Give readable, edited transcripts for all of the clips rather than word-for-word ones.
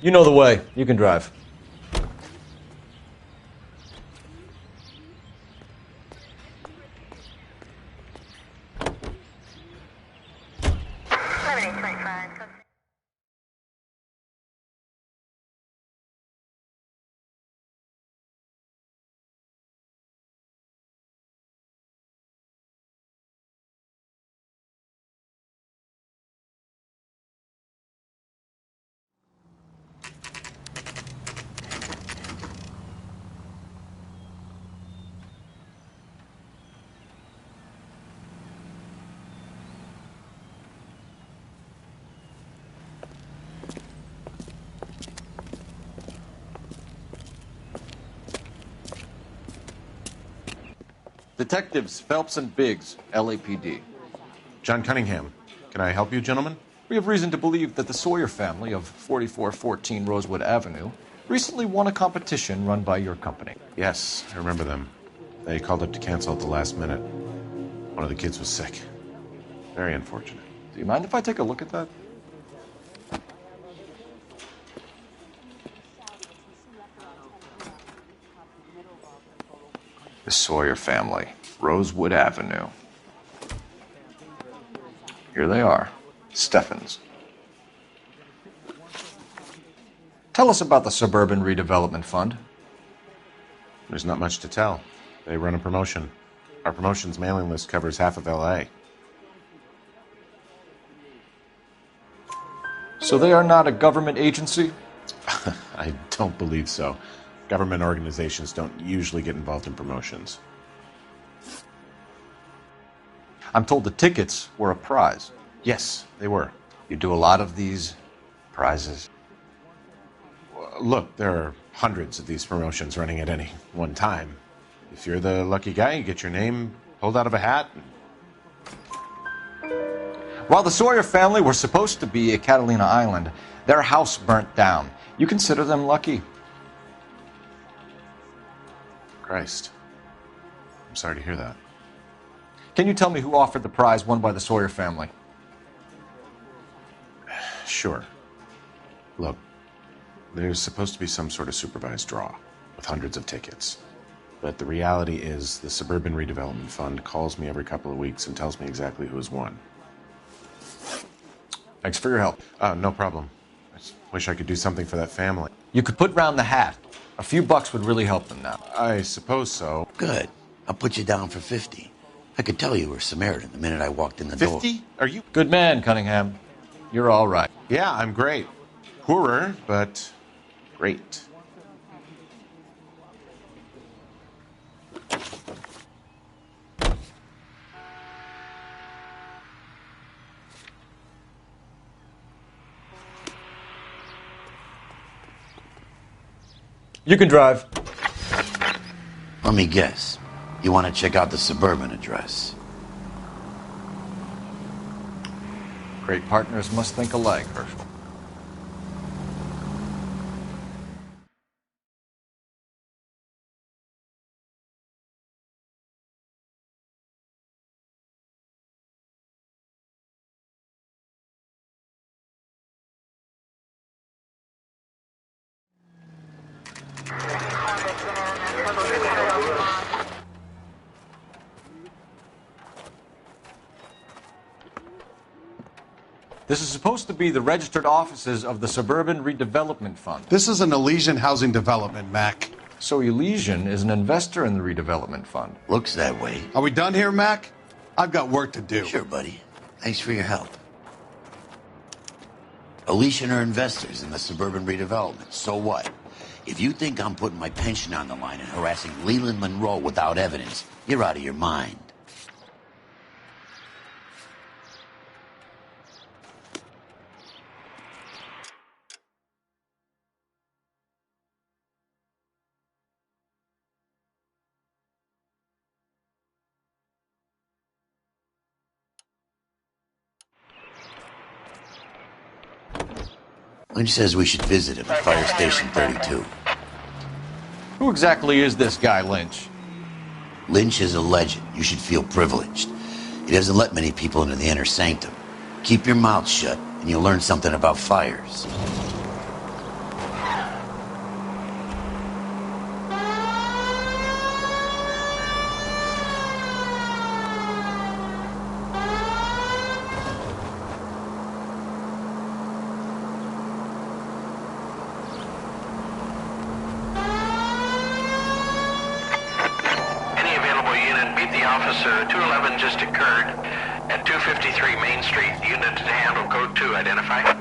You know the way. You can drive. Detectives Phelps and Biggs, LAPD. John Cunningham. Can I help you, gentlemen? We have reason to believe that the Sawyer family of 4414 Rosewood Avenue recently won a competition run by your company. Yes, I remember them. They called up to cancel at the last minute. One of the kids was sick. Very unfortunate. Do you mind if I take a look at that? The Sawyer family, Rosewood Avenue. Here they are, Steffens. Tell us about the Suburban Redevelopment Fund. There's not much to tell. They run a promotion. Our promotion's mailing list covers half of L.A. So they are not a government agency? I don't believe so. Government organizations don't usually get involved in promotions. I'm told the tickets were a prize. Yes, they were. You do a lot of these prizes? Look, there are hundreds of these promotions running at any one time. If you're the lucky guy, you get your name pulled out of a hat. While the Sawyer family were supposed to be at Catalina Island, their house burnt down. You consider them lucky? Christ. I'm sorry to hear that. Can you tell me who offered the prize won by the Sawyer family? Sure. Look, there's supposed to be some sort of supervised draw with hundreds of tickets. But the reality is the Suburban Redevelopment Fund calls me every couple of weeks and tells me exactly who has won. Thanks for your help. No problem. I just wish I could do something for that family. You could put round the hat. A few bucks would really help them now. I suppose so. Good. I'll put you down for 50. I could tell you were Samaritan the minute I walked in the door. 50? Are you? Good man, Cunningham. You're all right. Yeah, I'm great. Poorer, but great. You can drive. Let me guess. You want to check out the Suburban address? Great partners must think alike, Herschel. This is supposed to be the registered offices of the Suburban Redevelopment Fund. This is an Elysian housing development, Mac. So Elysian is an investor in the redevelopment fund. Looks that way. Are we done here, Mac? I've got work to do. Sure, buddy. Thanks for your help. Elysian are investors in the Suburban Redevelopment. So what? If you think I'm putting my pension on the line and harassing Leland Monroe without evidence, you're out of your mind. Lynch says we should visit him at Fire Station 32. Who exactly is this guy, Lynch? Lynch is a legend. You should feel privileged. He doesn't let many people into the inner sanctum. Keep your mouth shut, and you'll learn something about fires. County Officer 211 just occurred at 253 Main Street. Unit to handle code 2. Identify.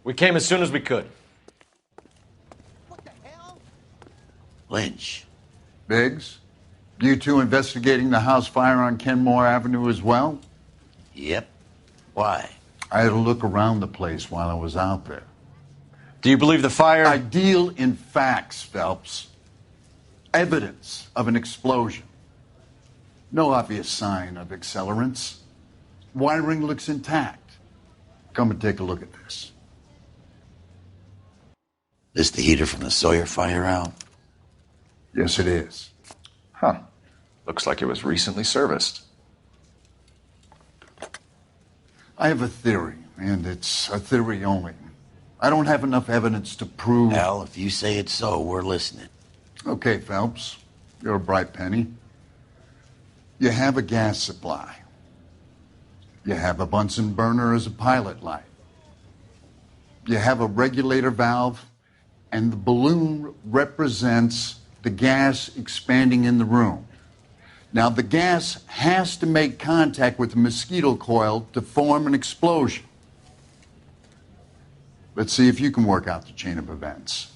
We came as soon as we could. Lynch. Biggs, you two investigating the house fire on Kenmore Avenue as well? Yep. Why? I had a look around the place while I was out there. Do you believe the fire? I deal in facts, Phelps. Evidence of an explosion. No obvious sign of accelerants. Wiring looks intact. Come and take a look at this. This the heater from the Sawyer fire out? Yes, it is. Huh. Looks like it was recently serviced. I have a theory, and it's a theory only. I don't have enough evidence to prove... Al, if you say it's so, we're listening. Okay, Phelps. You're a bright penny. You have a gas supply. You have a Bunsen burner as a pilot light. You have a regulator valve, and the balloon represents the gas expanding in the room. Now, the gas has to make contact with the mosquito coil to form an explosion. Let's see if you can work out the chain of events.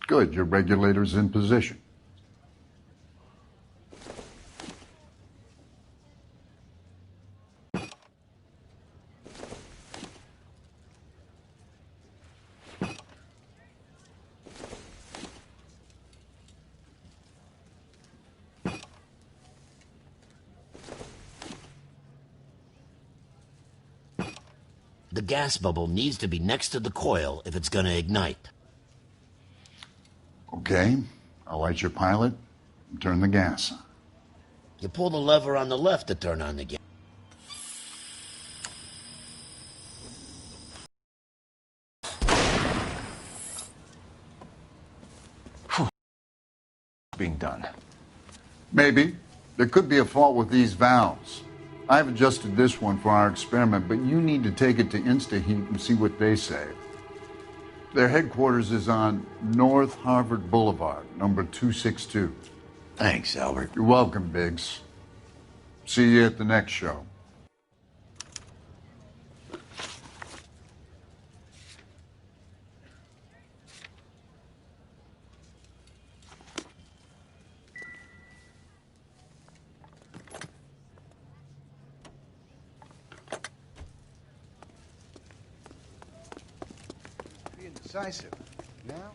Good, your regulator's in position. The gas bubble needs to be next to the coil if it's going to ignite. Okay, I'll light your pilot and turn the gas on. You pull the lever on the left to turn on the gas. Being done. Maybe. There could be a fault with these valves. I've adjusted this one for our experiment, but you need to take it to InstaHeat and see what they say. Their headquarters is on North Harvard Boulevard, number 262. Thanks, Albert. You're welcome, Biggs. See you at the next show. Decisive. Now?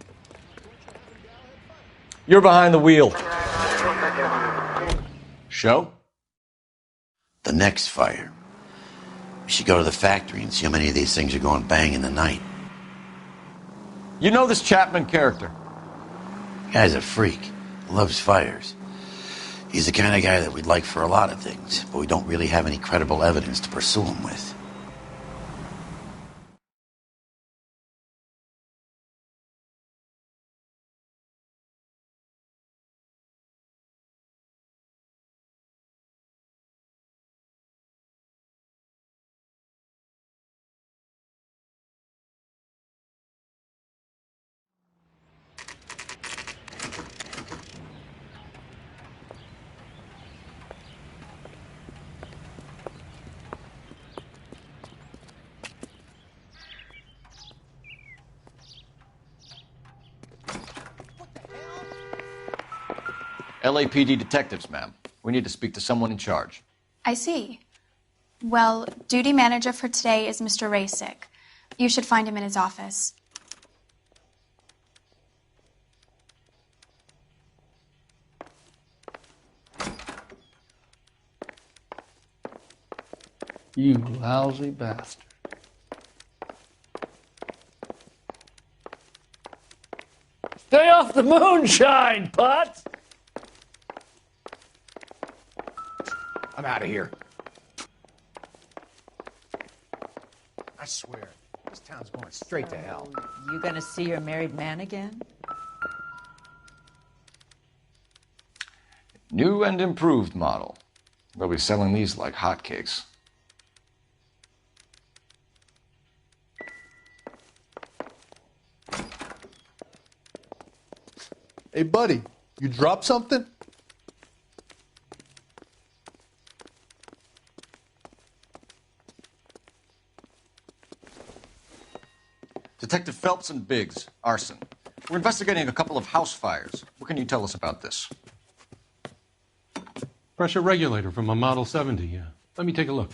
You're behind the wheel. Show? The next fire. We should go to the factory and see how many of these things are going bang in the night. You know this Chapman character? Guy's a freak. Loves fires. He's the kind of guy that we'd like for a lot of things, but we don't really have any credible evidence to pursue him with. LAPD detectives, ma'am. We need to speak to someone in charge. I see. Well, duty manager for today is Mr. Rasick. You should find him in his office. You lousy bastard. Stay off the moonshine, Potts! I'm out of here. I swear, this town's going straight to hell. You gonna see your married man again? New and improved model. They'll be selling these like hotcakes. Hey, buddy, you dropped something? Detective Phelps and Biggs, arson. We're investigating a couple of house fires. What can you tell us about this? Pressure regulator from a Model 70, yeah. Let me take a look.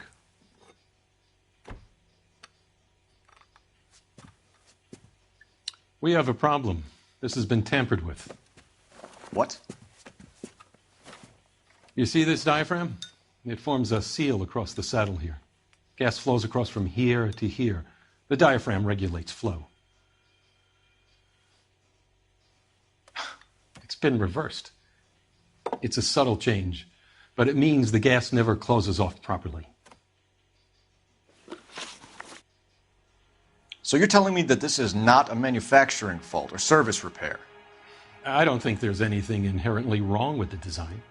We have a problem. This has been tampered with. What? You see this diaphragm? It forms a seal across the saddle here. Gas flows across from here to here. The diaphragm regulates flow. It's been reversed. It's a subtle change, but it means the gas never closes off properly. So you're telling me that this is not a manufacturing fault or service repair? I don't think there's anything inherently wrong with the design.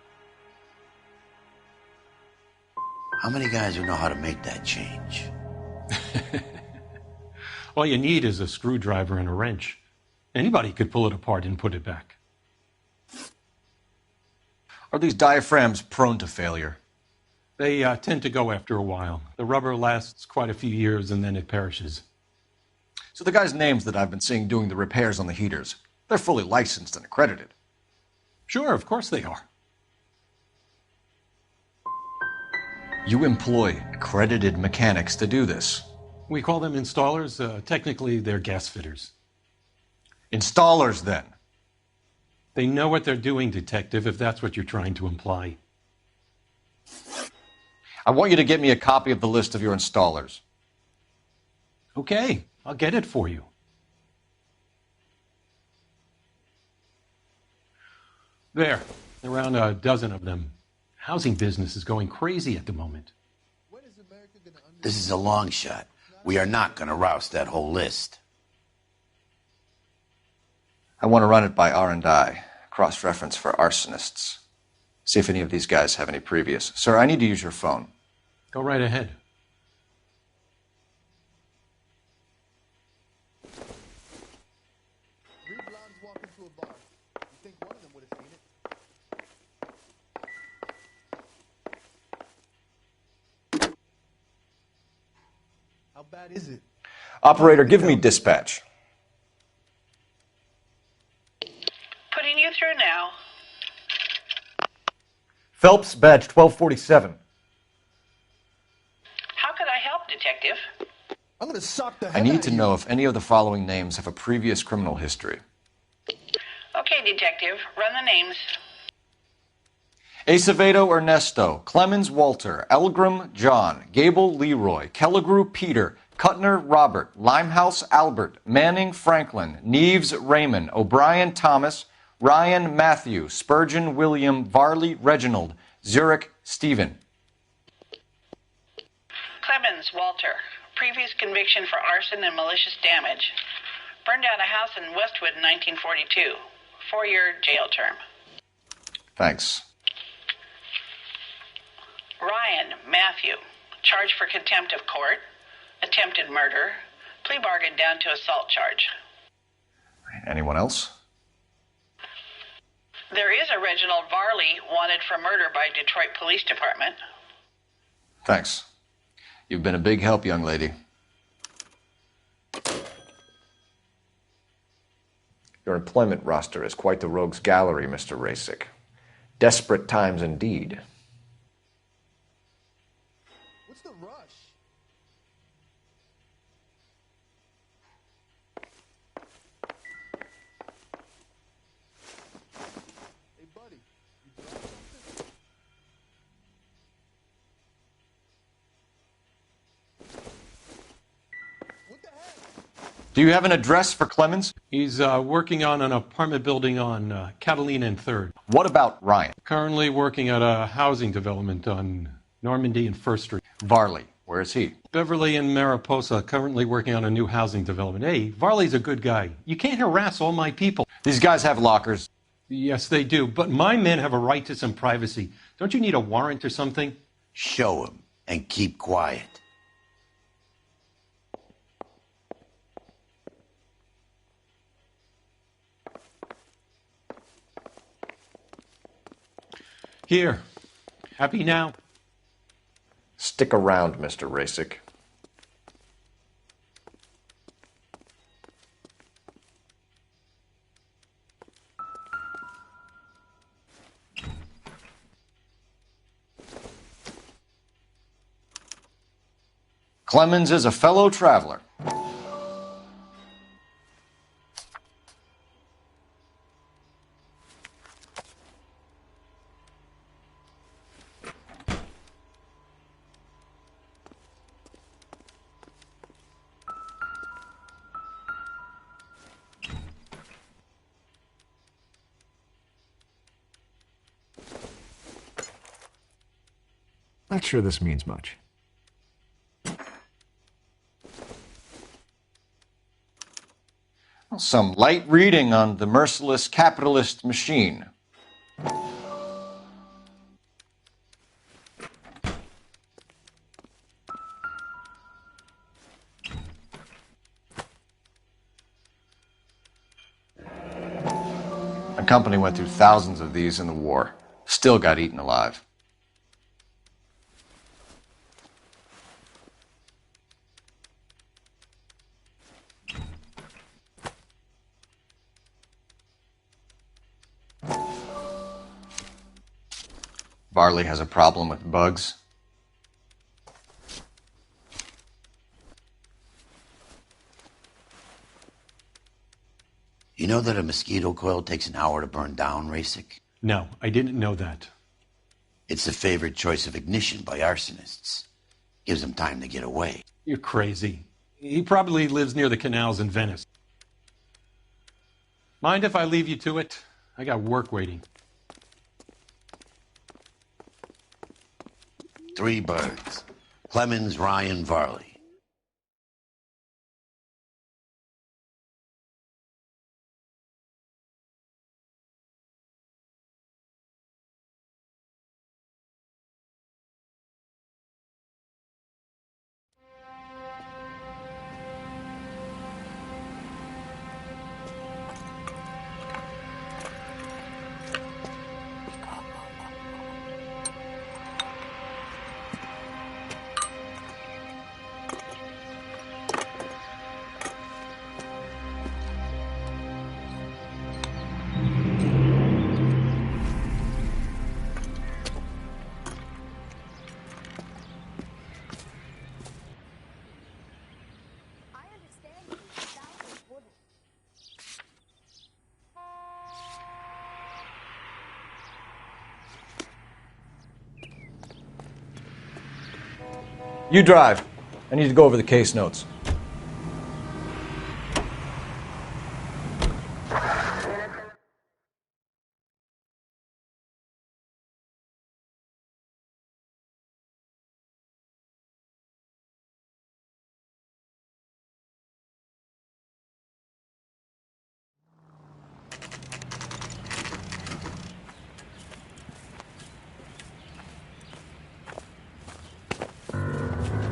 How many guys would know how to make that change? All you need is a screwdriver and a wrench. Anybody could pull it apart and put it back. Are these diaphragms prone to failure? They tend to go after a while. The rubber lasts quite a few years and then it perishes. So the guys' names that I've been seeing doing the repairs on the heaters, they're fully licensed and accredited. Sure, of course they are. You employ accredited mechanics to do this? We call them installers. Technically, they're gas fitters. Installers, then? They know what they're doing, Detective, if that's what you're trying to imply. I want you to get me a copy of the list of your installers. Okay, I'll get it for you. There, around a dozen of them. Housing business is going crazy at the moment. This is a long shot. We are not going to roust that whole list. I want to run it by R&I, cross-reference for arsonists. See if any of these guys have any previous. Sir, I need to use your phone. Go right ahead. Three blondes walk into a bar. You think one of them would have seen it? How bad is it? Operator, give me dispatch. Putting you through now. Phelps, badge 1247. How could I help, Detective? I'm gonna sock the I head need out to of know you. if any of the following names have a previous criminal history. Okay, Detective, run the names. Acevedo Ernesto, Clemens Walter, Elgram John, Gable Leroy, Kelligrew Peter, Cutner Robert, Limehouse Albert, Manning Franklin, Neves Raymond, O'Brien Thomas, Ryan Matthew, Spurgeon William, Varley Reginald, Zurich Stephen. Clemens Walter. Previous conviction for arson and malicious damage. Burned down a house in Westwood in 1942. 4-year jail term. Thanks. Ryan Matthew. Charged for contempt of court. Attempted murder. Plea bargain down to assault charge. Anyone else? There is a Reginald Varley wanted for murder by Detroit Police Department. Thanks. You've been a big help, young lady. Your employment roster is quite the rogues gallery, Mr. Rasick. Desperate times indeed. What's the rush? Hey, buddy, you dropped something? What the heck? Do you have an address for Clemens? He's working on an apartment building on Catalina and 3rd. What about Ryan? Currently working at a housing development on Normandy and 1st Street. Varley, where is he? Beverly and Mariposa, currently working on a new housing development. Hey, Varley's a good guy. You can't harass all my people. These guys have lockers. Yes, they do, but my men have a right to some privacy. Don't you need a warrant or something? Show him and keep quiet. Here. Happy now? Stick around, Mr. Rasick. Clemens is a fellow traveler. Not sure this means much. Some light reading on the merciless capitalist machine. My company went through thousands of these in the war. Still got eaten alive. Varley has a problem with bugs. You know that a mosquito coil takes an hour to burn down, Rasick? No, I didn't know that. It's the favored choice of ignition by arsonists. Gives them time to get away. You're crazy. He probably lives near the canals in Venice. Mind if I leave you to it? I got work waiting. 3 birds. Clemens, Ryan, Varley. You drive. I need to go over the case notes.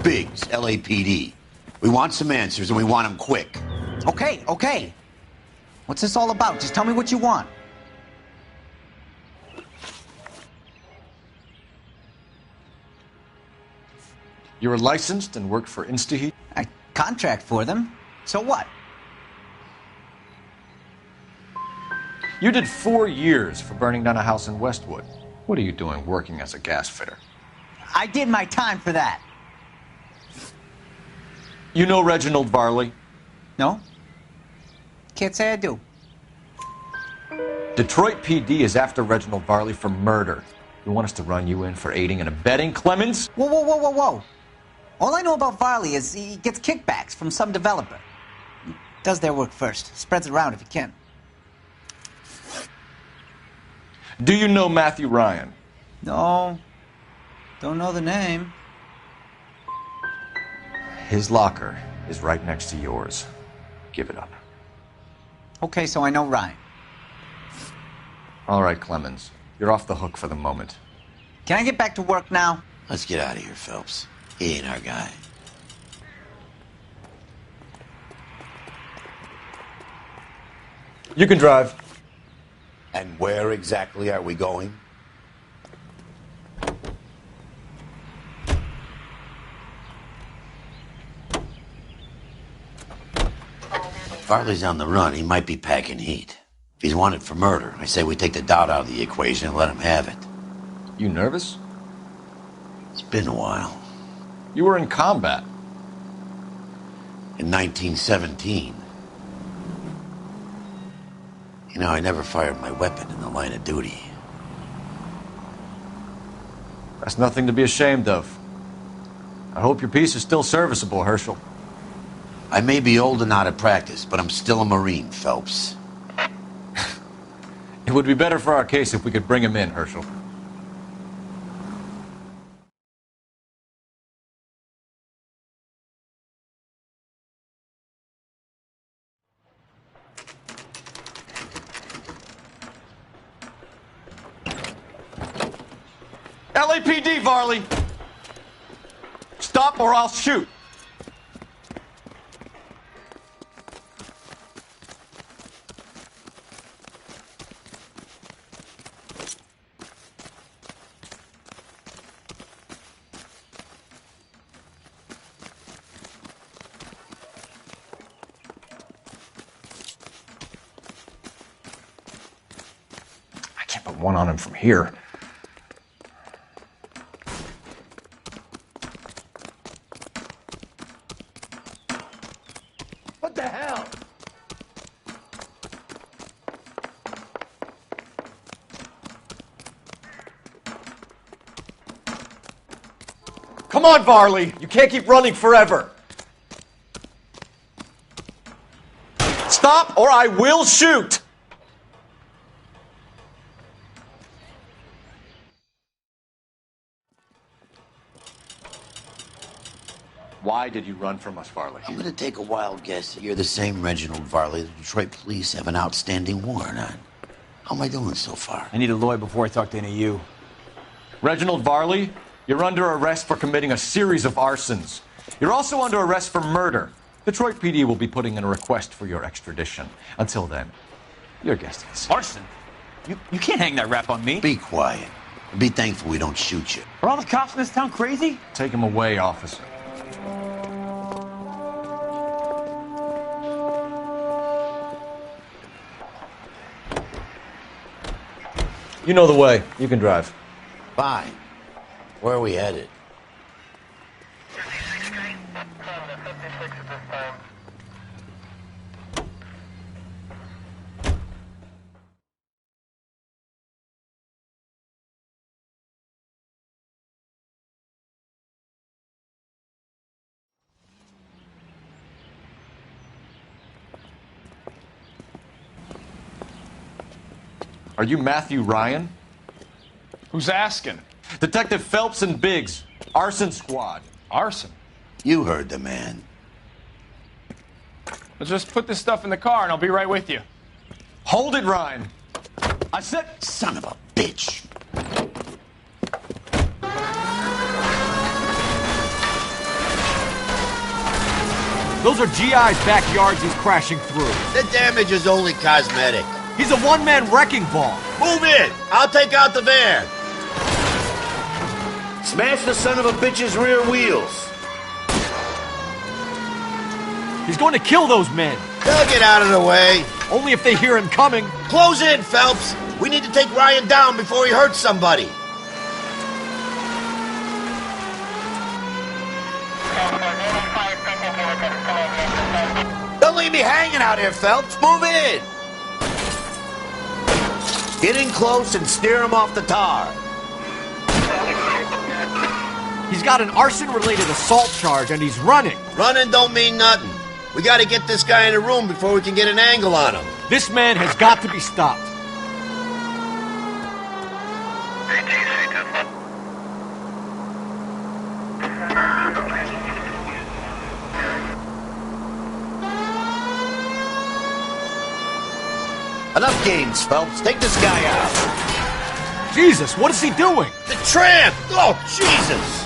Biggs, LAPD. We want some answers, and we want them quick. Okay, okay. What's this all about? Just tell me what you want. You were licensed and worked for InstaHeat? I contract for them. So what? You did 4 years for burning down a house in Westwood. What are you doing working as a gas fitter? I did my time for that. You know Reginald Varley? No? Can't say I do. Detroit PD is after Reginald Varley for murder. You want us to run you in for aiding and abetting Clemens? Whoa, whoa, whoa, whoa, whoa. All I know about Varley is he gets kickbacks from some developer. He does their work first. Spreads it around if he can. Do you know Matthew Ryan? No. Don't know the name. His locker is right next to yours. Give it up. Okay, so I know Ryan. All right, Clemens. You're off the hook for the moment. Can I get back to work now? Let's get out of here, Phelps. He ain't our guy. You can drive. And where exactly are we going? If Varley's on the run, he might be packing heat. If he's wanted for murder, I say we take the doubt out of the equation and let him have it. You nervous? It's been a while. You were in combat. In 1917. You know, I never fired my weapon in the line of duty. That's nothing to be ashamed of. I hope your piece is still serviceable, Herschel. I may be old and out of practice, but I'm still a Marine, Phelps. It would be better for our case if we could bring him in, Herschel. LAPD, Varley! Stop or I'll shoot! I can't put one on him from here. What the hell? Come on, Varley! You can't keep running forever! Stop or I will shoot! Why did you run from us, Varley? I'm gonna take a wild guess that you're the same Reginald Varley the Detroit police have an outstanding warrant on. How am I doing so far? I need a lawyer before I talk to any of you. Reginald Varley, you're under arrest for committing a series of arsons. You're also under arrest for murder. Detroit PD will be putting in a request for your extradition. Until then, your guest is. Arson? You can't hang that rap on me. Be quiet. And be thankful we don't shoot you. Are all the cops in this town crazy? Take him away, officer. You know the way. You can drive. Fine. Where are we headed? Are you Matthew Ryan? Who's asking? Detective Phelps and Biggs, arson squad. Arson? You heard the man. Let's just put this stuff in the car and I'll be right with you. Hold it, Ryan. I said... Son of a bitch. Those are GI's backyards he's crashing through. The damage is only cosmetic. He's a one-man wrecking ball. Move in! I'll take out the van. Smash the son of a bitch's rear wheels. He's going to kill those men. They'll get out of the way. Only if they hear him coming. Close in, Phelps. We need to take Ryan down before he hurts somebody. Don't leave me hanging out here, Phelps. Move in. Get in close and steer him off the tar. He's got an arson-related assault charge, and he's running. Running don't mean nothing. We gotta get this guy in a room before we can get an angle on him. This man has got to be stopped. Enough games, Phelps. Take this guy out. Jesus, what is he doing? The tramp! Oh, Jesus!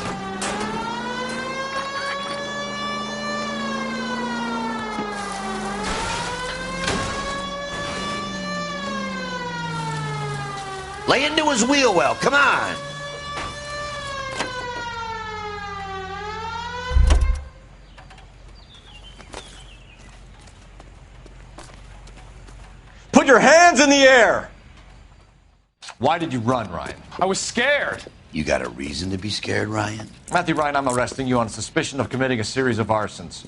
Lay into his wheel well. Come on. Put your hands in the air! Why did you run, Ryan? I was scared. You got a reason to be scared, Ryan? Matthew Ryan, I'm arresting you on suspicion of committing a series of arsons.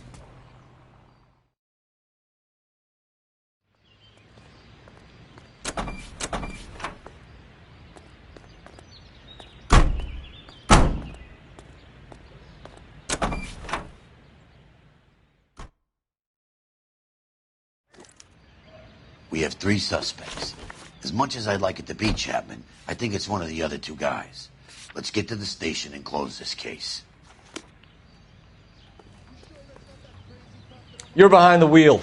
We have 3 suspects. As much as I'd like it to be Chapman, I think it's one of the other 2 guys. Let's get to the station and close this case. You're behind the wheel.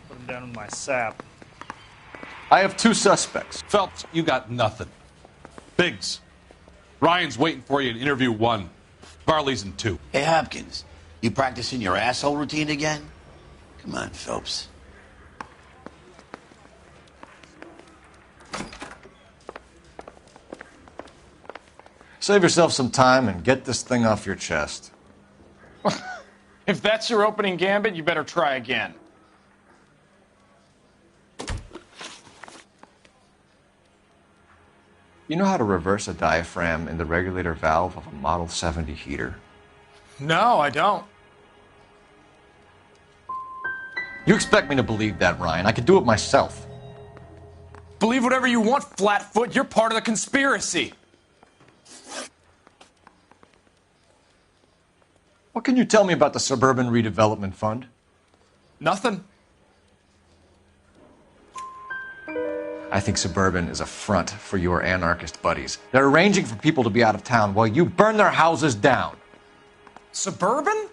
Put him down in my sap. I have 2 suspects. Phelps, you got nothing. Biggs, Ryan's waiting for you in interview 1. Varley's in 2. Hey, Hopkins, you practicing your asshole routine again? Come on, Phelps. Save yourself some time and get this thing off your chest. If that's your opening gambit, you better try again. You know how to reverse a diaphragm in the regulator valve of a Model 70 heater? No, I don't. You expect me to believe that, Ryan? I could do it myself. Believe whatever you want, Flatfoot. You're part of the conspiracy. What can you tell me about the Suburban Redevelopment Fund? Nothing. I think Suburban is a front for your anarchist buddies. They're arranging for people to be out of town while you burn their houses down. Suburban?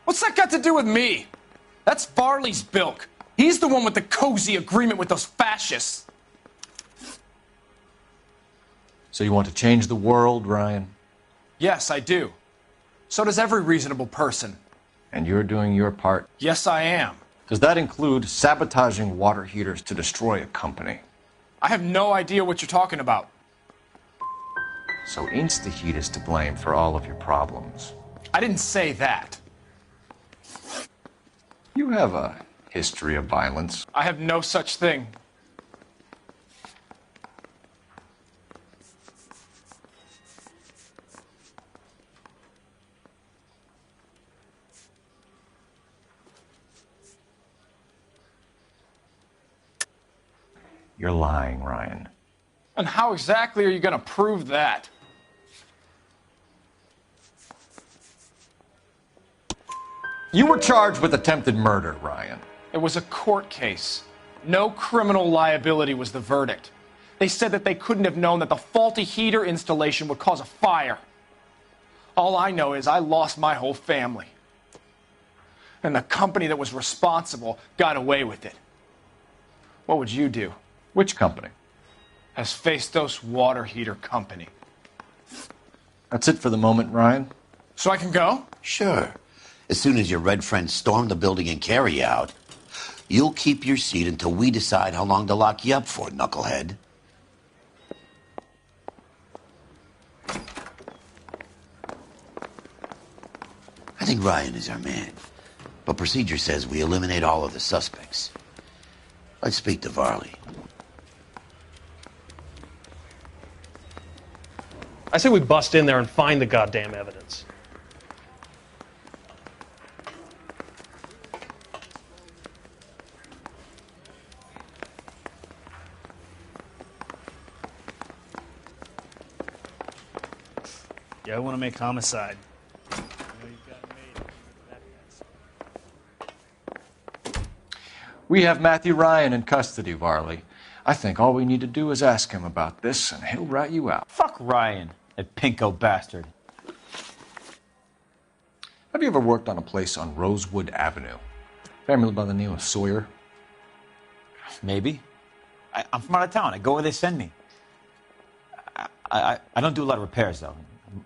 What's that got to do with me? That's Farley's bilk. He's the one with the cozy agreement with those fascists. So you want to change the world, Ryan? Yes, I do. So does every reasonable person. And you're doing your part? Yes, I am. Does that include sabotaging water heaters to destroy a company? I have no idea what you're talking about. So InstaHeat is to blame for all of your problems. I didn't say that. You have a history of violence. I have no such thing. You're lying, Ryan. And how exactly are you going to prove that? You were charged with attempted murder, Ryan. It was a court case. No criminal liability was the verdict. They said that they couldn't have known that the faulty heater installation would cause a fire. All I know is I lost my whole family. and the company that was responsible got away with it. What would you do? Which company? Hephaestus Water Heater Company. That's it for the moment, Ryan. So I can go? Sure. As soon as your red friends storm the building and carry you out, you'll keep your seat until we decide how long to lock you up for, knucklehead. I think Ryan is our man, but procedure says we eliminate all of the suspects. Let's speak to Varley. I say we bust in there and find the goddamn evidence. Yeah, I want to make homicide. We have Matthew Ryan in custody, Varley. I think all we need to do is ask him about this, and he'll rat you out. Fuck Ryan, that pinko bastard. Have you ever worked on a place on Rosewood Avenue? Family by the name of Sawyer? Maybe. I'm from out of town. I go where they send me. I don't do a lot of repairs, though.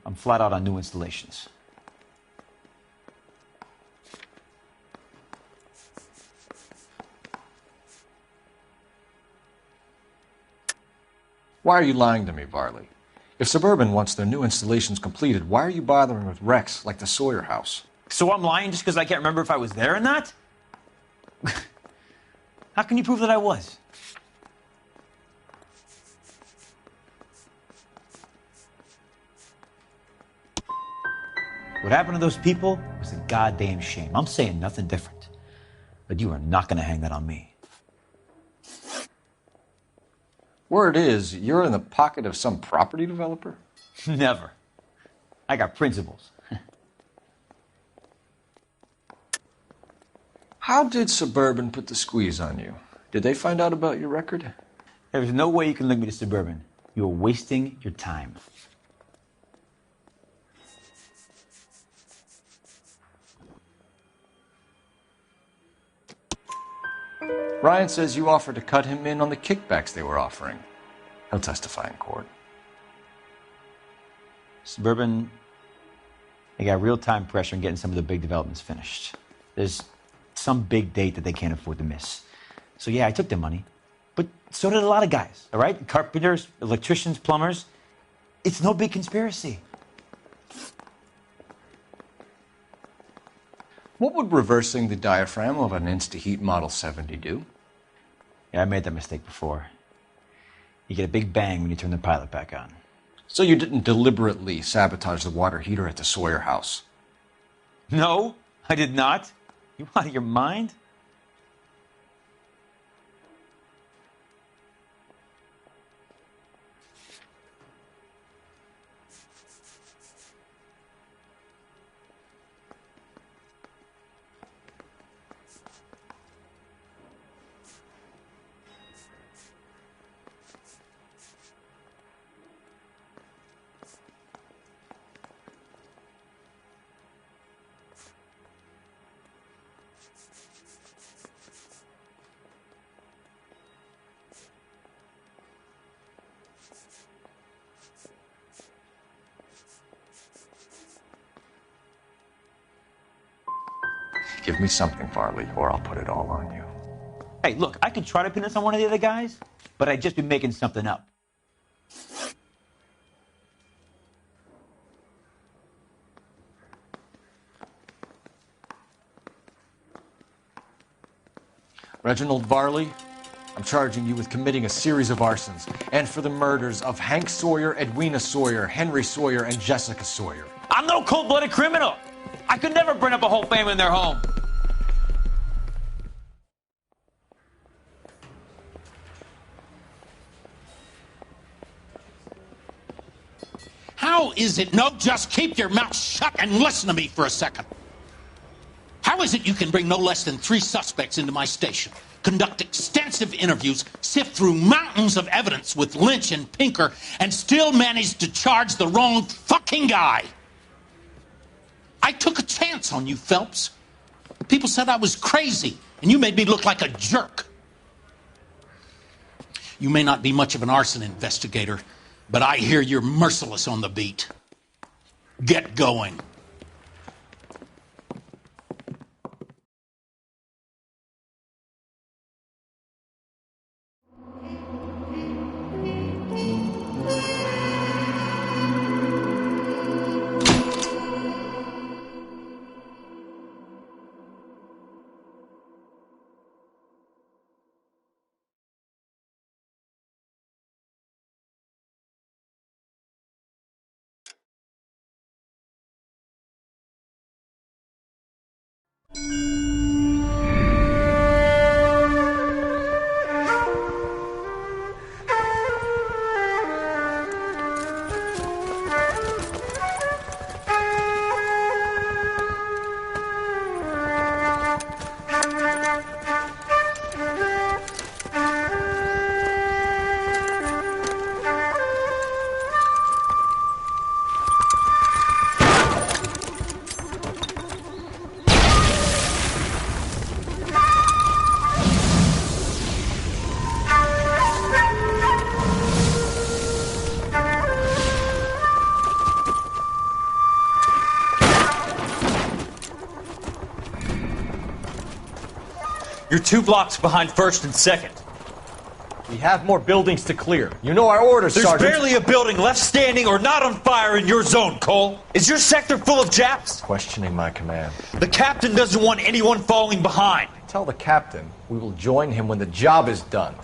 I'm flat out on new installations. Why are you lying to me, Varley? If Suburban wants their new installations completed, why are you bothering with wrecks like the Sawyer house? So I'm lying just because I can't remember if I was there or not? How can you prove that I was? What happened to those people was a goddamn shame. I'm saying nothing different. But you are not going to hang that on me. Word is, you're in the pocket of some property developer? Never. I got principles. How did Suburban put the squeeze on you? Did they find out about your record? There's no way you can link me to Suburban. You're wasting your time. Ryan says you offered to cut him in on the kickbacks they were offering. He'll testify in court. Suburban, they got real time pressure on getting some of the big developments finished. There's some big date that they can't afford to miss. So yeah, I took their money. But so did a lot of guys, all right? Carpenters, electricians, plumbers. It's no big conspiracy. What would reversing the diaphragm of an Insta-Heat Model 70 do? Yeah, I made that mistake before. You get a big bang when you turn the pilot back on. So you didn't deliberately sabotage the water heater at the Sawyer house? No, I did not. You out of your mind? Give me something, Varley, or I'll put it all on you. Hey, look, I could try to pin this on one of the other guys, but I'd just be making something up. Reginald Varley, I'm charging you with committing a series of arsons and for the murders of Hank Sawyer, Edwina Sawyer, Henry Sawyer, and Jessica Sawyer. I'm no cold-blooded criminal. I could never burn up a whole family in their home. How is it? No, just keep your mouth shut and listen to me for a second. How is it you can bring no less than 3 suspects into my station, conduct extensive interviews, sift through mountains of evidence with Lynch and Pinker, and still manage to charge the wrong fucking guy? I took a chance on you, Phelps. People said I was crazy, and you made me look like a jerk. You may not be much of an arson investigator, but I hear you're merciless on the beat. Get going. You're 2 blocks behind 1st and 2nd. We have more buildings to clear. You know our orders, There's Sergeant. barely a building left standing or not on fire in your zone, Cole. Is your sector full of Japs? Questioning my command. The captain doesn't want anyone falling behind. Tell the captain we will join him when the job is done.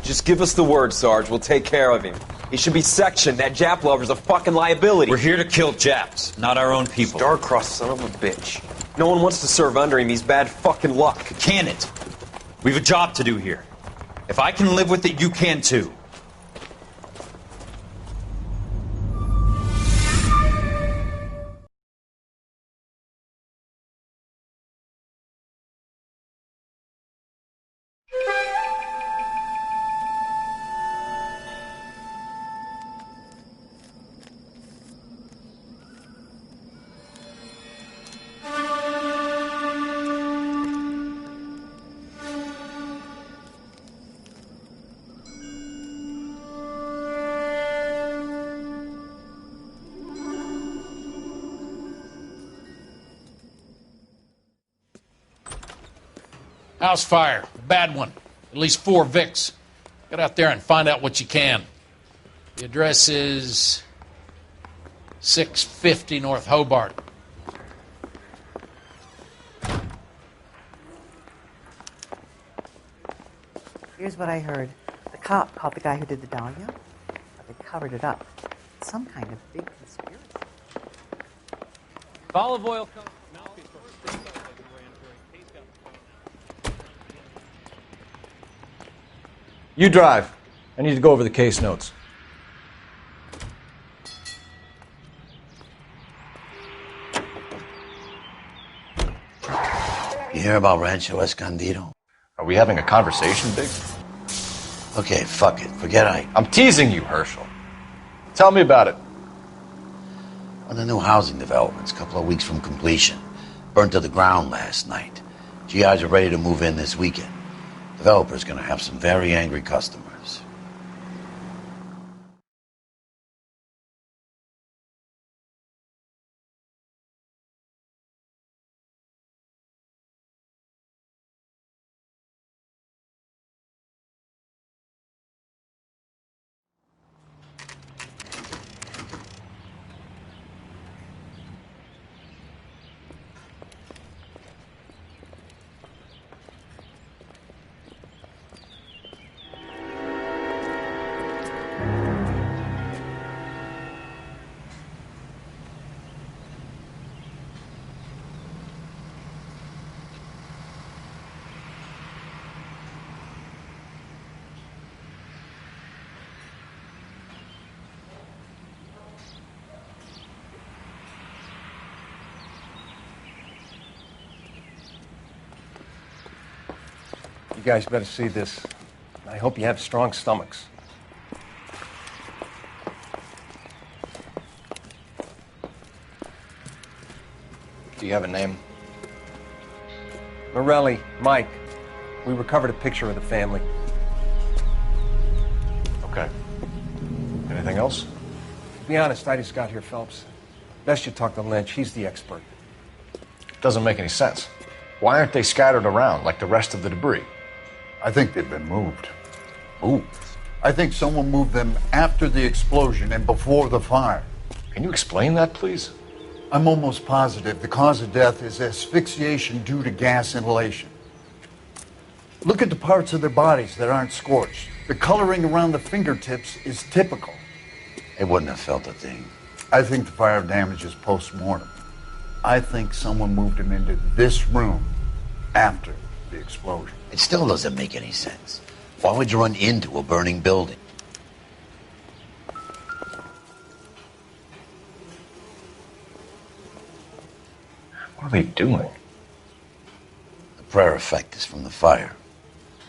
Just give us the word, Sarge. We'll take care of him. He should be sectioned. That Jap lover's a fucking liability. We're here to kill Japs, not our own people. Star-crossed son of a bitch. No one wants to serve under him. He's bad fucking luck. Can it? We've a job to do here. If I can live with it, you can too. House fire. A bad one. At least 4 Vicks. Get out there and find out what you can. The address is 650 North Hobart. Here's what I heard. The cop caught the guy who did the dahlia, but they covered it up. Some kind of big conspiracy. Olive oil comes. You drive. I need to go over the case notes. You hear about Rancho Escondido? Are we having a conversation, Biggs? Okay, fuck it. Forget I... I'm teasing you, Herschel. Tell me about it. On the new housing developments, a couple of weeks from completion. Burned to the ground last night. GIs are ready to move in this weekend. Developer's gonna have some very angry customers. You guys better see this. I hope you have strong stomachs. Do you have a name? Morelli, Mike. We recovered a picture of the family. Okay. Anything else? To be honest, I just got here, Phelps. Best you talk to Lynch. He's the expert. Doesn't make any sense. Why aren't they scattered around like the rest of the debris? I think they've been moved. Moved? I think someone moved them after the explosion and before the fire. Can you explain that, please? I'm almost positive the cause of death is asphyxiation due to gas inhalation. Look at the parts of their bodies that aren't scorched. The coloring around the fingertips is typical. They wouldn't have felt a thing. I think the fire damage is post-mortem. I think someone moved him into this room after the explosion. It still doesn't make any sense. Why would you run into a burning building? What are they doing? The prayer effect is from the fire.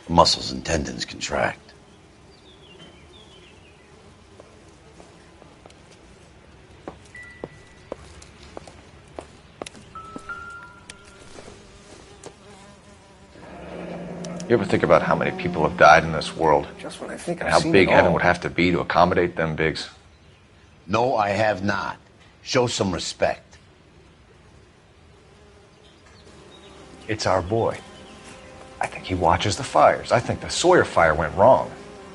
The muscles and tendons contract. You ever think about how many people have died in this world? Just when I think And I've how seen big it all. heaven would have to be to accommodate them bigs? No, I have not. Show some respect. It's our boy. I think he watches the fires. I think the Sawyer fire went wrong.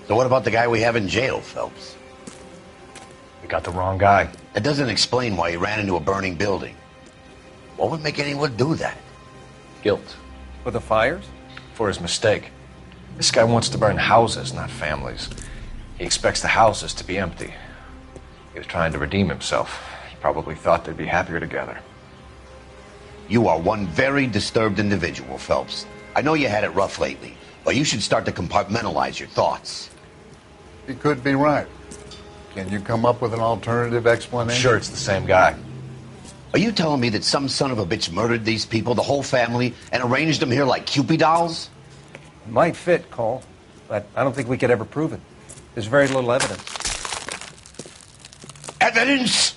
So what about the guy we have in jail, Phelps? We got the wrong guy. That doesn't explain why he ran into a burning building. What would make anyone do that? Guilt. For the fires? For his mistake. This guy wants to burn houses, not families. He expects the houses to be empty. He was trying to redeem himself. He probably thought they'd be happier together. You are one very disturbed individual, Phelps. I know you had it rough lately, but you should start to compartmentalize your thoughts. He could be right. Can you come up with an alternative explanation? I'm sure it's the same guy. Are you telling me that some son of a bitch murdered these people, the whole family, and arranged them here like Cupid dolls? It might fit, Cole, but I don't think we could ever prove it. There's very little evidence. Evidence?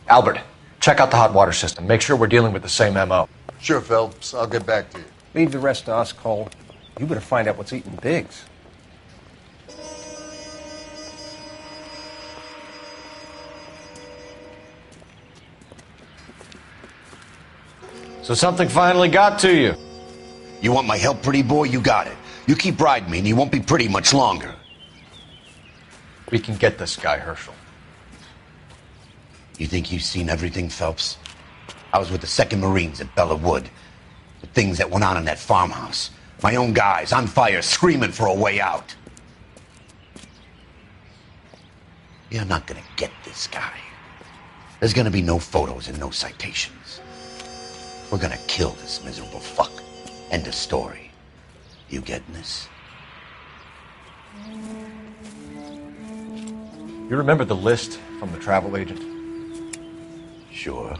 Albert, check out the hot water system. Make sure we're dealing with the same MO. Sure, Phelps. I'll get back to you. Leave the rest to us, Cole. You better find out what's eating Biggs. So something finally got to you. You want my help, pretty boy? You got it. You keep riding me and you won't be pretty much longer. We can get this guy, Herschel. You think you've seen everything, Phelps? I was with the 2nd Marines at Bella Wood. The things that went on in that farmhouse. My own guys on fire, screaming for a way out. You're not gonna get this guy. There's gonna be no photos and no citations. We're gonna kill this miserable fuck. End of story. You getting this? You remember the list from the travel agent? Sure.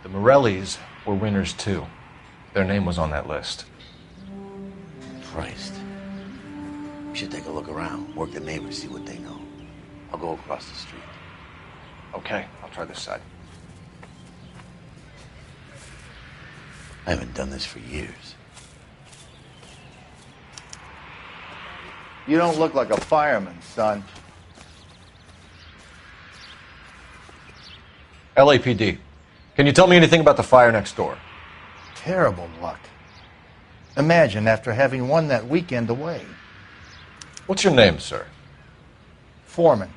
The Morellis were winners too. Their name was on that list. Christ. We should take a look around, work the neighbors, see what they know. I'll go across the street. Okay, I'll try this side. I haven't done this for years. You don't look like a fireman, son. LAPD. Can you tell me anything about the fire next door? Terrible luck. Imagine after having won that weekend away. What's your name, sir? Foreman.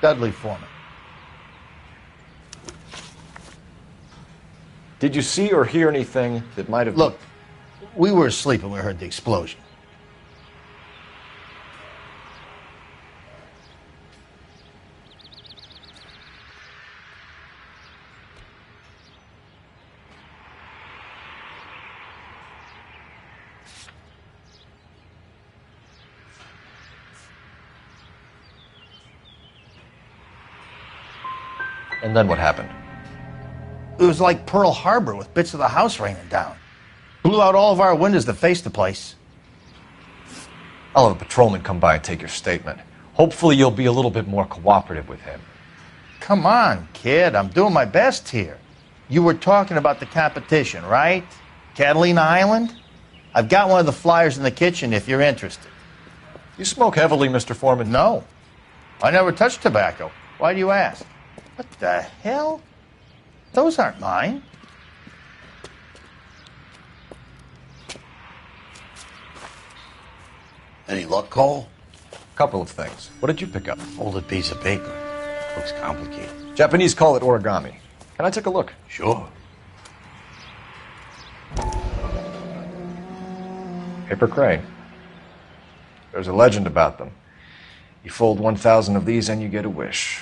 Dudley Foreman. Did you see or hear anything that might have... Look, we were asleep when we heard the explosion. And then what happened? It was like Pearl Harbor with bits of the house raining down. Blew out all of our windows that faced the place. I'll have a patrolman come by and take your statement. Hopefully you'll be a little bit more cooperative with him. come on, kid. I'm doing my best here. You were talking about the competition, right? Catalina Island? I've got one of the flyers in the kitchen if you're interested. You smoke heavily, Mr. Foreman? No. I never touched tobacco. Why do you ask? What the hell? Those aren't mine. Any luck, Cole? Couple of things. What did you pick up? Folded piece of paper. Looks complicated. Japanese call it origami. Can I take a look? Sure. Paper crane. There's a legend about them. You fold 1,000 of these and you get a wish.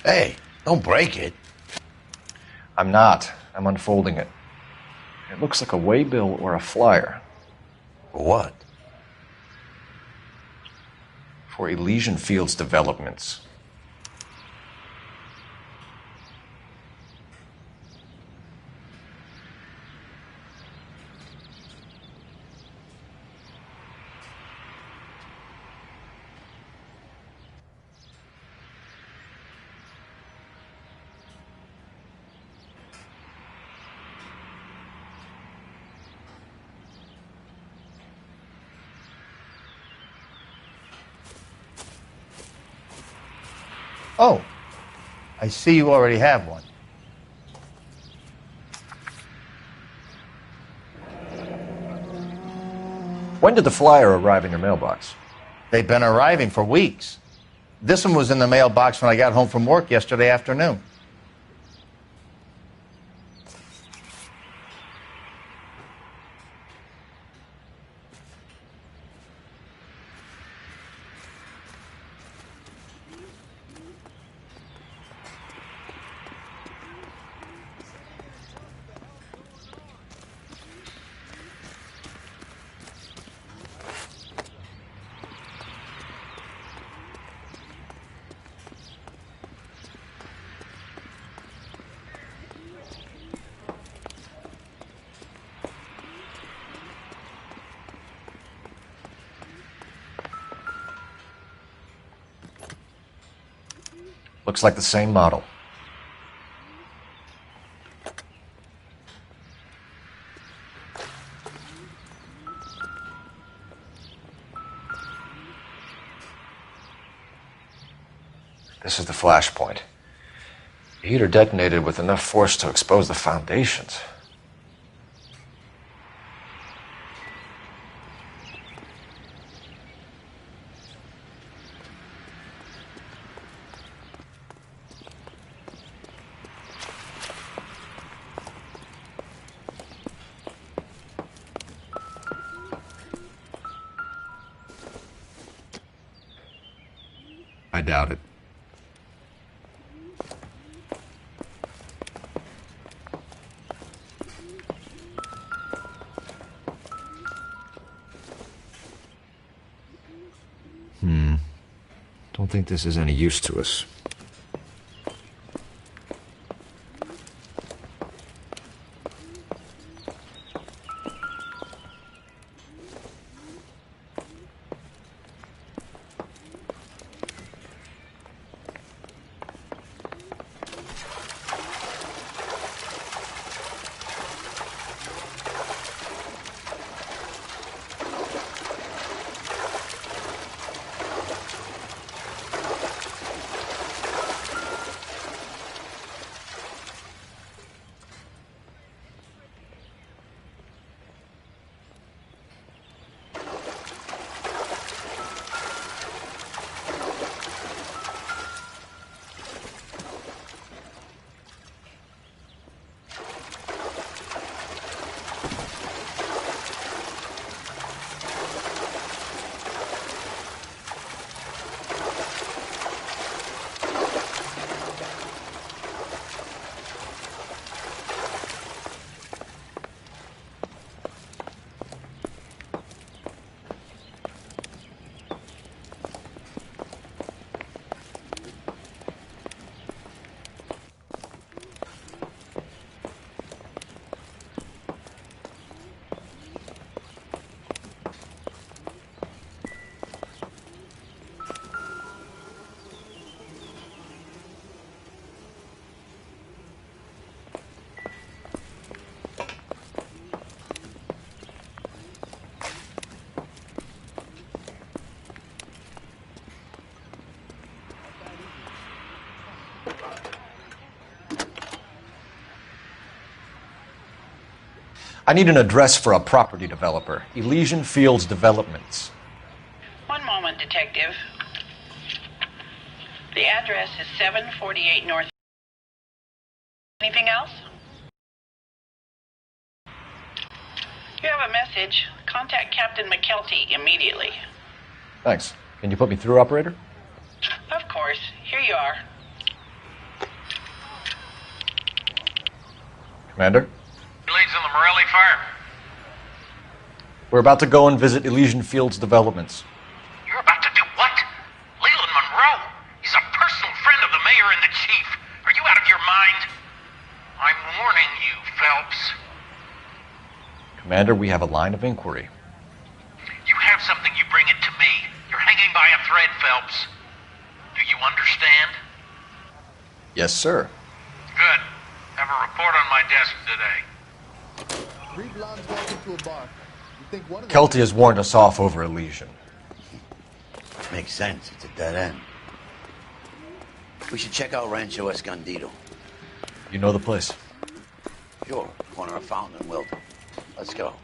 Hey, don't break it. I'm not. I'm unfolding it. It looks like a waybill or a flyer. For what? For Elysian Fields developments. Oh, I see you already have one. When did the flyer arrive in your mailbox? They've been arriving for weeks. This one was in the mailbox when I got home from work yesterday afternoon. Looks like the same model. This is the flash point. The heater detonated with enough force to expose the foundations. I doubt it. Don't think this is any use to us. I need an address for a property developer. Elysian Fields Developments. One moment, Detective. The address is 748 North. Anything else? You have a message. Contact Captain McKelty immediately. Thanks. Can you put me through, operator? Of course. Here you are. Commander? Leads on the Morelli fire. We're about to go and visit Elysian Fields Developments. You're about to do what? Leland Monroe? He's a personal friend of the mayor and the chief. Are you out of your mind? I'm warning you, Phelps. Commander, we have a line of inquiry. You have something, you bring it to me. You're hanging by a thread, Phelps. Do you understand? Yes, sir. Good. Have a report on my desk today. Three blondes walk into a bar. You think one of them... Kelty has warned us off over Elysian. Makes sense. It's a dead end. We should check out Rancho Escondido. You know the place? Sure. Corner of Fountain and Wilton. Let's go.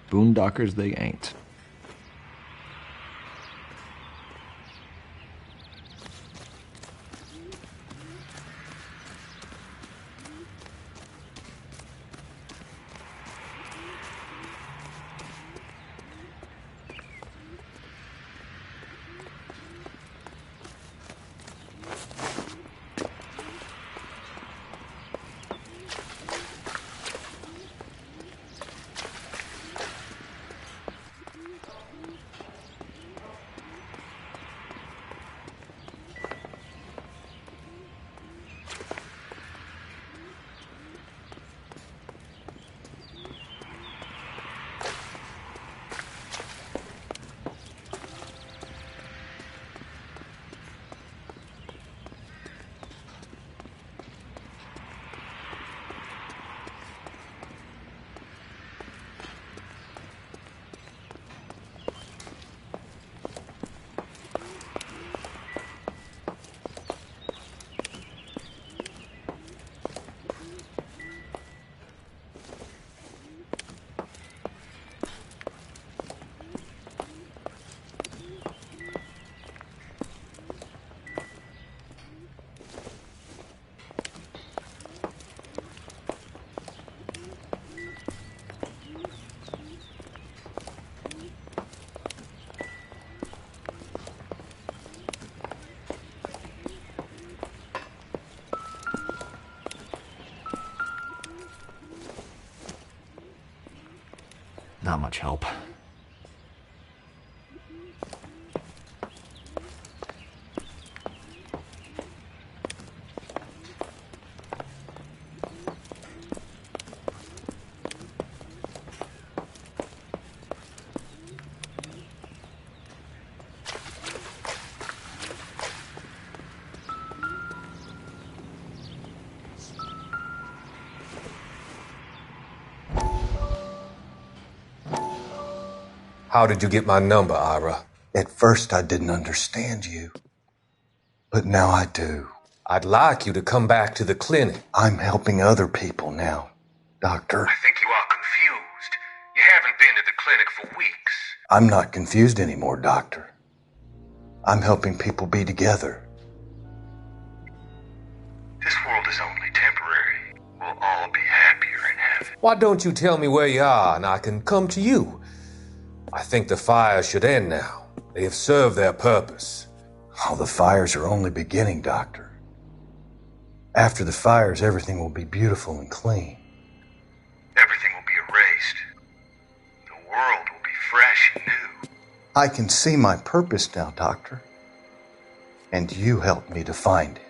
Boondockers they ain't. Not much help. How did you get my number, Ira? At first I didn't understand you, but now I do. I'd like you to come back to the clinic. I'm helping other people now, Doctor. I think you are confused. You haven't been to the clinic for weeks. I'm not confused anymore, Doctor. I'm helping people be together. This world is only temporary. We'll all be happier in heaven. Why don't you tell me where you are and I can come to you? I think the fires should end now. They have served their purpose. Oh, the fires are only beginning, Doctor. After the fires, everything will be beautiful and clean. Everything will be erased. The world will be fresh and new. I can see my purpose now, Doctor. And you helped me to find it.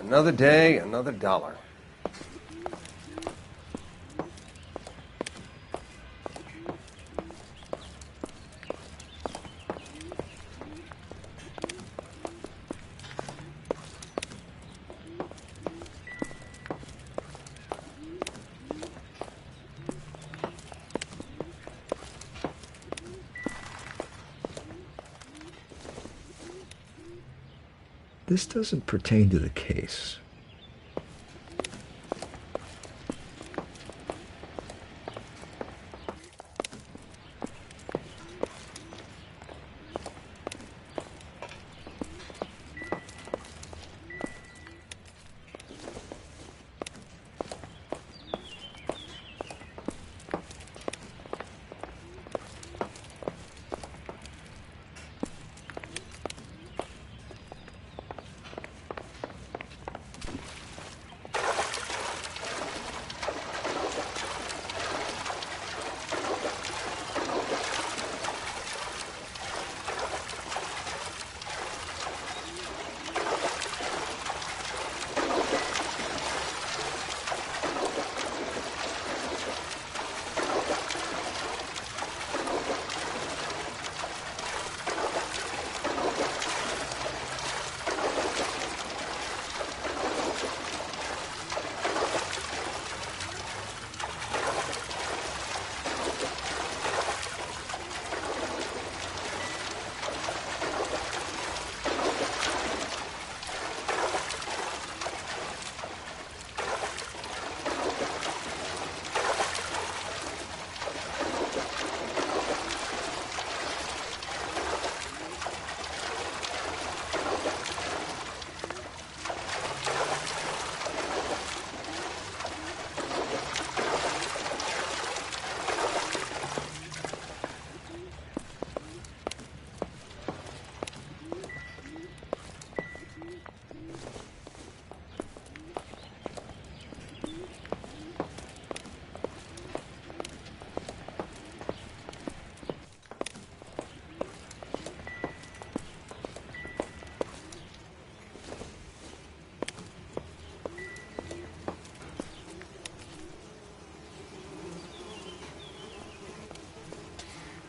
Another day, another dollar. This doesn't pertain to the case.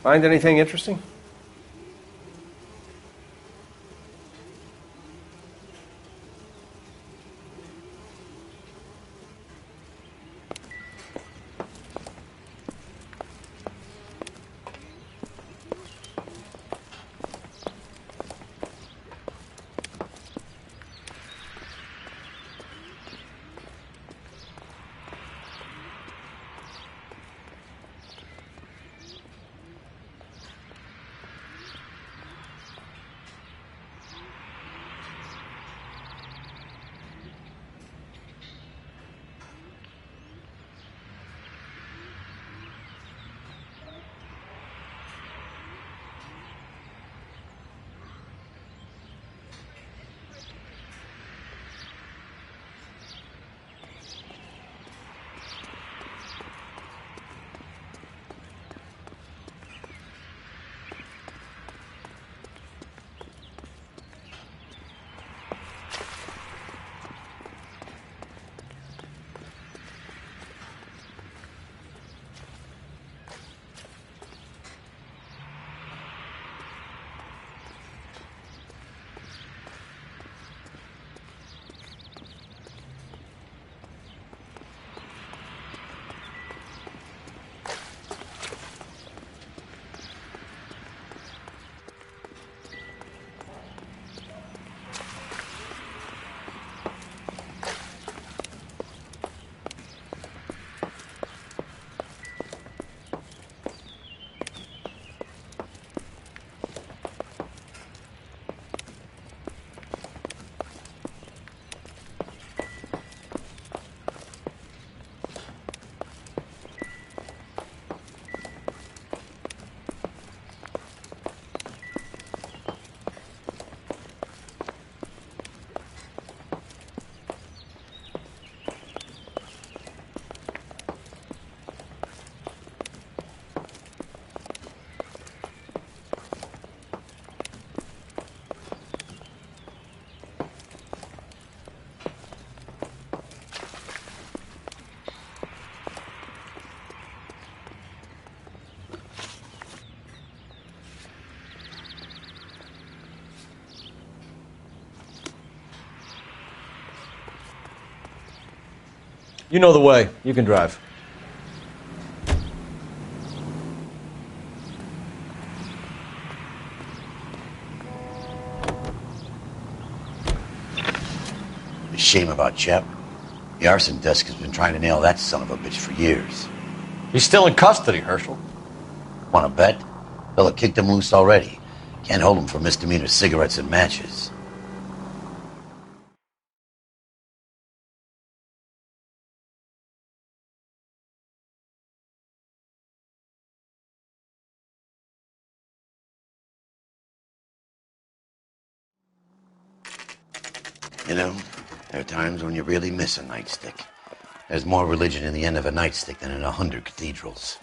Find anything interesting? You know the way. You can drive. The shame about Shep. The arson desk has been trying to nail that son of a bitch for years. He's still in custody, Herschel. Want to bet? They'll have kicked him loose already. Can't hold him for misdemeanor cigarettes and matches. You know, there are times when you really miss a nightstick. There's more religion in the end of a nightstick than in 100 cathedrals.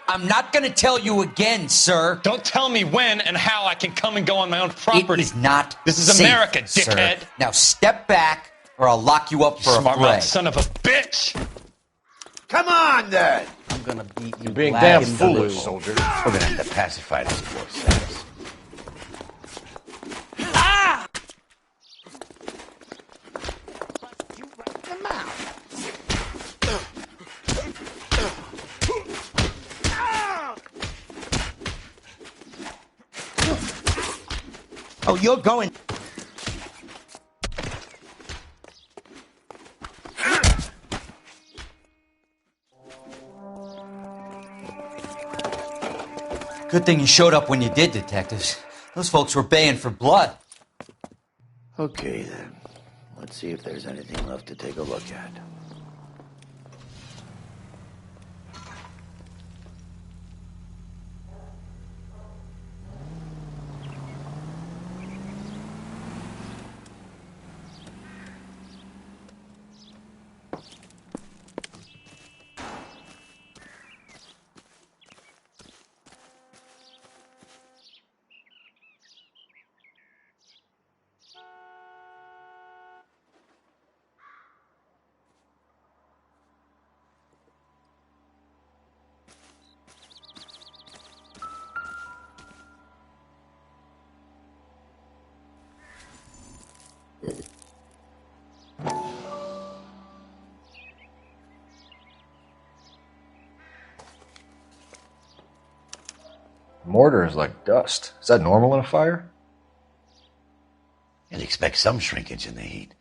I'm not gonna tell you again, sir. Don't tell me when and how I can come and go on my own property. It is not This is safe, America, sir. dickhead. Now step back, or I'll lock you up for a Smart fray. mouth son of a bitch! Come on, then! I'm gonna beat you. You're being black damn and foolish, blue. soldier. We're gonna have to pacify this poor sass. Oh, you're going. Good thing you showed up when you did, detectives. Those folks were baying for blood. Okay, then. Let's see if there's anything left to take a look at. Mortar is like dust. Is that normal in a fire? You'd expect some shrinkage in the heat,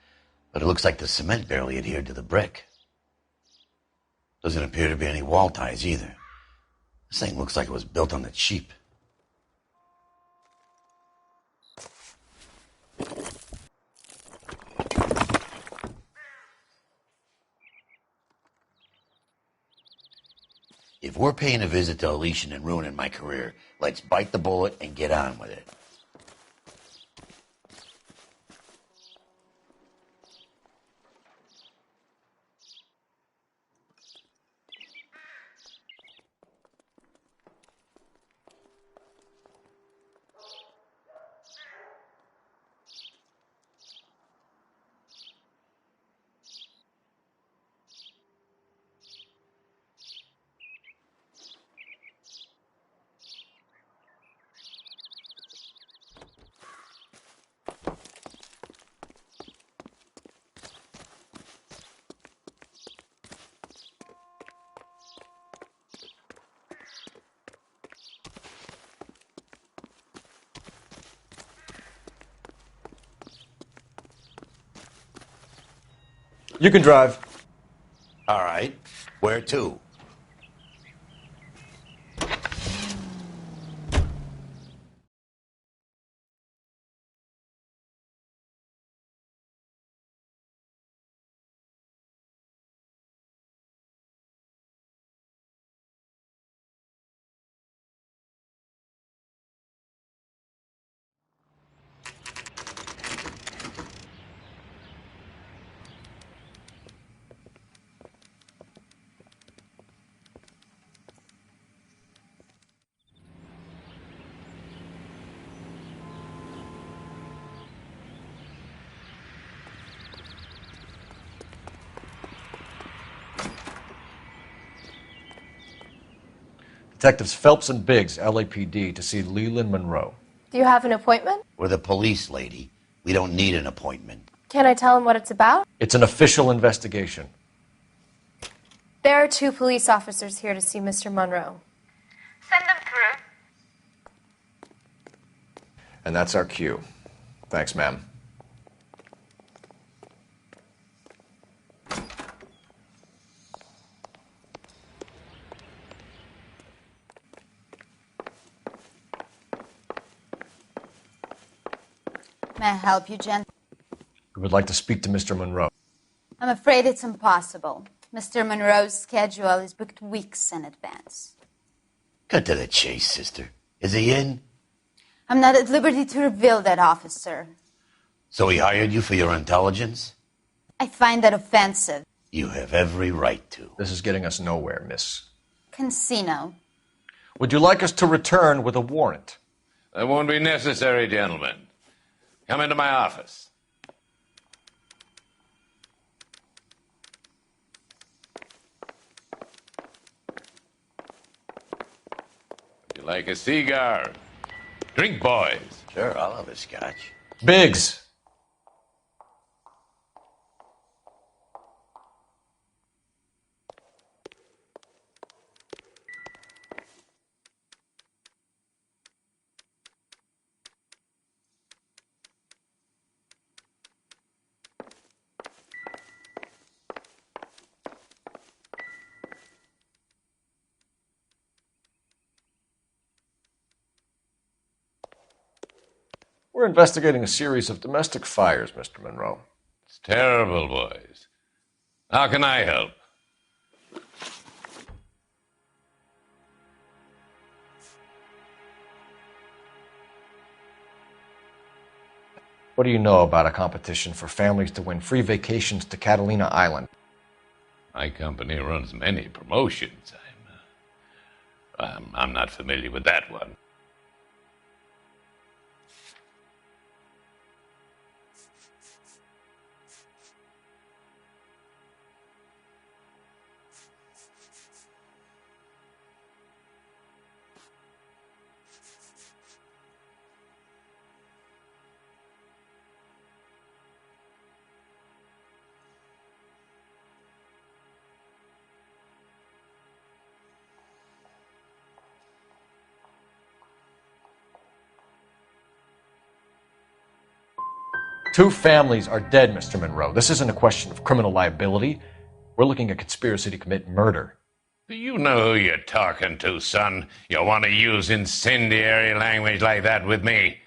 but it looks like the cement barely adhered to the brick. Doesn't appear to be any wall ties either. This thing looks like it was built on the cheap. If we're paying a visit to Elysian and ruining my career, let's bite the bullet and get on with it. You can drive. All right. Where to? Detectives Phelps and Biggs, LAPD, to see Leland Monroe. Do you have an appointment? We're the police, lady. We don't need an appointment. Can I tell him what it's about? It's an official investigation. There are 2 police officers here to see Mr. Monroe. Send them through. And that's our cue. Thanks, ma'am. May I help you, gent? We would like to speak to Mr. Monroe. I'm afraid it's impossible. Mr. Monroe's schedule is booked weeks in advance. Cut to the chase, sister. Is he in? I'm not at liberty to reveal that, officer. So he hired you for your intelligence? I find that offensive. You have every right to. This is getting us nowhere, miss. Casino. Would you like us to return with a warrant? That won't be necessary, gentlemen. Come into my office. Would you like a cigar? Drink, boys. Sure, I'll have a scotch. Biggs! We're investigating a series of domestic fires, Mr. Monroe. It's terrible, boys. How can I help? What do you know about a competition for families to win free vacations to Catalina Island? My company runs many promotions. I'm not familiar with that one. 2 families are dead, Mr. Monroe. This isn't a question of criminal liability. We're looking at conspiracy to commit murder. Do you know who you're talking to, son? You want to use incendiary language like that with me?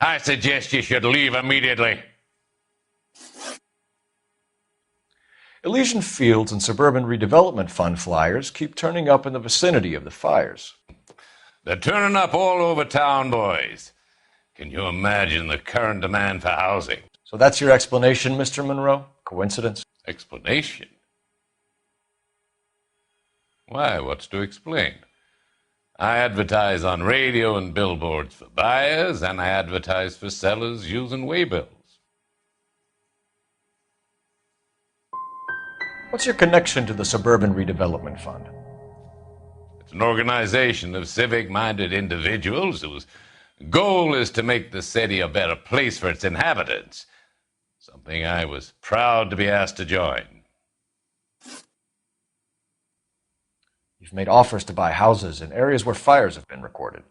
I suggest you should leave immediately. Elysian Fields and Suburban Redevelopment Fund flyers keep turning up in the vicinity of the fires. They're turning up all over town, boys. Can you imagine the current demand for housing? So that's your explanation, Mr. Monroe? Coincidence? Explanation? Why, what's to explain? I advertise on radio and billboards for buyers, and I advertise for sellers using waybills. What's your connection to the Suburban Redevelopment Fund? It's an organization of civic-minded individuals whose goal is to make the city a better place for its inhabitants. Something I was proud to be asked to join. You've made offers to buy houses in areas where fires have been recorded.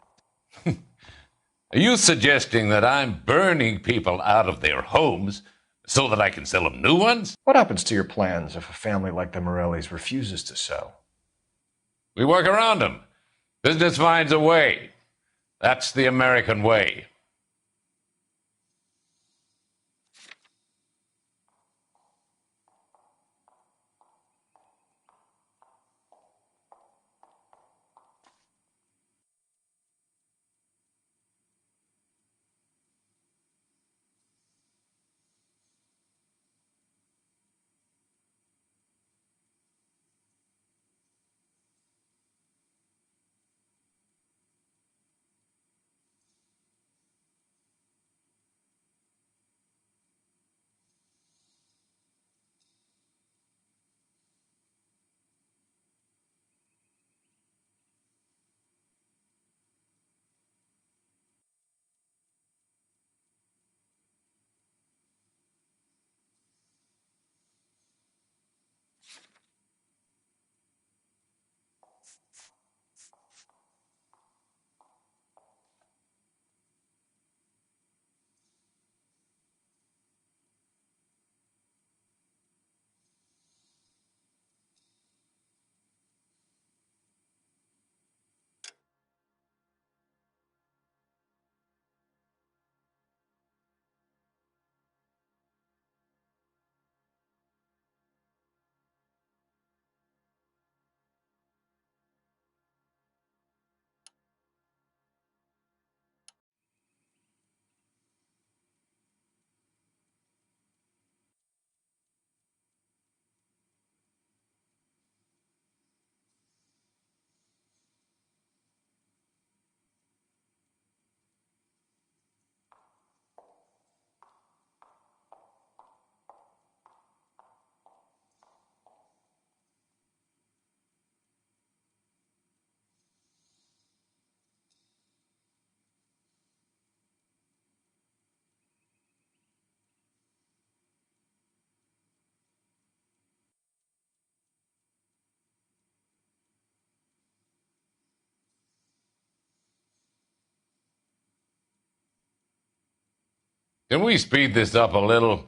Are you suggesting that I'm burning people out of their homes so that I can sell them new ones? What happens to your plans if a family like the Morellis refuses to sell? We work around them. Business finds a way. That's the American way. Can we speed this up a little?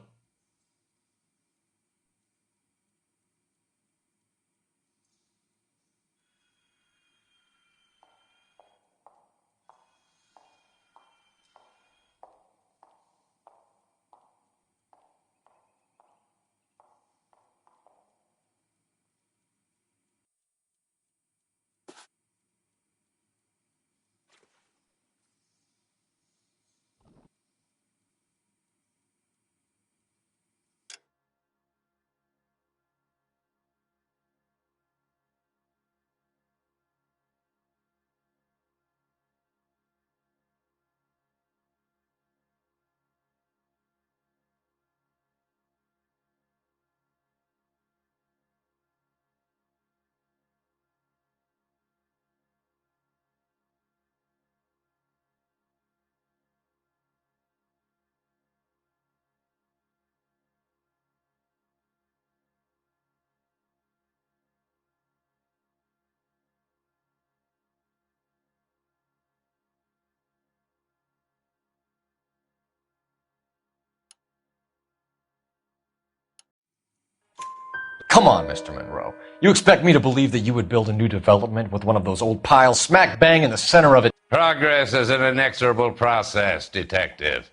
Come on, Mr. Monroe. You expect me to believe that you would build a new development with one of those old piles smack bang in the center of it? Progress is an inexorable process, Detective.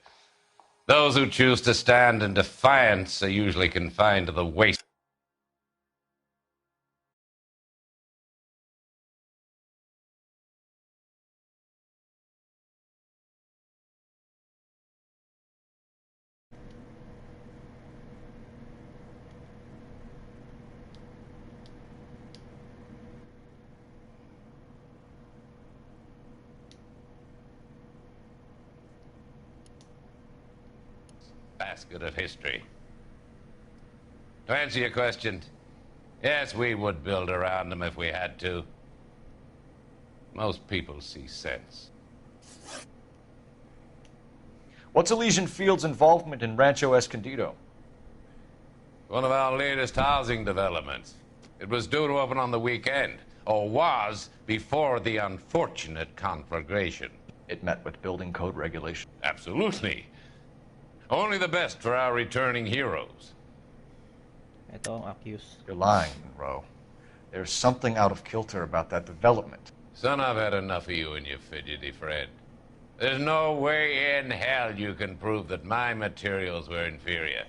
Those who choose to stand in defiance are usually confined to the waste. Basket of history. To answer your question, yes, we would build around them if we had to. Most people see sense. What's Elysian Field's involvement in Rancho Escondido? One of our latest housing developments. It was due to open on the weekend, or was before the unfortunate conflagration. It met with building code regulation. Absolutely. Only the best for our returning heroes. Ito ang accused. You're lying, Monroe. There's something out of kilter about that development. Son, I've had enough of you and your fidgety friend. There's no way in hell you can prove that my materials were inferior.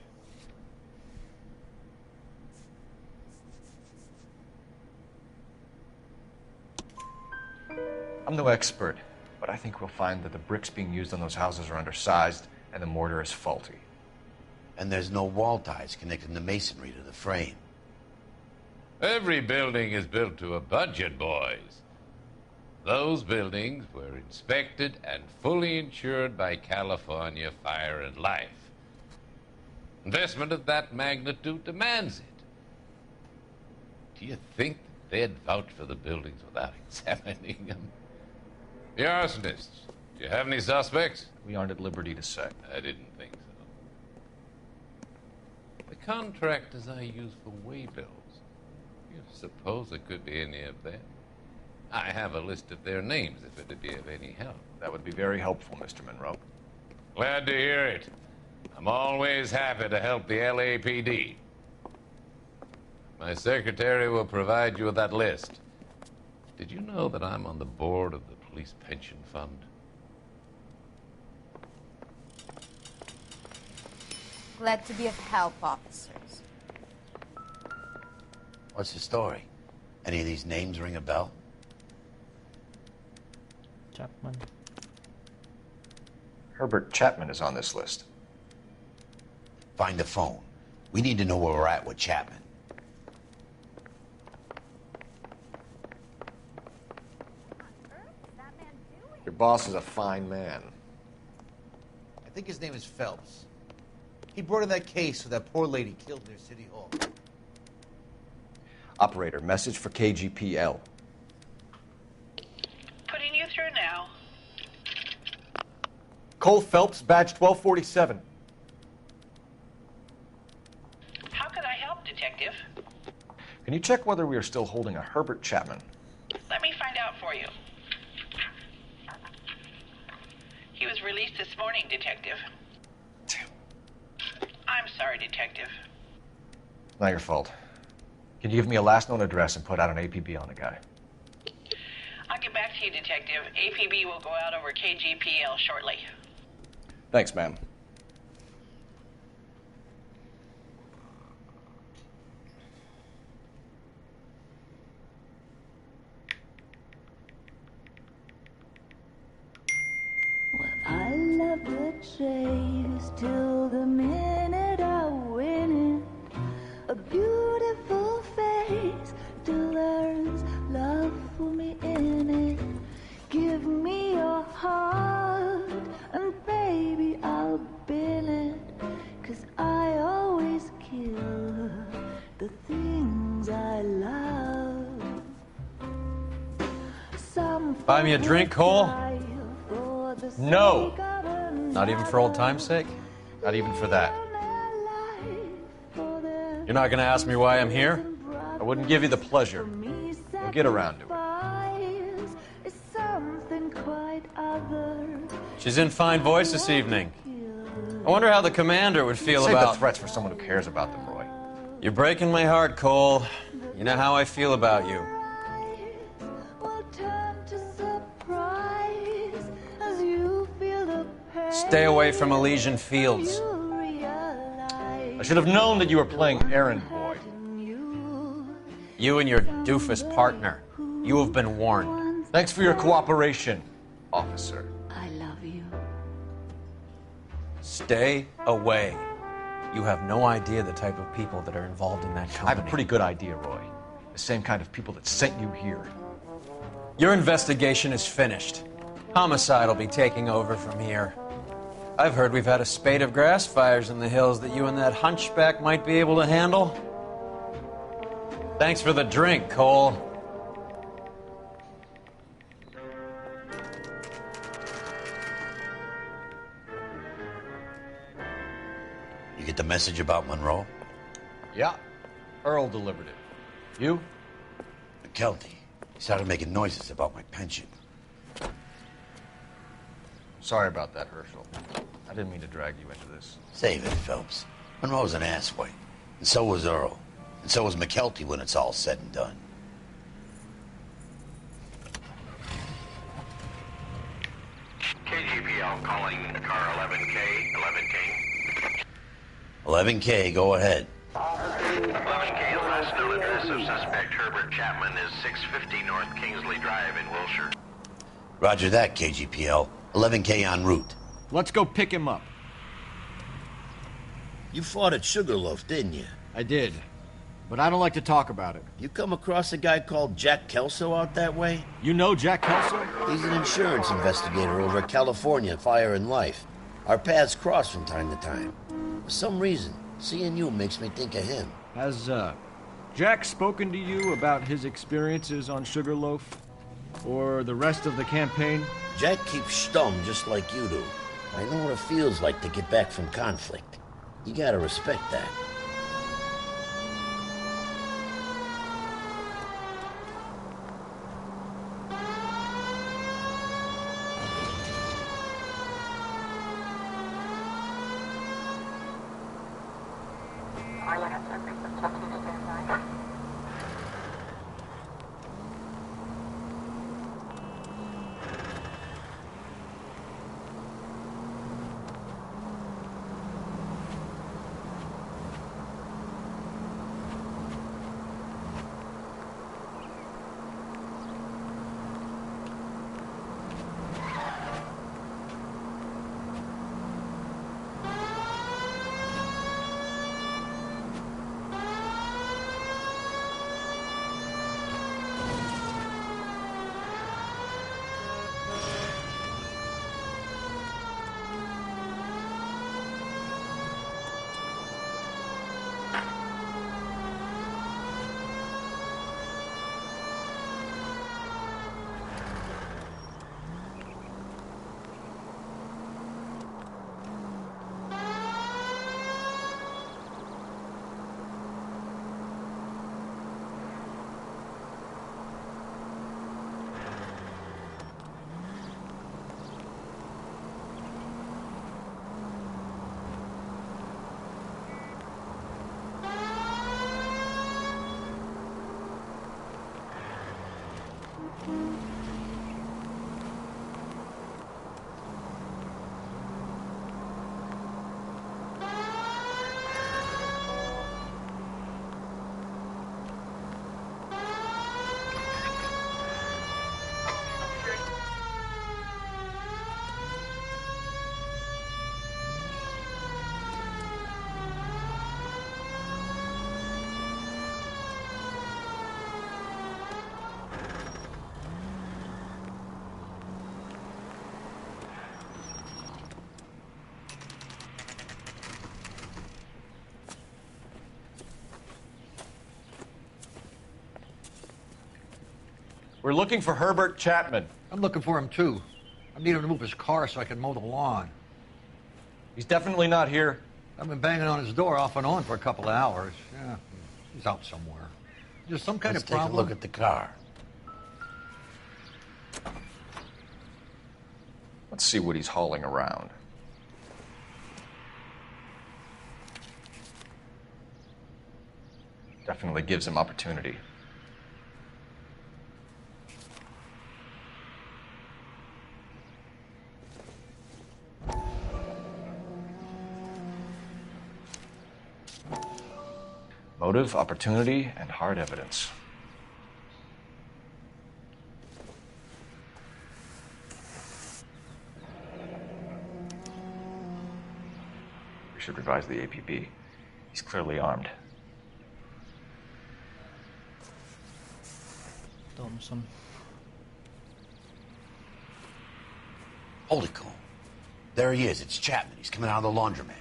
I'm no expert, but I think we'll find that the bricks being used on those houses are undersized and the mortar is faulty. And there's no wall ties connecting the masonry to the frame. Every building is built to a budget, boys. Those buildings were inspected and fully insured by California Fire and Life. Investment of that magnitude demands it. Do you think they'd vouch for the buildings without examining them? The arsonists, do you have any suspects? We aren't at liberty to say. I didn't think so. The contractors I use for waybills, you suppose it could be any of them? I have a list of their names if it'd be of any help. That would be very helpful, Mr. Monroe. Glad to hear it. I'm always happy to help the LAPD. My secretary will provide you with that list. Did you know that I'm on the board of the police pension fund? Glad to be of help, officers. What's the story? Any of these names ring a bell? Chapman. Herbert Chapman is on this list. Find the phone. We need to know where we're at with Chapman. Your boss is a fine man. I think his name is Phelps. He brought in that case with that poor lady killed near City Hall. Operator, message for KGPL. Putting you through now. Cole Phelps, badge 1247. How could I help, Detective? Can you check whether we are still holding a Herbert Chapman? Let me find out for you. He was released this morning, Detective. I'm sorry, Detective. Not your fault. Can you give me a last known address and put out an APB on the guy? I'll get back to you, Detective. APB will go out over KGPL shortly. Thanks, ma'am. I love the chase till the minute I win it. A beautiful face till there's love for me in it. Give me your heart and baby I'll bill it. 'Cause I always kill the things I love. Some Buy me a drink, Cole? No. Not even for old time's sake? Not even for that. You're not going to ask me why I'm here? I wouldn't give you the pleasure. We'll get around to it. She's in fine voice this evening. I wonder how the commander would feel Save about... the threats for someone who cares about them, Roy. You're breaking my heart, Cole. You know how I feel about you. Stay away from Elysian Fields. I should have known that you were playing errand boy. You and your doofus partner. You have been warned. Thanks for your cooperation, officer. I love you. Stay away. You have no idea the type of people that are involved in that company. I have a pretty good idea, Roy. The same kind of people that sent you here. Your investigation is finished. Homicide will be taking over from here. I've heard we've had a spate of grass fires in the hills that you and that hunchback might be able to handle. Thanks for the drink, Cole. You get the message about Monroe? Yeah. Earl delivered it. You? McKelty. He started making noises about my pension. Sorry about that, Herschel. I didn't mean to drag you into this. Save it, Phelps. Monroe's an asswipe. And so was Earl. And so was McKelty when it's all said and done. KGPL calling car 11K, 11K. 11K, go ahead. 11K, last known address of suspect Herbert Chapman is 650 North Kingsley Drive in Wilshire. Roger that, KGPL. 11K en route. Let's go pick him up. You fought at Sugarloaf, didn't you? I did. But I don't like to talk about it. You come across a guy called Jack Kelso out that way? You know Jack Kelso? He's an insurance investigator over at California Fire and Life. Our paths cross from time to time. For some reason, seeing you makes me think of him. Has, Jack spoken to you about his experiences on Sugarloaf? Or the rest of the campaign? Jack keeps stum just like you do. I know what it feels like to get back from conflict. You gotta respect that. We're looking for Herbert Chapman. I'm looking for him, too. I need him to move his car so I can mow the lawn. He's definitely not here. I've been banging on his door off and on for a couple of hours. Yeah, he's out somewhere. There's some kind of problem. Let's take a look at the car. Let's see what he's hauling around. Definitely gives him opportunity. Motive, opportunity, and hard evidence. We should revise the APB. He's clearly armed. Thompson. Hold it, Cole. There he is. It's Chapman. He's coming out of the laundromat.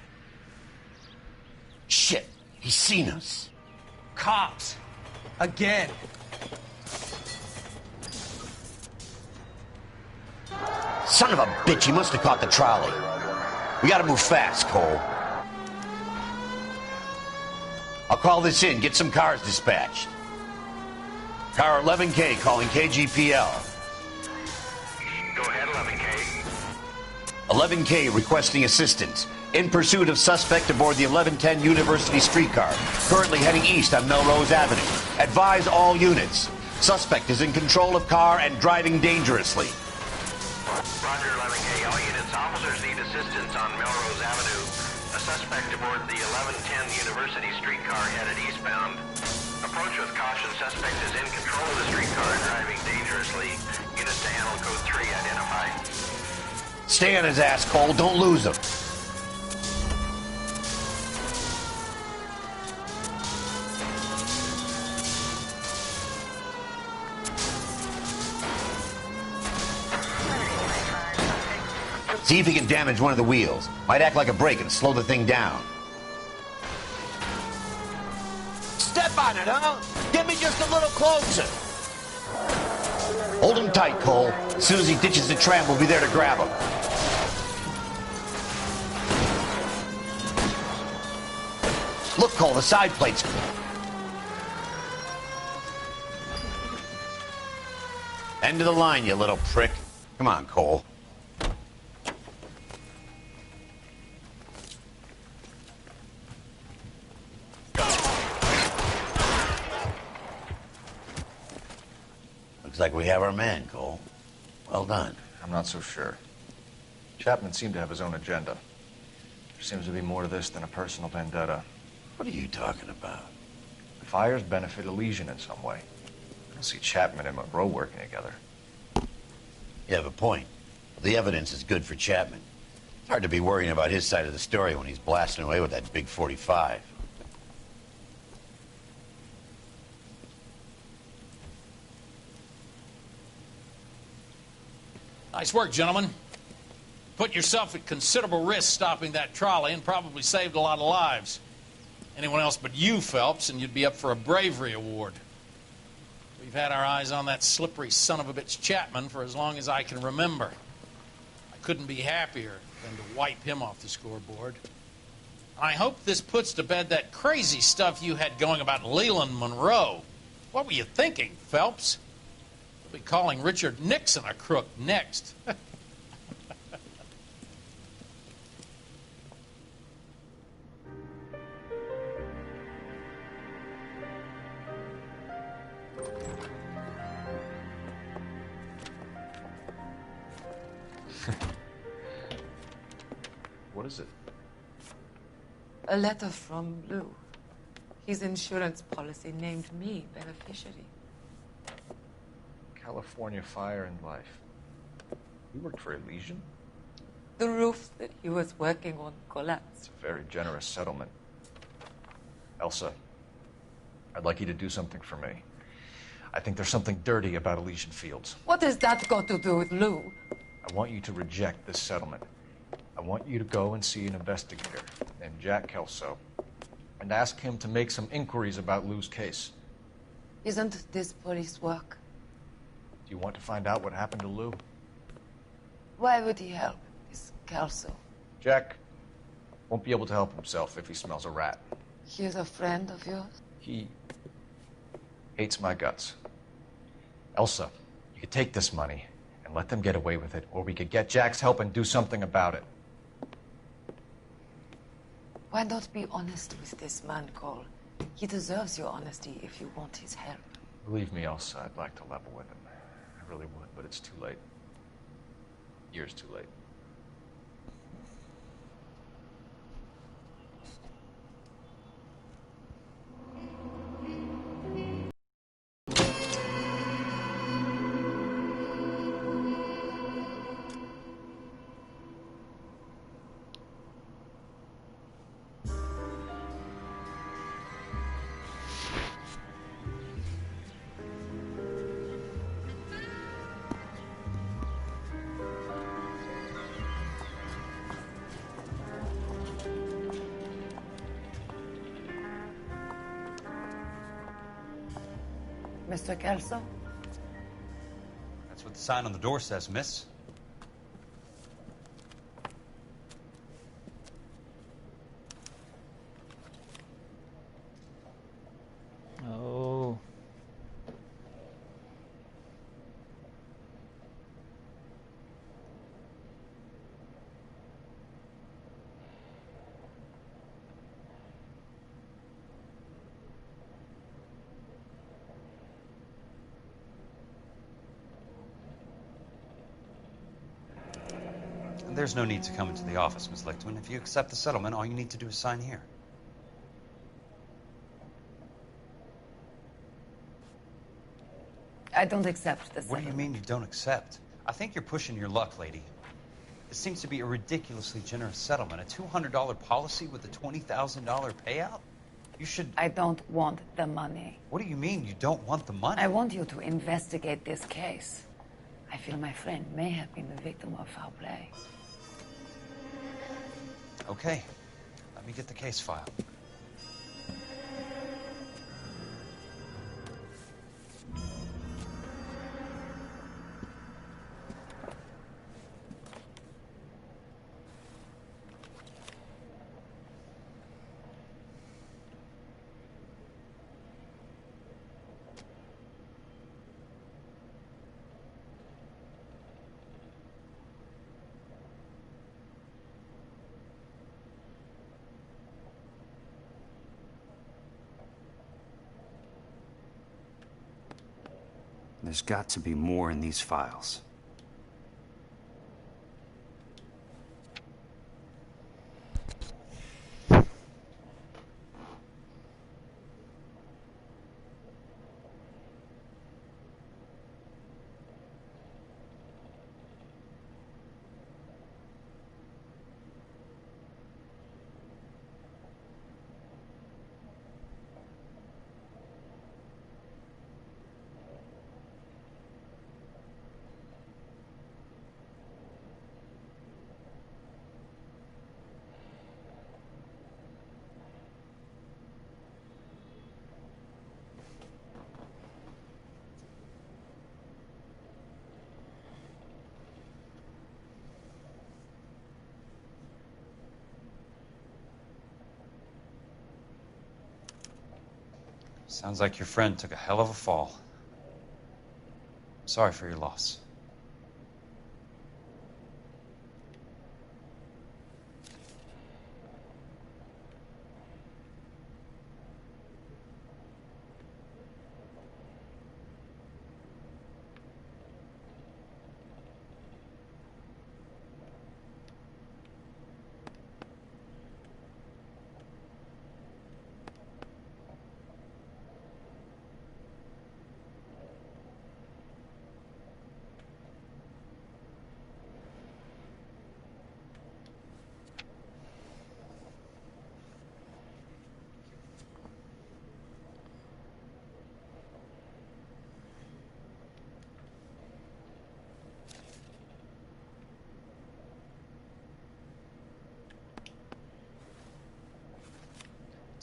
Shit. He's seen us. Cops. Again. Son of a bitch. He must have caught the trolley. We gotta move fast, Cole. I'll call this in. Get some cars dispatched. Car 11K calling KGPL. Go ahead, 11K. 11K requesting assistance. In pursuit of suspect aboard the 1110 University streetcar. Currently heading east on Melrose Avenue. Advise all units. Suspect is in control of car and driving dangerously. Roger, 11K. All units. Officers need assistance on Melrose Avenue. A suspect aboard the 1110 University streetcar headed eastbound. Approach with caution. Suspect is in control of the streetcar and driving dangerously. Units to handle code 3 identified. Stay on his ass, Cole. Don't lose him. See if he can damage one of the wheels. Might act like a brake and slow the thing down. Step on it, huh? Get me just a little closer. Hold him tight, Cole. As soon as he ditches the tram, we'll be there to grab him. Look, Cole, the side plates. End of the line, you little prick. Come on, Cole. Looks like we have our man, Cole. Well done. I'm not so sure. Chapman seemed to have his own agenda. There seems to be more to this than a personal vendetta. What are you talking about? The fires benefit Elysian in some way. I don't see Chapman and Monroe working together. You have a point. The evidence is good for Chapman. It's hard to be worrying about his side of the story when he's blasting away with that big 45. Nice work, gentlemen. Put yourself at considerable risk stopping that trolley and probably saved a lot of lives. Anyone else but you, Phelps, and you'd be up for a bravery award. We've had our eyes on that slippery son of a bitch Chapman for as long as I can remember. I couldn't be happier than to wipe him off the scoreboard. I hope this puts to bed that crazy stuff you had going about Leland Monroe. What were you thinking, Phelps? We'll be calling Richard Nixon a crook next. What is it? A letter from Lou. His insurance policy named me beneficiary. California Fire and Life. You worked for Elysian? The roof that he was working on collapsed. It's a very generous settlement. Elsa, I'd like you to do something for me. I think there's something dirty about Elysian Fields. What has that got to do with Lou? I want you to reject this settlement. I want you to go and see an investigator named Jack Kelso and ask him to make some inquiries about Lou's case. Isn't this police work? Do you want to find out what happened to Lou? Why would he help this Kelso? Jack won't be able to help himself if he smells a rat. He is a friend of yours? He hates my guts. Elsa, you could take this money and let them get away with it, or we could get Jack's help and do something about it. Why not be honest with this man, Cole? He deserves your honesty if you want his help. Believe me, Elsa, I'd like to level with him. I really would, but it's too late. Years too late. Mr. Kelso? That's what the sign on the door says, miss. Oh. There's no need to come into the office, Miss Lichtman. If you accept the settlement, all you need to do is sign here. I don't accept this. What do you mean you don't accept? I think you're pushing your luck, lady. This seems to be a ridiculously generous settlement. A $200 policy with a $20,000 payout? You should... I don't want the money. What do you mean you don't want the money? I want you to investigate this case. I feel my friend may have been the victim of foul play. Okay. Let me get the case file. There's got to be more in these files. Sounds like your friend took a hell of a fall. Sorry for your loss.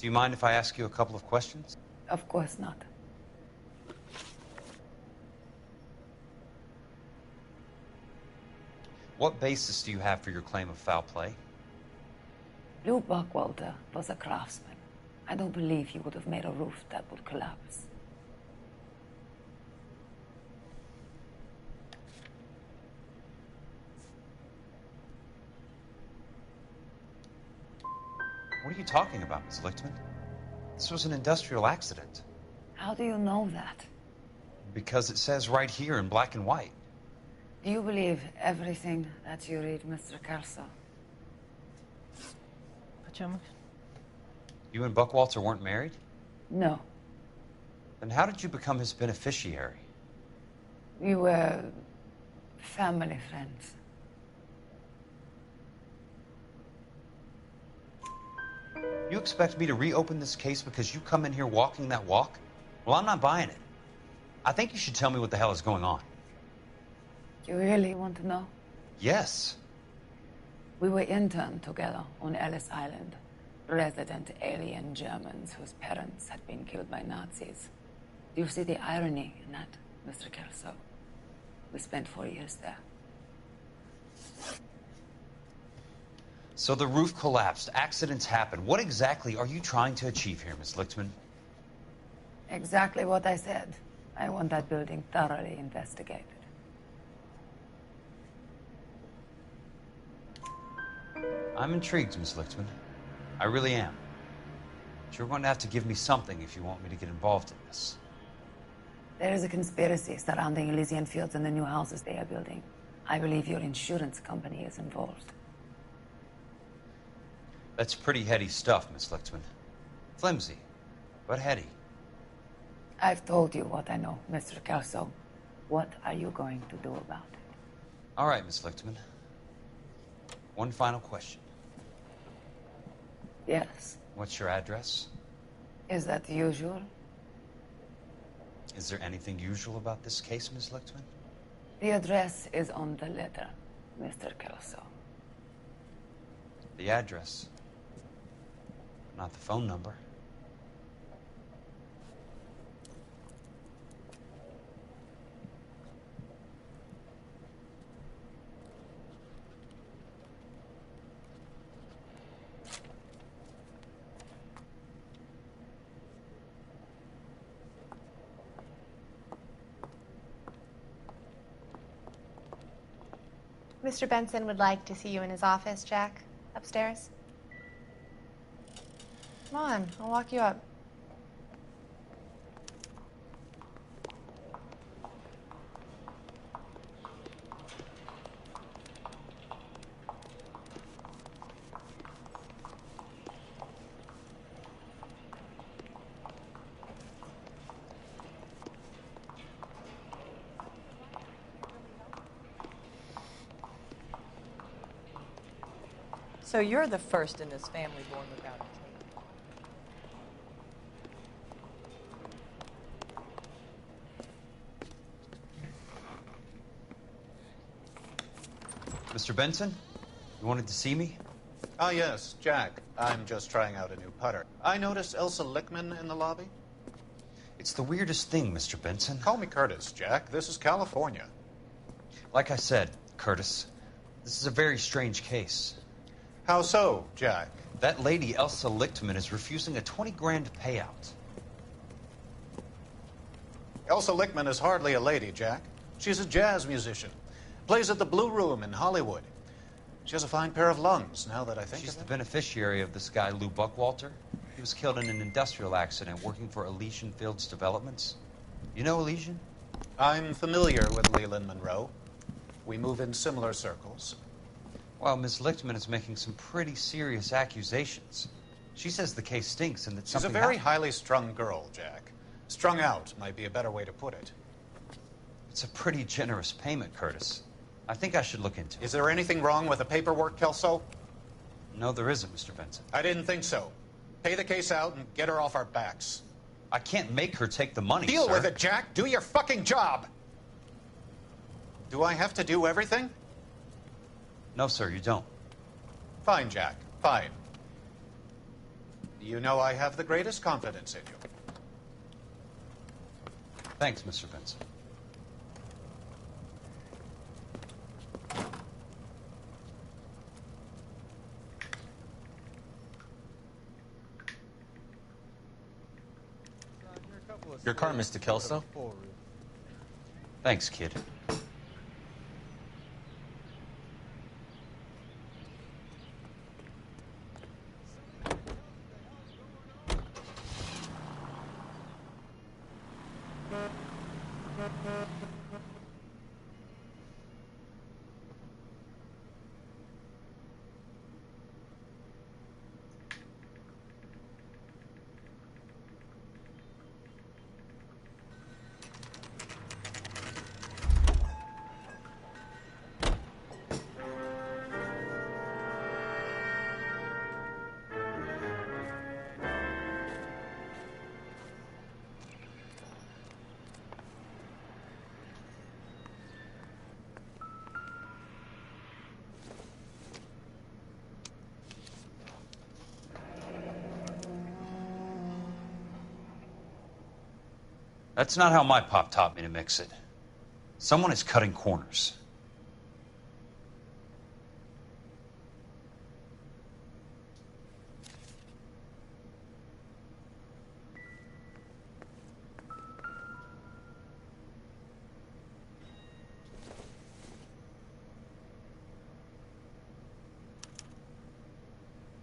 Do you mind if I ask you a couple of questions? Of course not. What basis do you have for your claim of foul play? Lou Buckwalter was a craftsman. I don't believe he would have made a roof that would collapse. What are you talking about, Ms. Lichtman? This was an industrial accident. How do you know that? Because it says right here in black and white. Do you believe everything that you read, Mr. Kelso? You and Buckwalter weren't married? No. Then how did you become his beneficiary? We were family friends. You expect me to reopen this case because you come in here walking that walk? Well, I'm not buying it. I think you should tell me what the hell is going on. You really want to know? Yes. We were interned together on Ellis Island. Resident alien Germans whose parents had been killed by Nazis. Do you see the irony in that, Mr. Kelso? We spent 4 years there. So the roof collapsed, accidents happen. What exactly are you trying to achieve here, Miss Lichtman? Exactly what I said. I want that building thoroughly investigated. I'm intrigued, Miss Lichtman. I really am. But you're going to have to give me something if you want me to get involved in this. There is a conspiracy surrounding Elysian Fields and the new houses they are building. I believe your insurance company is involved. That's pretty heady stuff, Miss Lichtman. Flimsy, but heady. I've told you what I know, Mr. Kelso. What are you going to do about it? All right, Miss Lichtman. One final question. Yes. What's your address? Is that usual? Is there anything usual about this case, Miss Lichtman? The address is on the letter, Mr. Kelso. The address. Not the phone number. Mr. Benson would like to see you in his office, Jack. Upstairs. Come on, I'll walk you up. So you're the first in this family born without a tape. Mr. Benson, you wanted to see me? Ah, yes, Jack. I'm just trying out a new putter. I noticed Elsa Lichtman in the lobby. It's the weirdest thing, Mr. Benson. Call me Curtis, Jack. This is California. Like I said, Curtis, this is a very strange case. How so, Jack? That lady, Elsa Lichtman, is refusing a 20 grand payout. Elsa Lichtman is hardly a lady, Jack. She's a jazz musician. Plays at the Blue Room in Hollywood. She has a fine pair of lungs, now that I think She's of the it. beneficiary of this guy, Lou Buckwalter. He was killed in an industrial accident working for Elysian Fields Developments. You know Elysian? I'm familiar with Leland Monroe. We move in similar circles. Well, Miss Lichtman is making some pretty serious accusations. She says the case stinks and that She's a something very highly strung girl, Jack. Strung out might be a better way to put it. It's a pretty generous payment, Curtis. I think I should look into it. Is there anything wrong with the paperwork, Kelso? No, there isn't, Mr. Benson. I didn't think so. Pay the case out and get her off our backs. I can't make her take the money, Deal sir. with it, Jack. Do your fucking job. Do I have to do everything? No, sir, you don't. Fine, Jack. Fine. You know I have the greatest confidence in you. Thanks, Mr. Benson. Your car, Mr. Kelso. Thanks, kid. That's not how my pop taught me to mix it. Someone is cutting corners.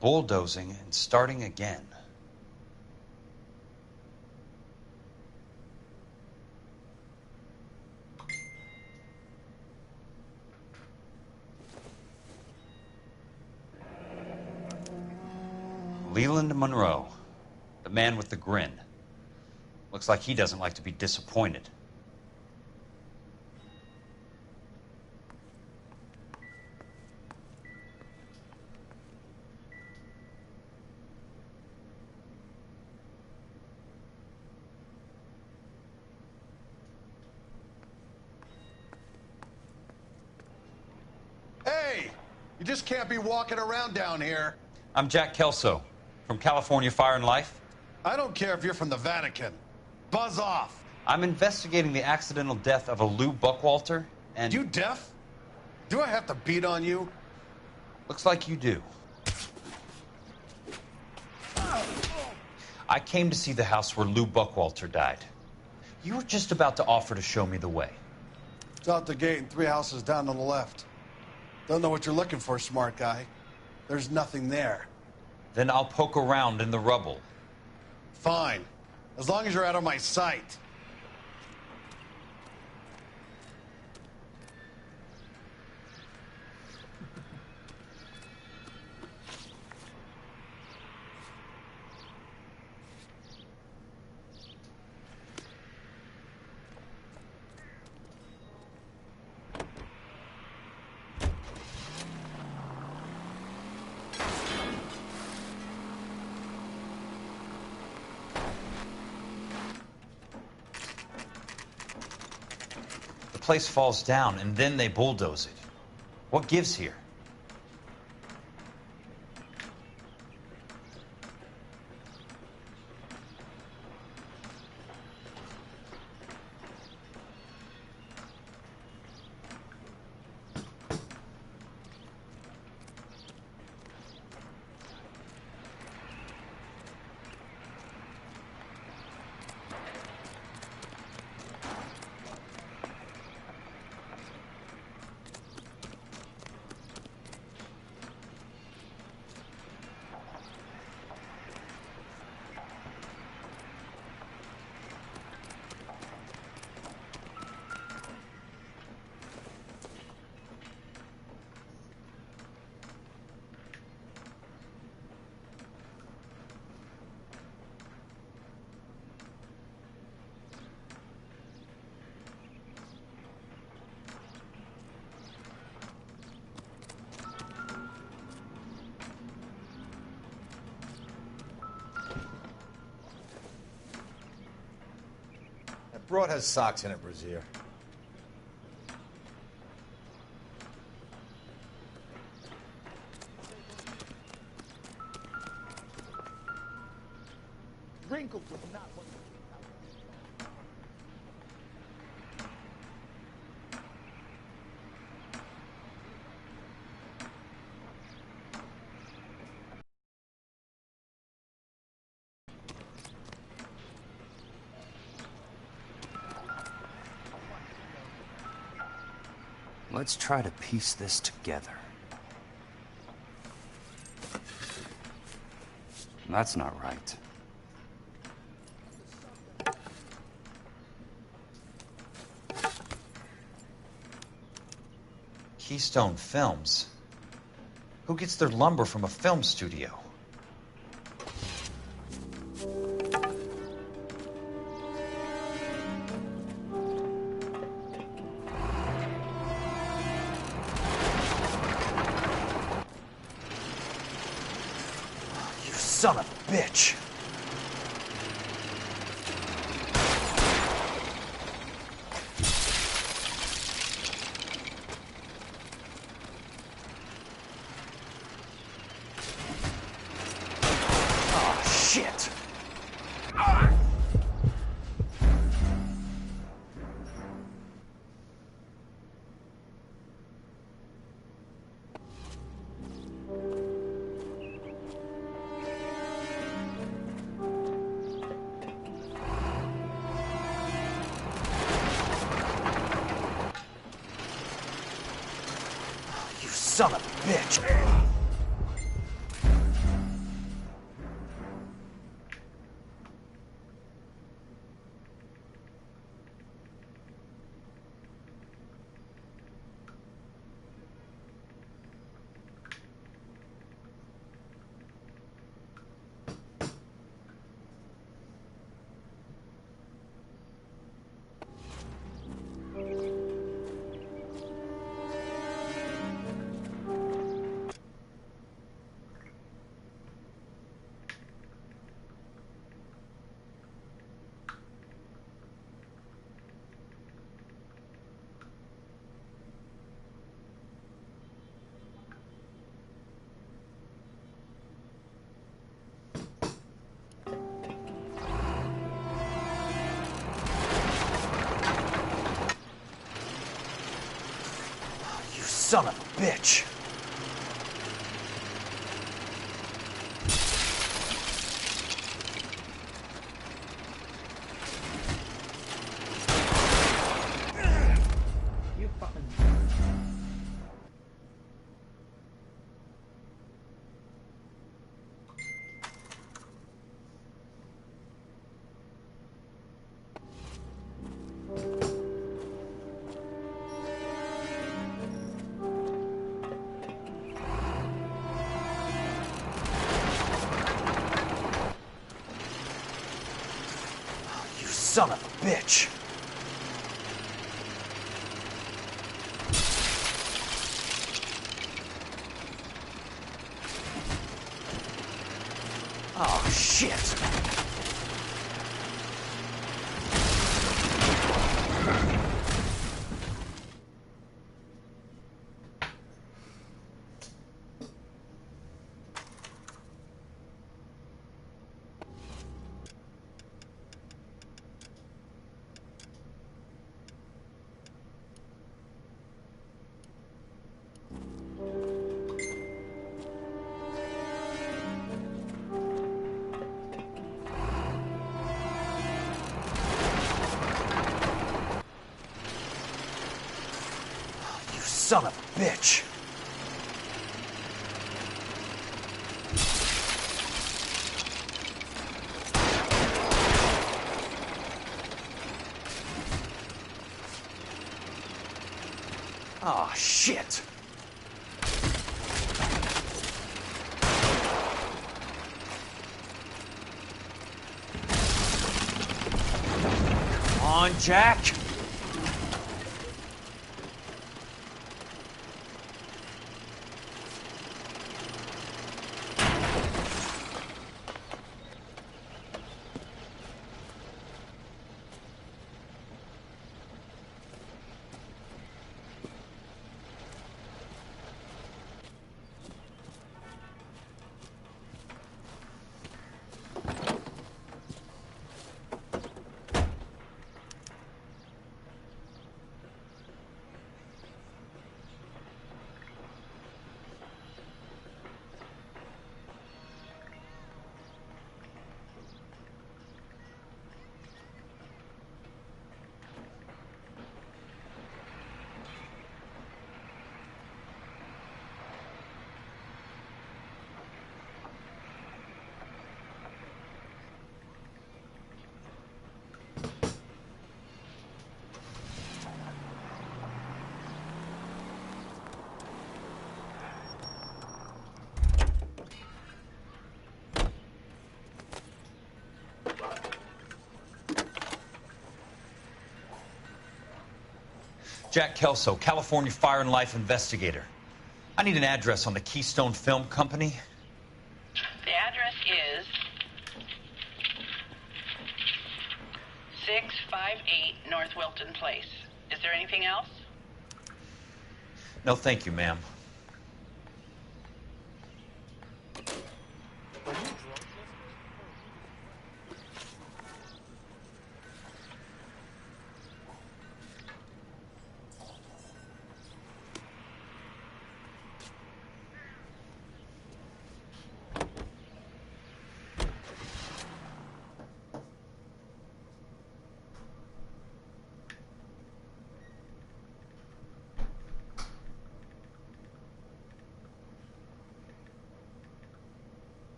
Bulldozing and starting again. Leland Monroe, the man with the grin. Looks like he doesn't like to be disappointed. Hey, you just can't be walking around down here. I'm Jack Kelso, from California Fire and Life. I don't care if you're from the Vatican. Buzz off. I'm investigating the accidental death of a Lou Buckwalter, and... You deaf? Do I have to beat on you? Looks like you do. I came to see the house where Lou Buckwalter died. You were just about to offer to show me the way. It's out the gate and 3 houses down on the left. Don't know what you're looking for, smart guy. There's nothing there. Then I'll poke around in the rubble. Fine. As long as you're out of my sight. The place falls down, and then they bulldoze it. What gives here? Broad has socks in it, Brazier. Wrinkled was not what... Let's try to piece this together. That's not right. Keystone Films? Who gets their lumber from a film studio? Son of a bitch. Oh, shit. son of a bitch! Son of a bitch! You fucking... Son of a bitch! Oh, shit! Son of a bitch! Oh, shit! Come on, Jack! Jack Kelso, California Fire and Life investigator. I need an address on the Keystone Film Company. The address is 658 North Wilton Place. Is there anything else? No, thank you, ma'am.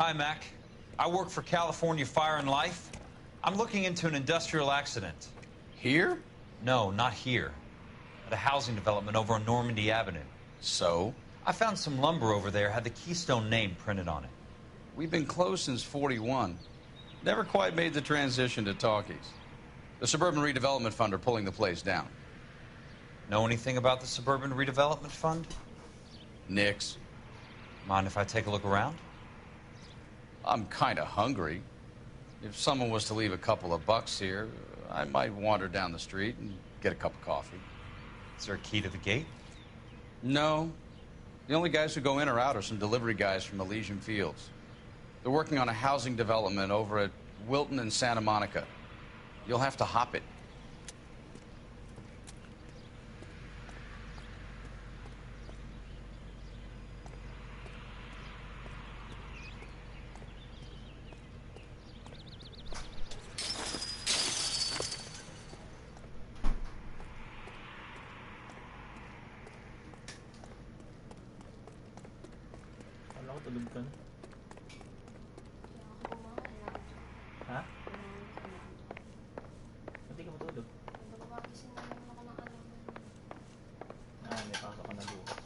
Hi, Mac. I work for California Fire and Life. I'm looking into an industrial accident. Here? No, not here. At a housing development over on Normandy Avenue. So? I found some lumber over there, had the Keystone name printed on it. We've been closed since '41. Never quite made the transition to talkies. The Suburban Redevelopment Fund are pulling the place down. Know anything about the Suburban Redevelopment Fund? Nix. Mind if I take a look around? I'm kind of hungry. If someone was to leave a couple of bucks here, I might wander down the street and get a cup of coffee. Is there a key to the gate? No. The only guys who go in or out are some delivery guys from Elysian Fields. They're working on a housing development over at Wilton and Santa Monica. You'll have to hop it. Tulog ka na. Ha? Ba't di ka matulog? May pasok ka na bukas.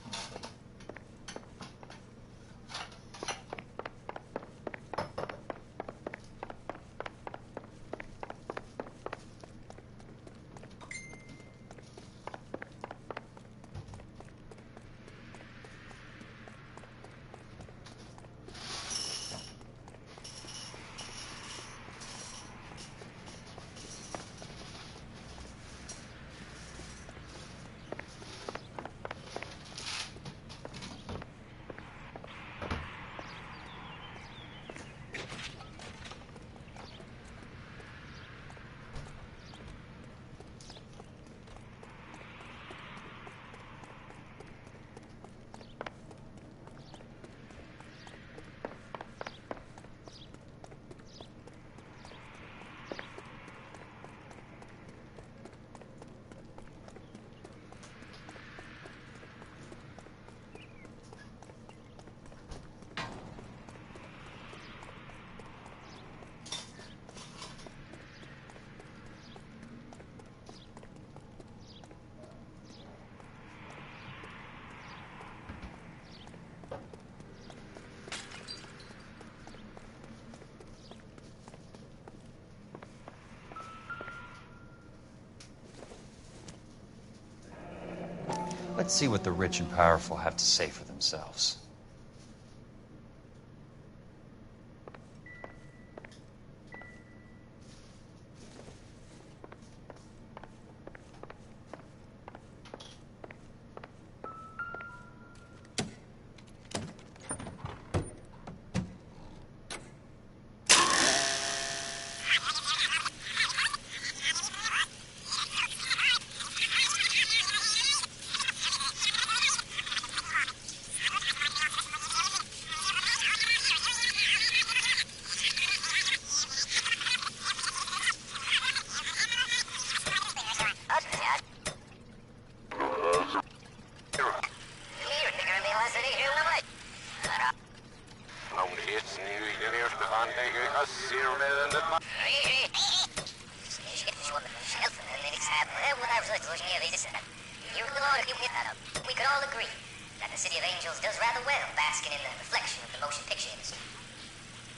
Let's see what the rich and powerful have to say for themselves. We could all agree that the City of Angels does rather well basking in the reflection of the motion picture industry.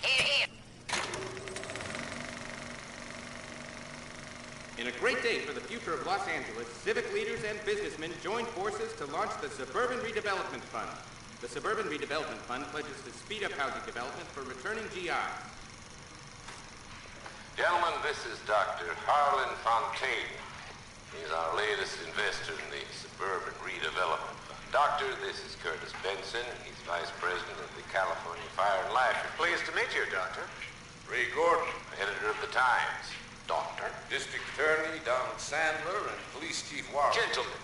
Hear, hear. In a great day for the future of Los Angeles, civic leaders and businessmen joined forces to launch the Suburban Redevelopment Fund. The Suburban Redevelopment Fund pledges to speed up housing development for returning GIs. Gentlemen, this is Dr. Harlan Fontaine. He's our latest investor in the Suburban Redevelopment Fund. Doctor, this is Curtis Benson. He's Vice President of the California Fire and Life. Pleased to meet you, Doctor. Ray Gordon, editor of the Times. Doctor. District Attorney Don Sandler and Police Chief Warren. Gentlemen,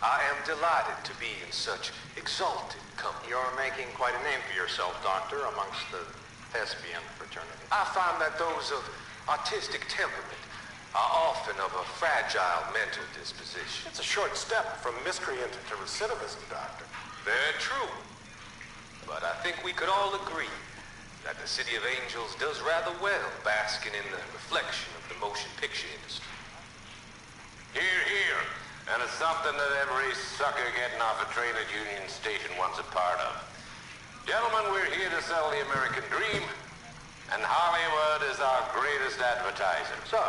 I am delighted to be in such exalted company. You're making quite a name for yourself, Doctor, amongst the thespian fraternity. I find that those of artistic temperament are often of a fragile mental disposition. It's a short step from miscreant to recidivism, Doctor. Very true. But I think we could all agree that the City of Angels does rather well basking in the reflection of the motion picture industry. Hear, hear. And it's something that every sucker getting off a train at Union Station wants a part of. Gentlemen, we're here to sell the American dream, and Hollywood is our greatest advertiser. So,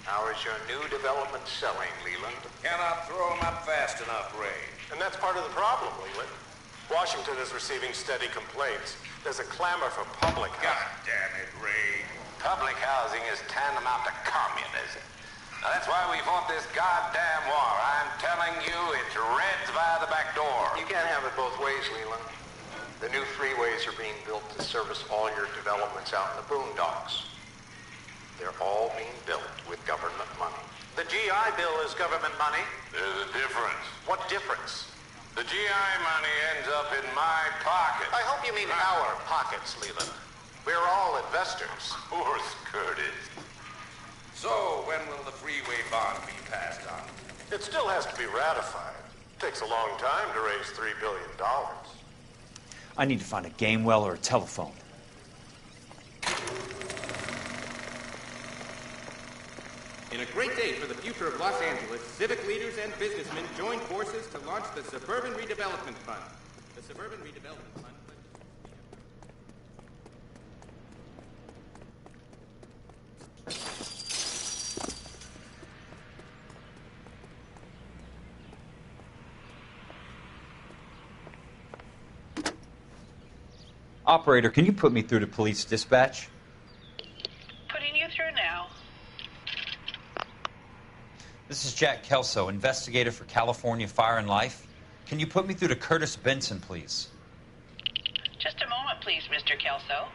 how is your new development selling, Leland? Cannot throw them up fast enough, Ray. And that's part of the problem, Leland. Washington is receiving steady complaints. There's a clamor for public housing. God damn it, Ray. Public housing is tantamount to communism. Now, that's why we fought this goddamn war. I'm telling you, it's Reds via the back door. You can't have it both ways, Leland. The new freeways are being built to service all your developments out in the boondocks. They're all being built with government money. The GI Bill is government money. There's a difference. What difference? The GI money ends up in my pocket. I hope you mean our pockets, Leland. We're all investors. Of course, Curtis. So, when will the freeway bond be passed on? It still has to be ratified. It takes a long time to raise $3 billion. I need to find a game well or a telephone. In a great day for the future of Los Angeles, civic leaders and businessmen joined forces to launch the Suburban Redevelopment Fund. The Suburban Redevelopment Fund... Operator, can you put me through to police dispatch? Putting you through now. This is Jack Kelso, investigator for California Fire and Life. Can you put me through to Curtis Benson, please? Just a moment, please, Mr. Kelso.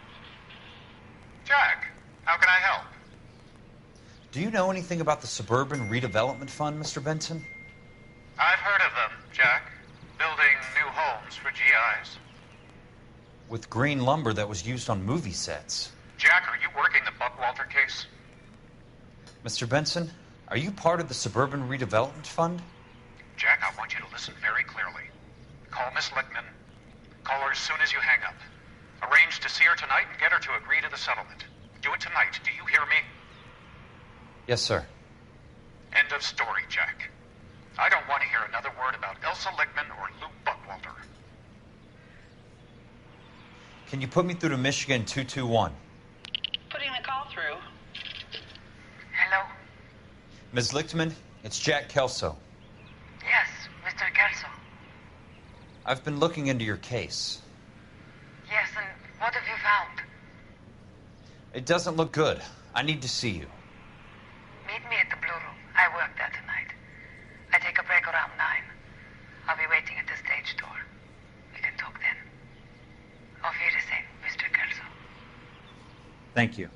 Jack, how can I help? Do you know anything about the Suburban Redevelopment Fund, Mr. Benson? I've heard of them, Jack. Building new homes for GIs. With green lumber that was used on movie sets. Jack, are you working the Buckwalter case? Mr. Benson, are you part of the Suburban Redevelopment Fund? Jack, I want you to listen very clearly. Call Miss Lickman. Call her as soon as you hang up. Arrange to see her tonight and get her to agree to the settlement. Do it tonight. Do you hear me? Yes, sir. End of story, Jack. I don't want to hear another word about Elsa Lickman or Lou Buckwalter. Can you put me through to Michigan 221? Putting the call through. Hello? Ms. Lichtman, it's Jack Kelso. Yes, Mr. Kelso. I've been looking into your case. Yes, and what have you found? It doesn't look good. I need to see you. Meet me at the Blue Room. I work there tonight. I take a break around 9. I'll be waiting at the stage door. We can talk then. Auf Wiedersehen, Mr. Kelso. Thank you.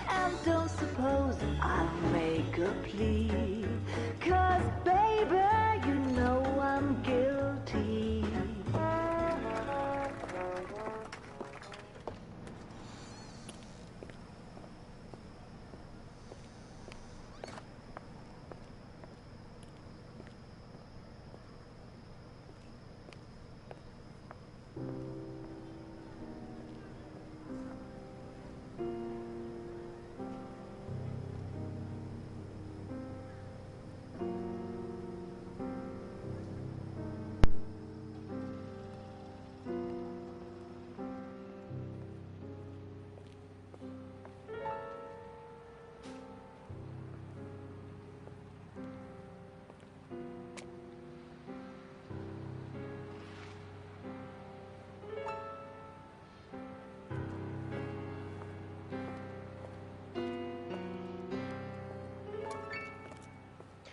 And don't suppose I'll make a plea, 'cause baby, you know I'm guilty.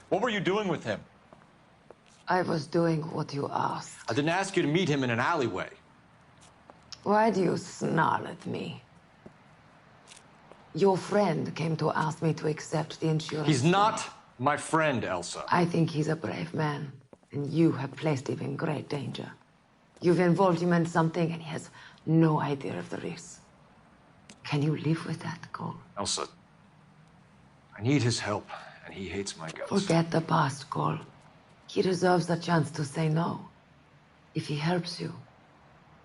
What were you doing with him? I was doing what you asked. I didn't ask you to meet him in an alleyway. Why do you snarl at me? Your friend came to ask me to accept the insurance. He's not my friend, Elsa. I think he's a brave man, and you have placed him in great danger. You've involved him in something, and he has no idea of the risk. Can you live with that, Cole? Elsa, I need his help, and he hates my guts. Forget the past, Cole. He deserves the chance to say no. If he helps you,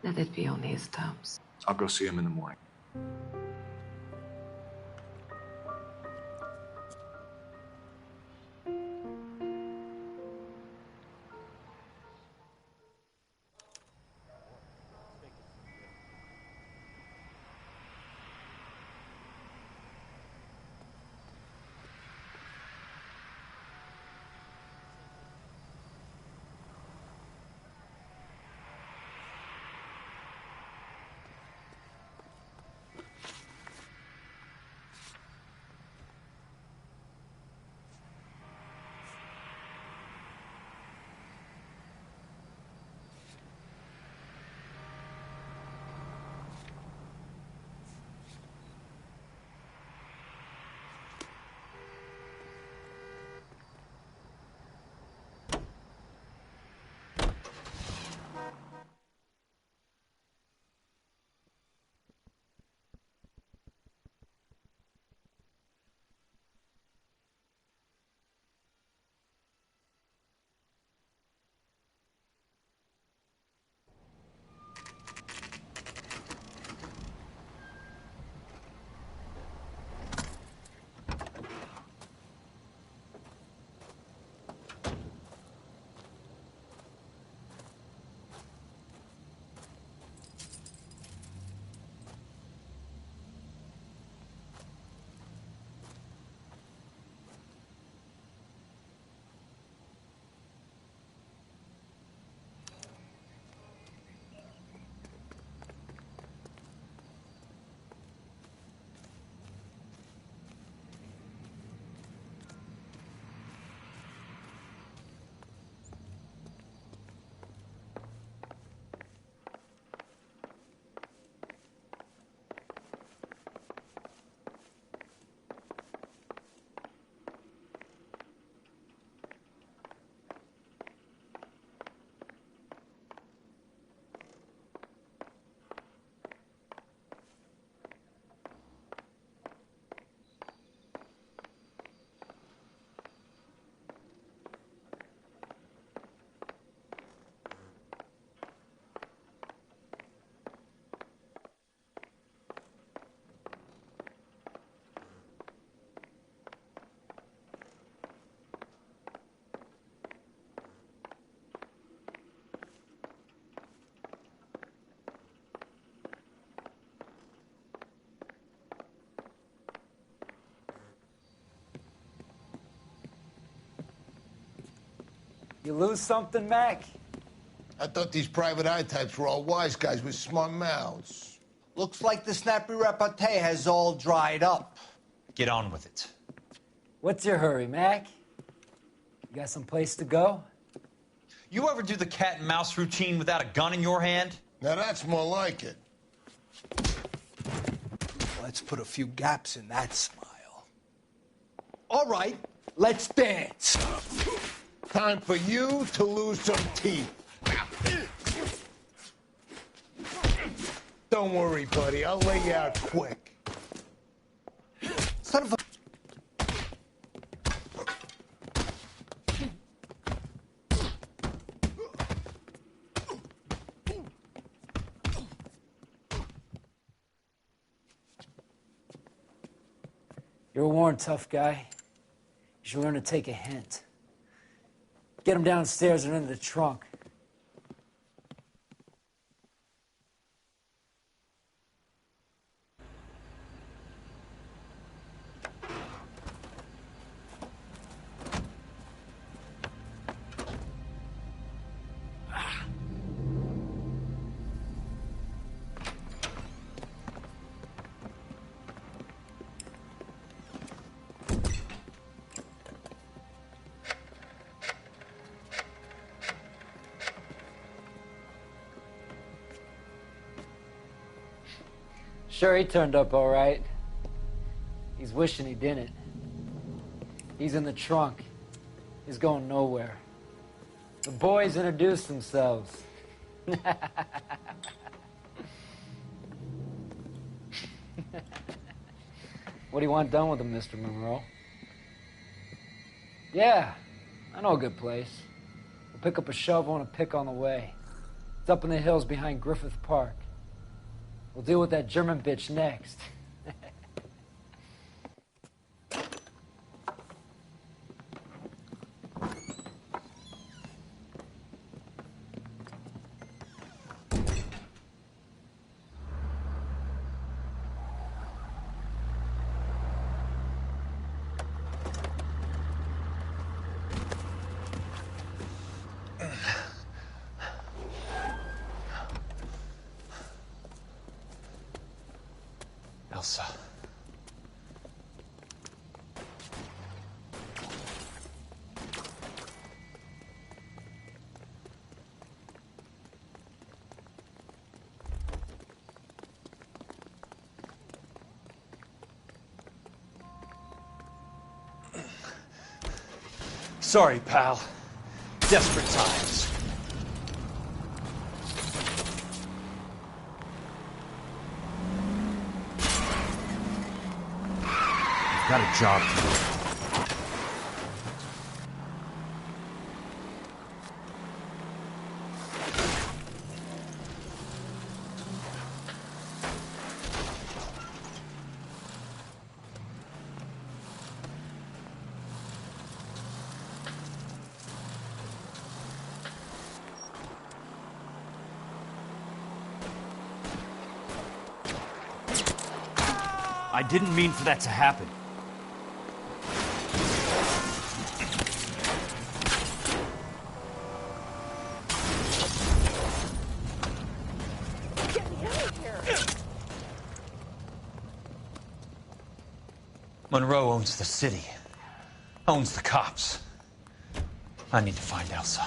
let it be on his terms. I'll go see him in the morning. You lose something, Mac? I thought these private eye types were all wise guys with smart mouths. Looks like the snappy repartee has all dried up. Get on with it. What's your hurry, Mac? You got some place to go? You ever do the cat and mouse routine without a gun in your hand? Now that's more like it. Let's put a few gaps in that smile. All right, let's dance. Time for you to lose some teeth. Don't worry, buddy. I'll lay you out quick. Son of a... You're a worn, tough guy. You should learn to take a hint. Get him downstairs and into the trunk. Sure, he turned up all right. He's wishing he didn't. He's in the trunk. He's going nowhere. The boys introduced themselves. What do you want done with him, Mr. Monroe? Yeah, I know a good place. We'll pick up a shovel and a pick on the way. It's up in the hills behind Griffith Park. We'll deal with that German bitch next. Elsa. Sorry, pal. Desperate times. Got a job to do. I didn't mean for that to happen. Monroe owns the city, owns the cops. I need to find Elsa.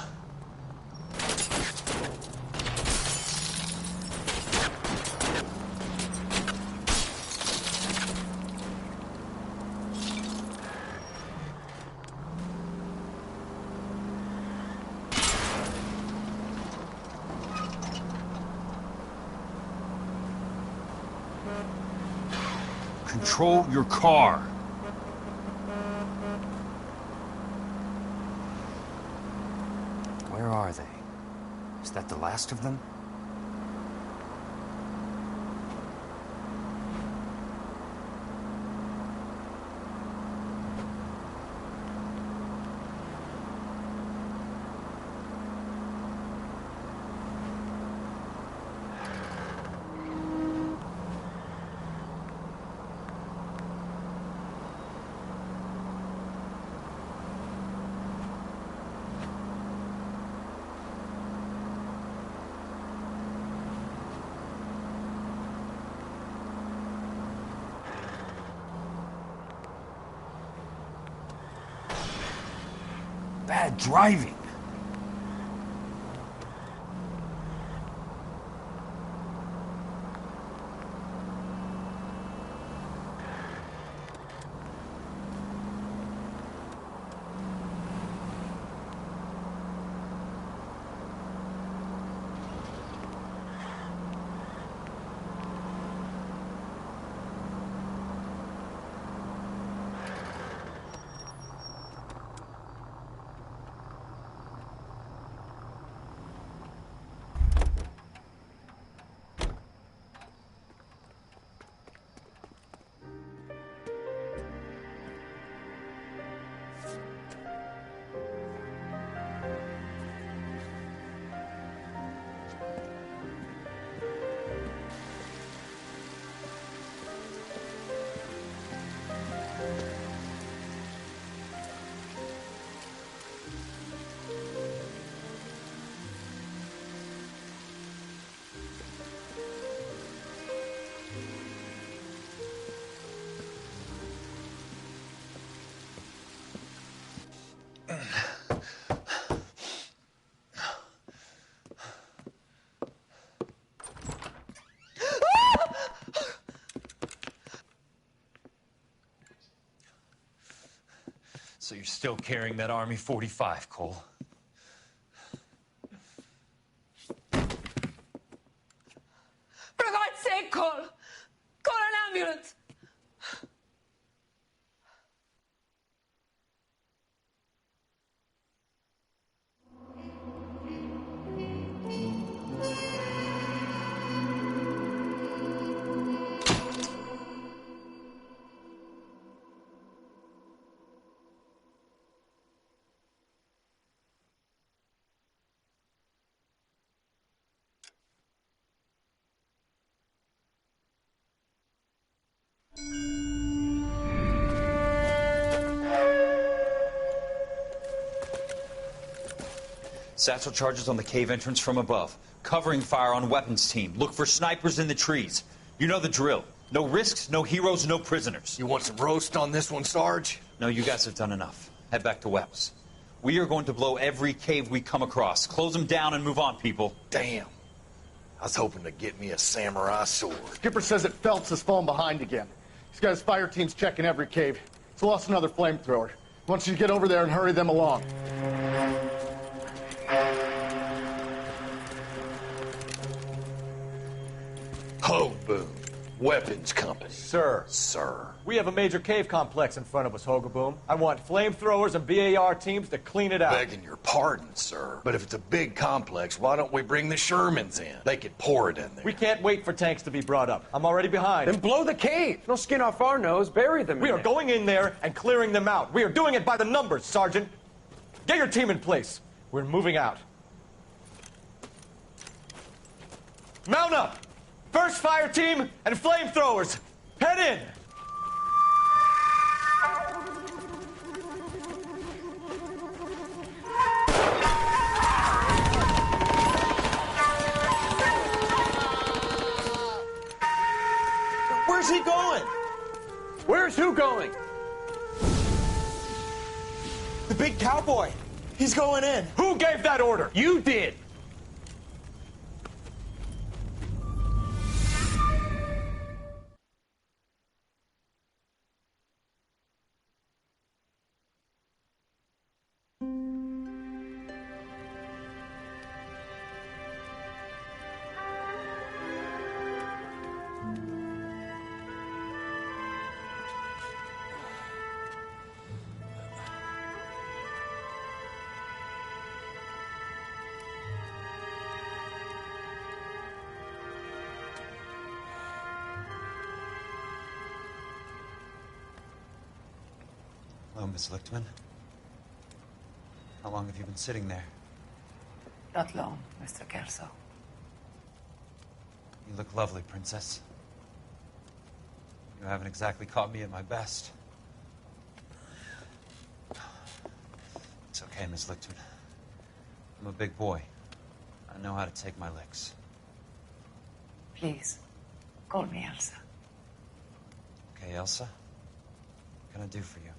Control your car. Where are they? Is that the last of them? Bad driving. still carrying that Army 45, Cole. For God's sake, Cole! Call an ambulance! Satchel charges on the cave entrance from above. Covering fire on weapons team. Look for snipers in the trees. You know the drill. No risks, no heroes, no prisoners. You want some roast on this one, Sarge? No, you guys have done enough. Head back to Webb's. We are going to blow every cave we come across. Close them down and move on, people. Damn. I was hoping to get me a samurai sword. Skipper says that Phelps has fallen behind again. He's got his fire teams checking every cave. He's lost another flamethrower. He wants you to get over there and hurry them along. Hoboon, Weapons Company. Sir. Sir. We have a major cave complex in front of us, Hogaboom. I want flamethrowers and BAR teams to clean it out. Begging your pardon, sir. But if it's a big complex, why don't we bring the Shermans in? They could pour it in there. We can't wait for tanks to be brought up. I'm already behind. Then blow the cave. No skin off our nose. Bury them. We are going in there and clearing them out. We are doing it by the numbers, Sergeant. Get your team in place. We're moving out. Mount up! First fire team and flamethrowers. Head in! Where's he going? Where's who going? The big cowboy. He's going in. Who gave that order? You did. Hello, Miss Lichtman. How long have you been sitting there? Not long, Mr. Kelso. You look lovely, Princess. You haven't exactly caught me at my best. It's okay, Miss Lichtman. I'm a big boy. I know how to take my licks. Please, call me Elsa. Okay, Elsa? What can I do for you?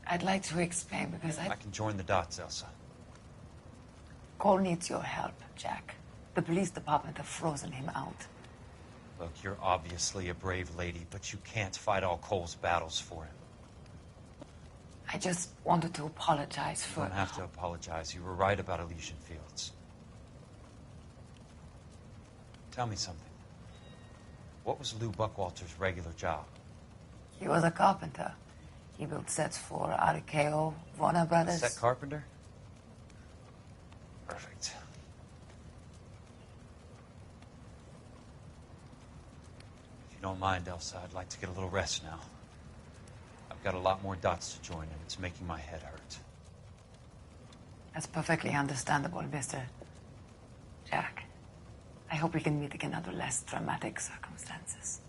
I'd like to explain because I can join the dots, Elsa. Cole needs your help, Jack. The police department have frozen him out. Look, you're obviously a brave lady, but you can't fight all Cole's battles for him. I just wanted to apologize for... You don't have to apologize. You were right about Elysian Fields. Tell me something. What was Lou Buckwalter's regular job? He was a carpenter. He built sets for RKO, Warner Brothers. Set carpenter? Perfect. If you don't mind, Elsa, I'd like to get a little rest now. I've got a lot more dots to join, and it's making my head hurt. That's perfectly understandable, Mr. Jack. I hope we can meet again under less dramatic circumstances.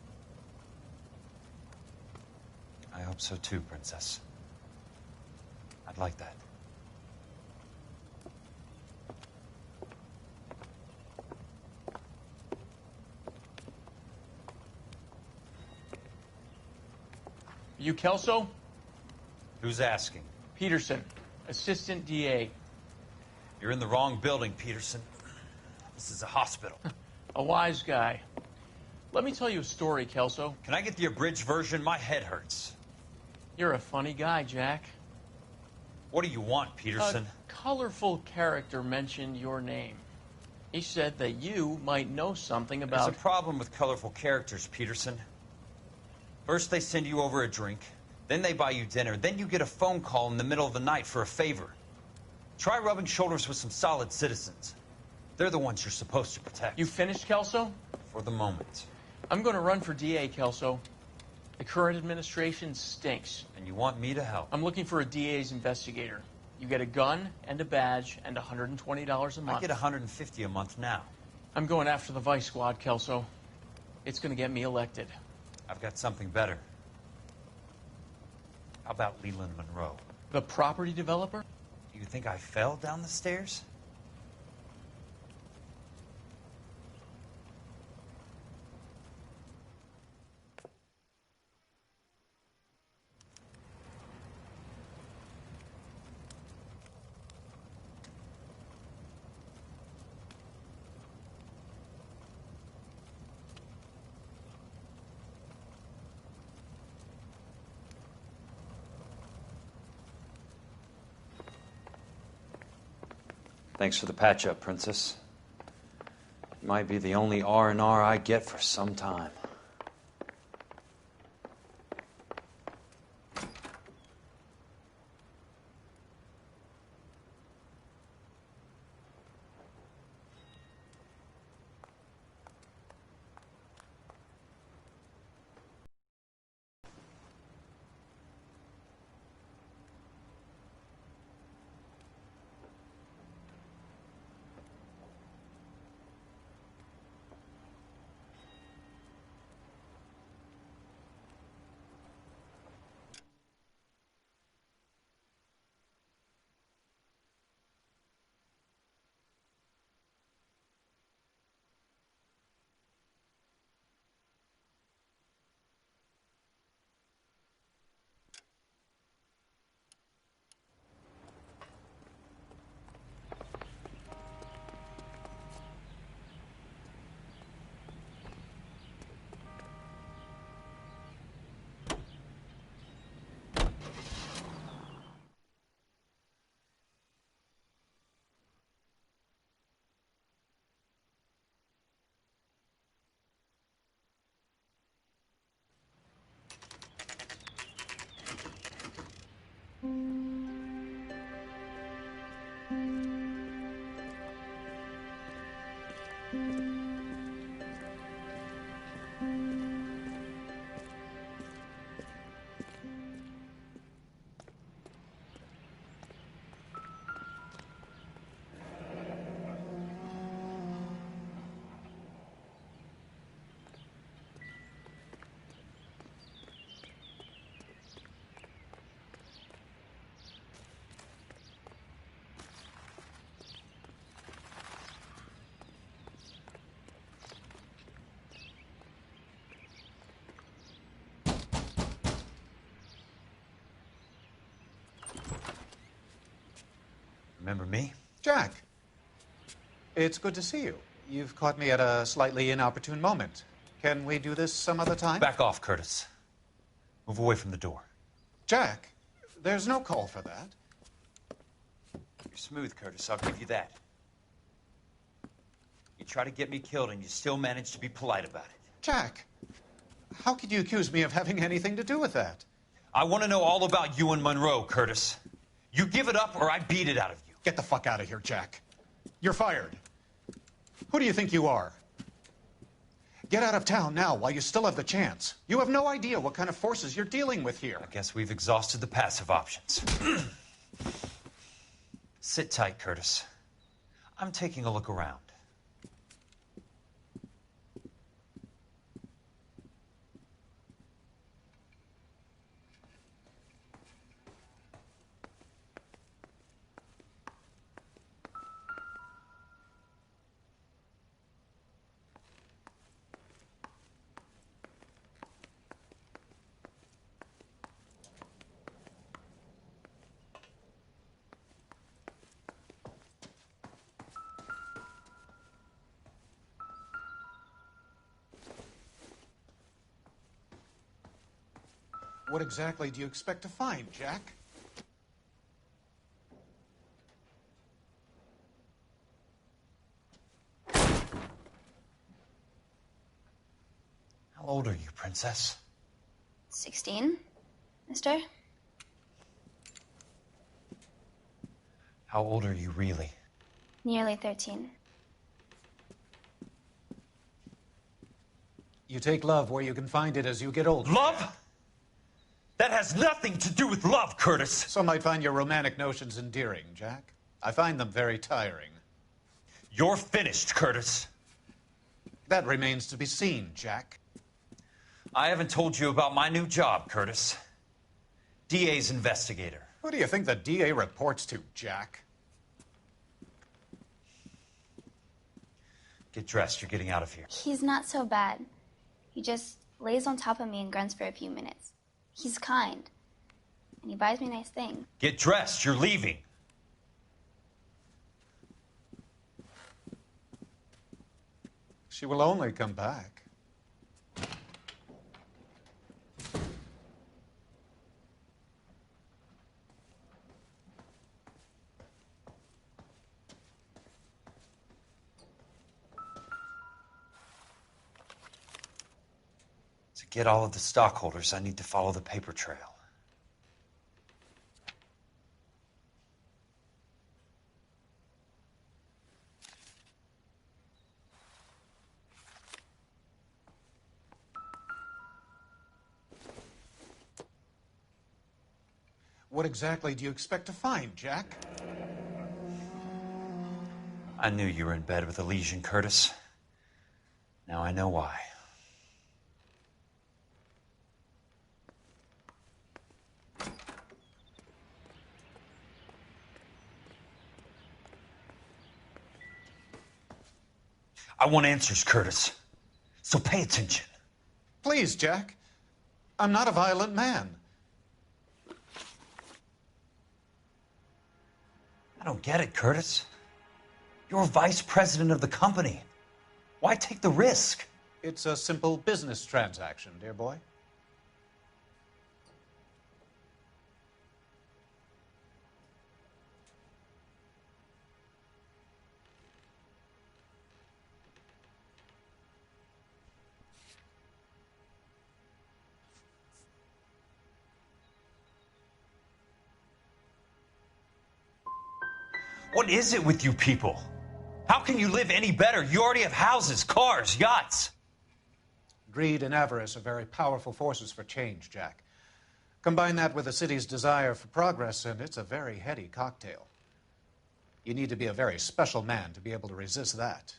I hope so too, Princess. I'd like that. You Kelso? Who's asking? Peterson, assistant DA. You're in the wrong building, Peterson. This is a hospital. A wise guy. Let me tell you a story, Kelso. Can I get the abridged version? My head hurts. You're a funny guy, Jack. What do you want, Peterson? A colorful character mentioned your name. He said that you might know something about... There's a problem with colorful characters, Peterson. First they send you over a drink, then they buy you dinner, then you get a phone call in the middle of the night for a favor. Try rubbing shoulders with some solid citizens. They're the ones you're supposed to protect. You finished, Kelso? For the moment. I'm going to run for DA, Kelso. The current administration stinks. And you want me to help? I'm looking for a DA's investigator. You get a gun and a badge and $120 a month. I get $150 a month now. I'm going after the Vice Squad, Kelso. It's going to get me elected. I've got something better. How about Leland Monroe? The property developer? Do you think I fell down the stairs? Thanks for the patch-up, Princess. It might be the only R&R I get for some time. Remember me? Jack, it's good to see you. You've caught me at a slightly inopportune moment. Can we do this some other time? Back off, Curtis. Move away from the door. Jack, there's no call for that. You're smooth, Curtis. I'll give you that. You try to get me killed, and you still manage to be polite about it. Jack, how could you accuse me of having anything to do with that? I want to know all about you and Monroe, Curtis. You give it up, or I beat it out of you. Get the fuck out of here, Jack. You're fired. Who do you think you are? Get out of town now while you still have the chance. You have no idea what kind of forces you're dealing with here. I guess we've exhausted the passive options. Sit tight, Curtis. I'm taking a look around. What exactly do you expect to find, Jack? How old are you, Princess? 16, mister? How old are you really? Nearly 13. You take love where you can find it as you get older. Love? That has nothing to do with love, Curtis. Some might find your romantic notions endearing, Jack. I find them very tiring. You're finished, Curtis. That remains to be seen, Jack. I haven't told you about my new job, Curtis. DA's investigator. Who do you think the DA reports to, Jack? Get dressed. You're getting out of here. He's not so bad. He just lays on top of me and grunts for a few minutes. He's kind. And he buys me nice things. Get dressed. You're leaving. She will only come back. To get all of the stockholders, I need to follow the paper trail. What exactly do you expect to find, Jack? I knew you were in bed with Elysian, Curtis. Now I know why. I want answers, Curtis. So pay attention. Please, Jack. I'm not a violent man. I don't get it, Curtis. You're vice president of the company. Why take the risk? It's a simple business transaction, dear boy. What is it with you people? How can you live any better? You already have houses, cars, yachts. Greed and avarice are very powerful forces for change, Jack. Combine that with the city's desire for progress, and it's a very heady cocktail. You need to be a very special man to be able to resist that.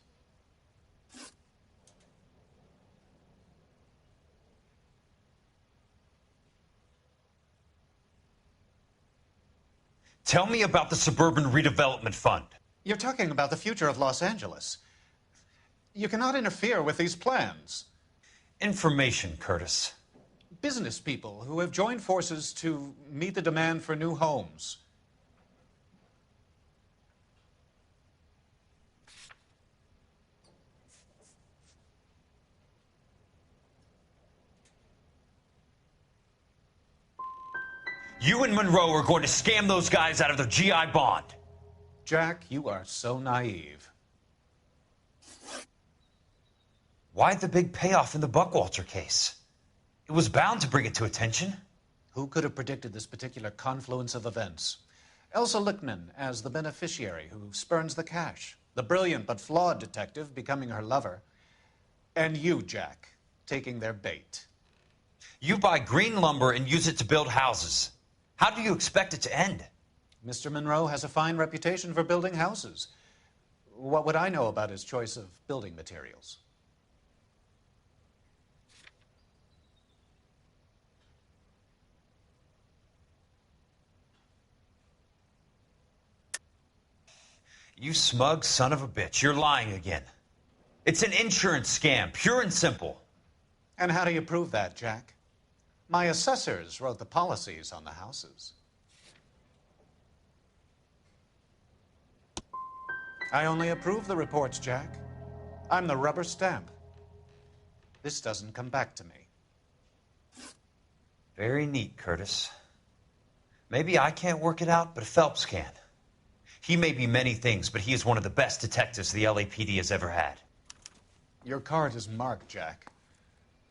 Tell me about the Suburban Redevelopment Fund. You're talking about the future of Los Angeles. You cannot interfere with these plans. Information, Curtis. Business people who have joined forces to meet the demand for new homes. You and Monroe are going to scam those guys out of their GI bond. Jack, you are so naive. Why the big payoff in the Buckwalter case? It was bound to bring it to attention. Who could have predicted this particular confluence of events? Elsa Lichtman as the beneficiary who spurns the cash, the brilliant but flawed detective becoming her lover, and you, Jack, taking their bait. You buy green lumber and use it to build houses. How do you expect it to end? Mr. Monroe has a fine reputation for building houses. What would I know about his choice of building materials? You smug son of a bitch. You're lying again. It's an insurance scam, pure and simple. And how do you prove that, Jack? My assessors wrote the policies on the houses. I only approve the reports, Jack. I'm the rubber stamp. This doesn't come back to me. Very neat, Curtis. Maybe I can't work it out, but Phelps can. He may be many things, but he is one of the best detectives the LAPD has ever had. Your card is marked, Jack.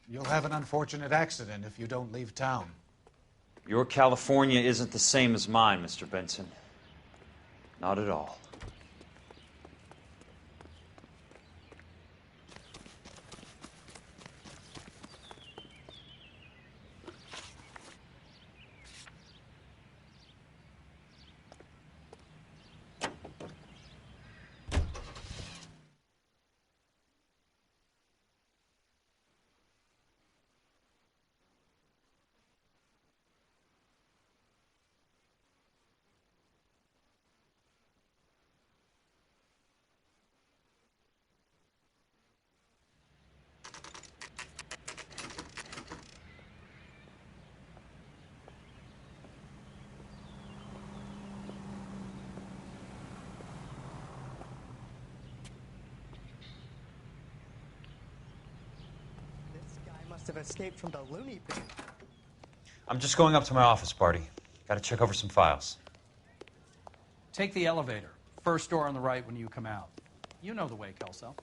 You'll have an unfortunate accident if you don't leave town. Your California isn't the same as mine, Mr. Benson. Not at all. Have escaped from the loony bin. I'm just going up to my office, Barty. Gotta check over some files. Take the elevator. First door on the right when you come out. You know the way, Kelso.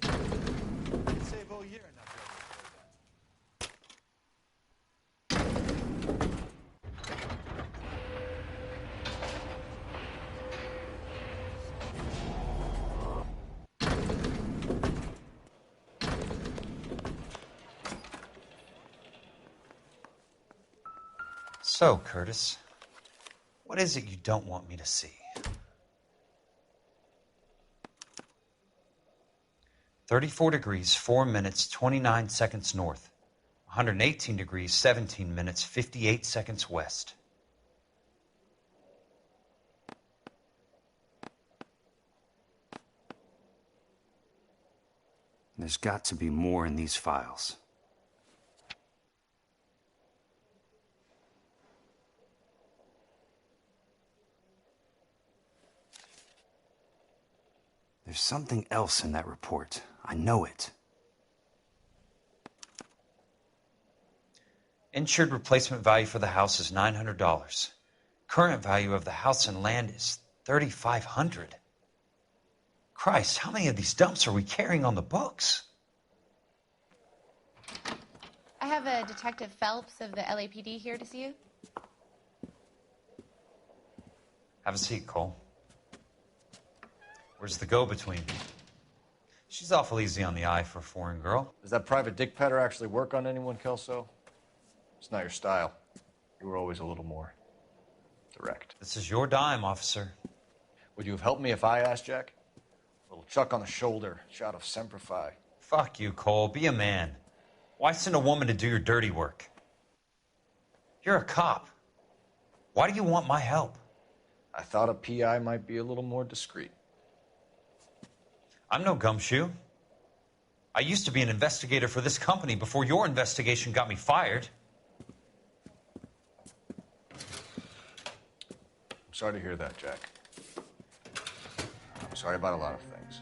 Save all year enough. So, Curtis, what is it you don't want me to see? 34 degrees, 4 minutes, 29 seconds north. 118 degrees, 17 minutes, 58 seconds west. There's got to be more in these files. There's something else in that report. I know it. Insured replacement value for the house is $900. Current value of the house and land is $3,500. Christ, how many of these dumps are we carrying on the books? I have a Detective Phelps of the LAPD here to see you. Have a seat, Cole. Where's the go-between? She's awful easy on the eye for a foreign girl. Does that private dick petter actually work on anyone, Kelso? It's not your style. You were always a little more direct. This is your dime, officer. Would you have helped me if I asked, Jack? A little chuck on the shoulder, shot of Semper Fi. Fuck you, Cole. Be a man. Why send a woman to do your dirty work? You're a cop. Why do you want my help? I thought a PI might be a little more discreet. I'm no gumshoe. I used to be an investigator for this company before your investigation got me fired. I'm sorry to hear that, Jack. I'm sorry about a lot of things.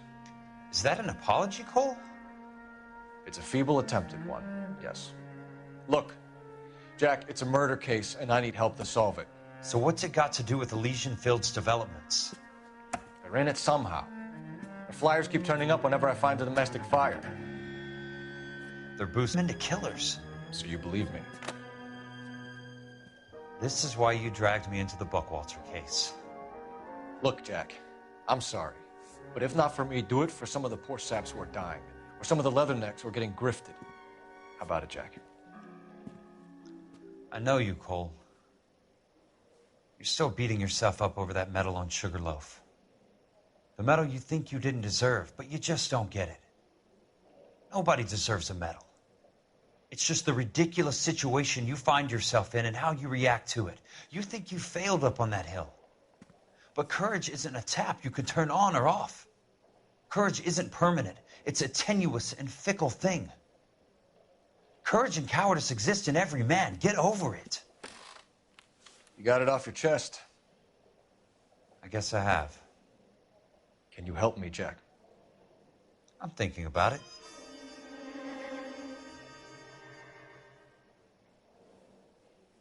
Is that an apology, Cole? It's a feeble attempted one, yes. Look, Jack, it's a murder case, and I need help to solve it. So what's it got to do with Elysian Fields developments? They're in it somehow. The flyers keep turning up whenever I find a domestic fire. They're boosting into killers. So you believe me? This is why you dragged me into the Buckwalter case. Look, Jack, I'm sorry. But if not for me, do it for some of the poor saps who are dying. Or some of the leathernecks who are getting grifted. How about it, Jack? I know you, Cole. You're still beating yourself up over that medal on Sugarloaf. The medal you think you didn't deserve, but you just don't get it. Nobody deserves a medal. It's just the ridiculous situation you find yourself in and how you react to it. You think you failed up on that hill. But courage isn't a tap you can turn on or off. Courage isn't permanent. It's a tenuous and fickle thing. Courage and cowardice exist in every man. Get over it. You got it off your chest. I guess I have. Can you help me, Jack? I'm thinking about it.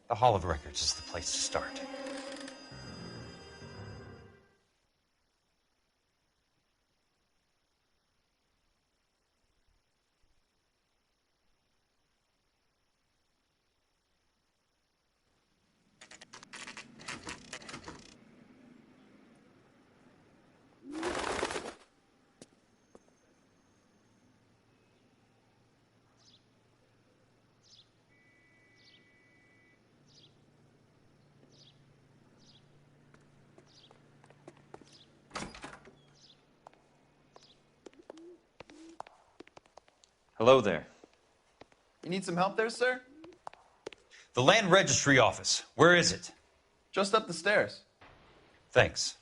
The Hall of Records is the place to start. Hello there. You need some help there, sir? The Land Registry Office. Where is it? Just up the stairs. Thanks.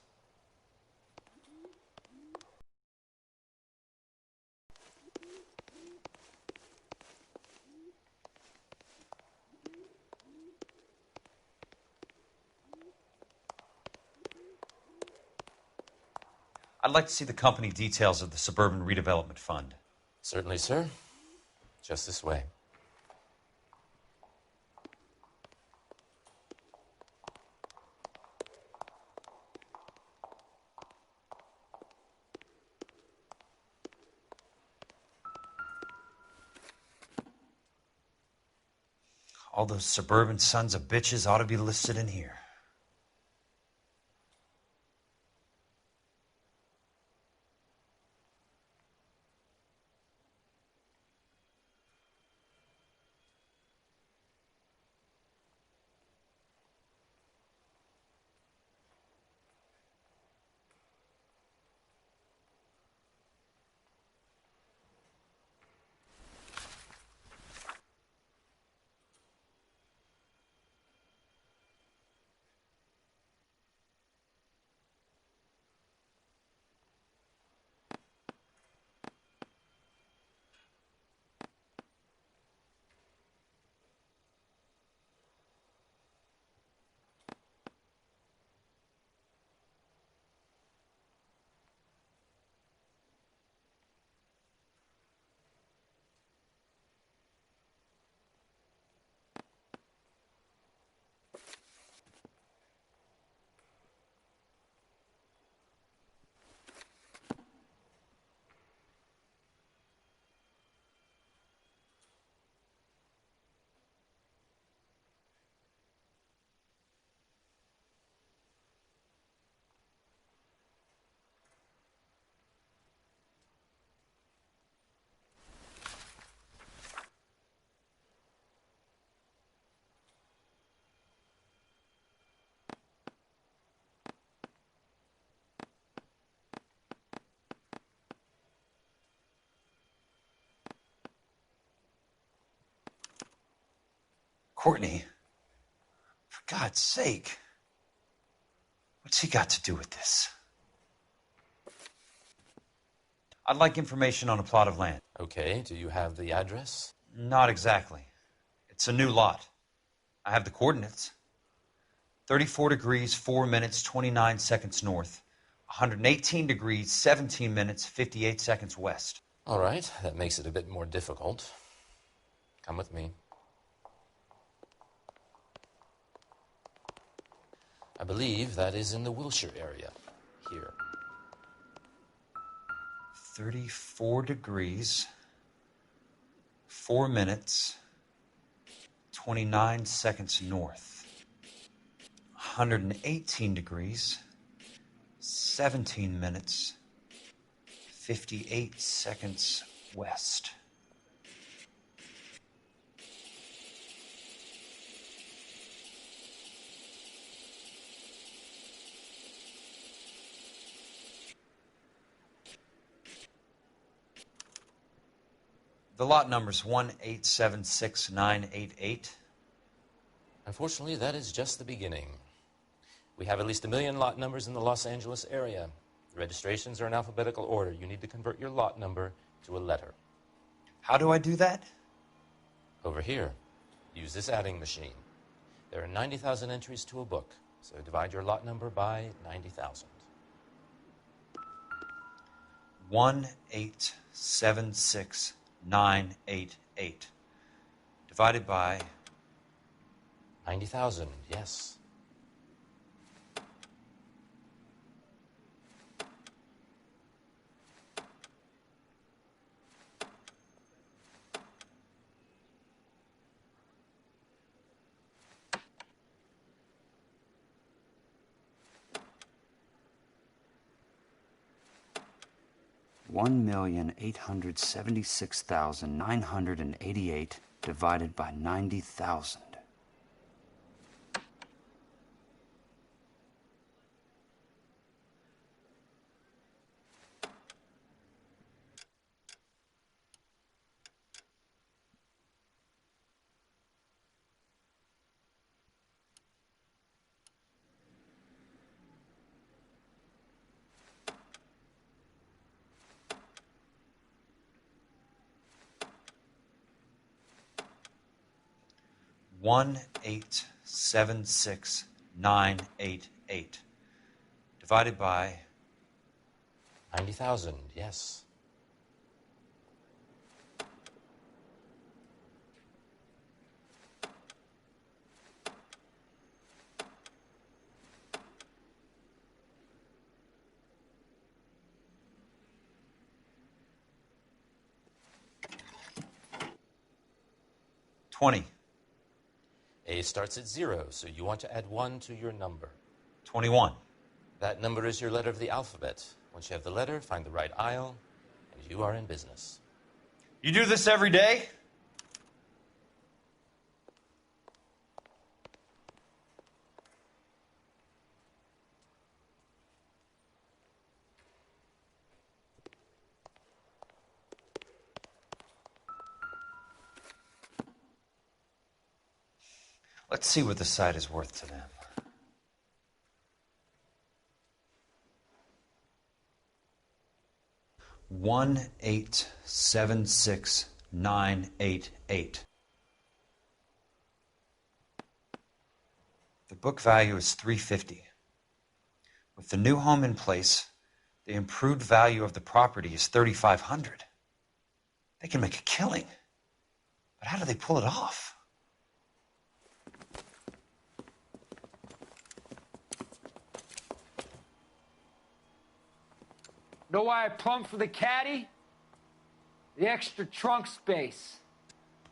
I'd like to see the company details of the Suburban Redevelopment Fund. Certainly, sir. Just this way. All those suburban sons of bitches ought to be listed in here. Courtney, for God's sake, what's he got to do with this? I'd like information on a plot of land. Okay, do you have the address? Not exactly. It's a new lot. I have the coordinates. 34 degrees, 4 minutes, 29 seconds north. 118 degrees, 17 minutes, 58 seconds west. All right, that makes it a bit more difficult. Come with me. I believe that is in the Wilshire area, here. 34 degrees, 4 minutes, 29 seconds north. 118 degrees, 17 minutes, 58 seconds west. The lot number's 1876988. Unfortunately, that is just the beginning. We have at least 1 million lot numbers in the Los Angeles area. The registrations are in alphabetical order. You need to convert your lot number to a letter. How do I do that? Over here. Use this adding machine. There are 90,000 entries to a book, so divide your lot number by 90,000. 1876988 divided by 90,000, yes. $1,876,988 divided by 90,000. $1,876,988 divided by 90,000, yes. $20. A starts at 0, so you want to add 1 to your number. 21. That number is your letter of the alphabet. Once you have the letter, find the right aisle, and you are in business. You do this every day? Let's see what the site is worth to them. $1,876,988. The book value is $350. With the new home in place, the improved value of the property is $3,500. They can make a killing. But how do they pull it off? Know why I plumbed for the caddy? The extra trunk space.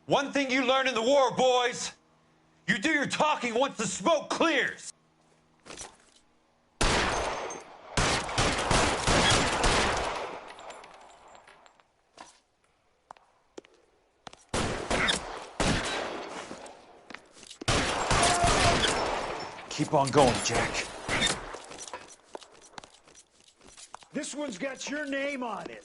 One thing you learn in the war, boys, you do your talking once the smoke clears. Keep on going, Jack. This one's got your name on it.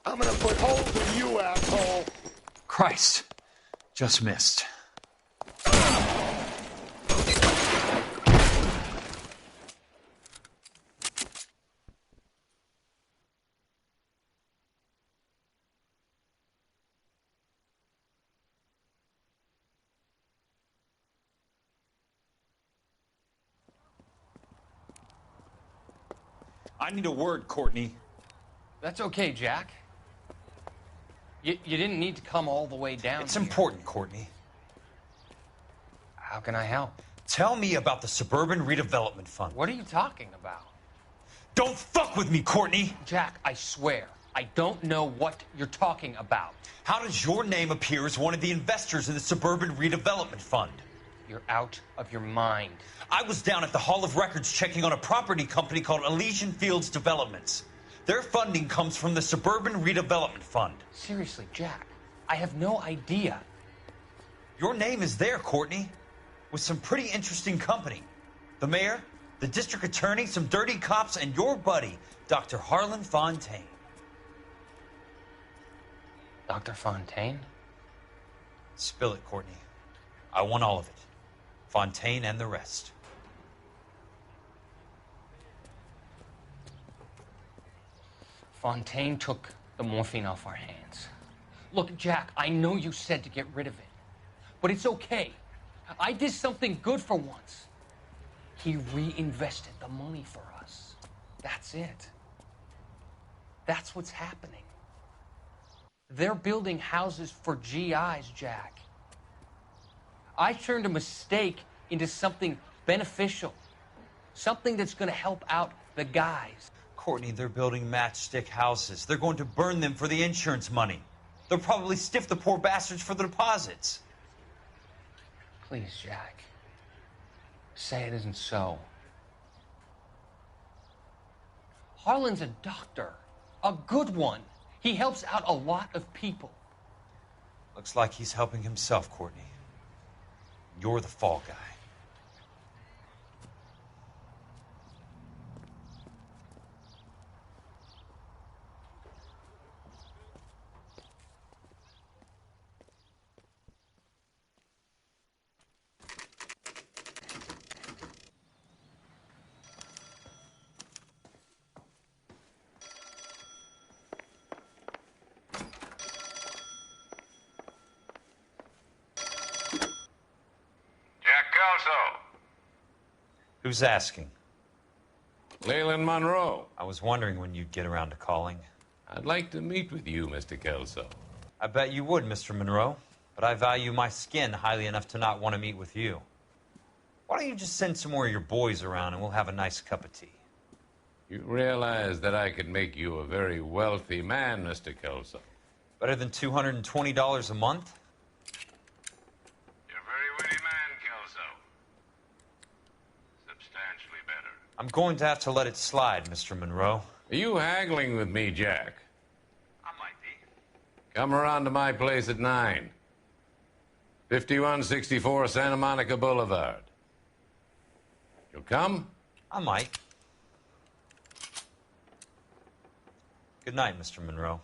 I'm gonna put holes in you, asshole! Christ. Just missed. I need a word, Courtney. That's okay, Jack. You didn't need to come all the way down It's here. important, Courtney. How can I help? Tell me about the Suburban Redevelopment Fund. What are you talking about? Don't fuck with me, Courtney! Jack, I swear, I don't know what you're talking about. How does your name appear as one of the investors in the Suburban Redevelopment Fund? You're out of your mind. I was down at the Hall of Records checking on a property company called Elysian Fields Developments. Their funding comes from the Suburban Redevelopment Fund. Seriously, Jack, I have no idea. Your name is there, Courtney, with some pretty interesting company. The mayor, the district attorney, some dirty cops, and your buddy, Dr. Harlan Fontaine. Dr. Fontaine? Spill it, Courtney. I want all of it. Fontaine and the rest. Fontaine took the morphine off our hands. Look, Jack, I know you said to get rid of it, but it's okay. I did something good for once. He reinvested the money for us. That's it. That's what's happening. They're building houses for GIs, Jack. I turned a mistake into something beneficial, something that's going to help out the guys. Courtney, they're building matchstick houses. They're going to burn them for the insurance money. They'll probably stiff the poor bastards for the deposits. Please, Jack. Say it isn't so. Harlan's a doctor. A good one. He helps out a lot of people. Looks like he's helping himself, Courtney. You're the fall guy. Who's asking? Leyland Monroe. I was wondering when you'd get around to calling. I'd like to meet with you, Mr. Kelso. I bet you would, Mr. Monroe. But I value my skin highly enough to not want to meet with you. Why don't you just send some more of your boys around and we'll have a nice cup of tea? You realize that I could make you a very wealthy man, Mr. Kelso. Better than $220 a month? You're a very witty man, Kelso. Substantially better. I'm going to have to let it slide, Mr. Monroe. Are you haggling with me, Jack? I might be. Come around to my place at 9. 5164 Santa Monica Boulevard. You'll come? I might. Good night, Mr. Monroe.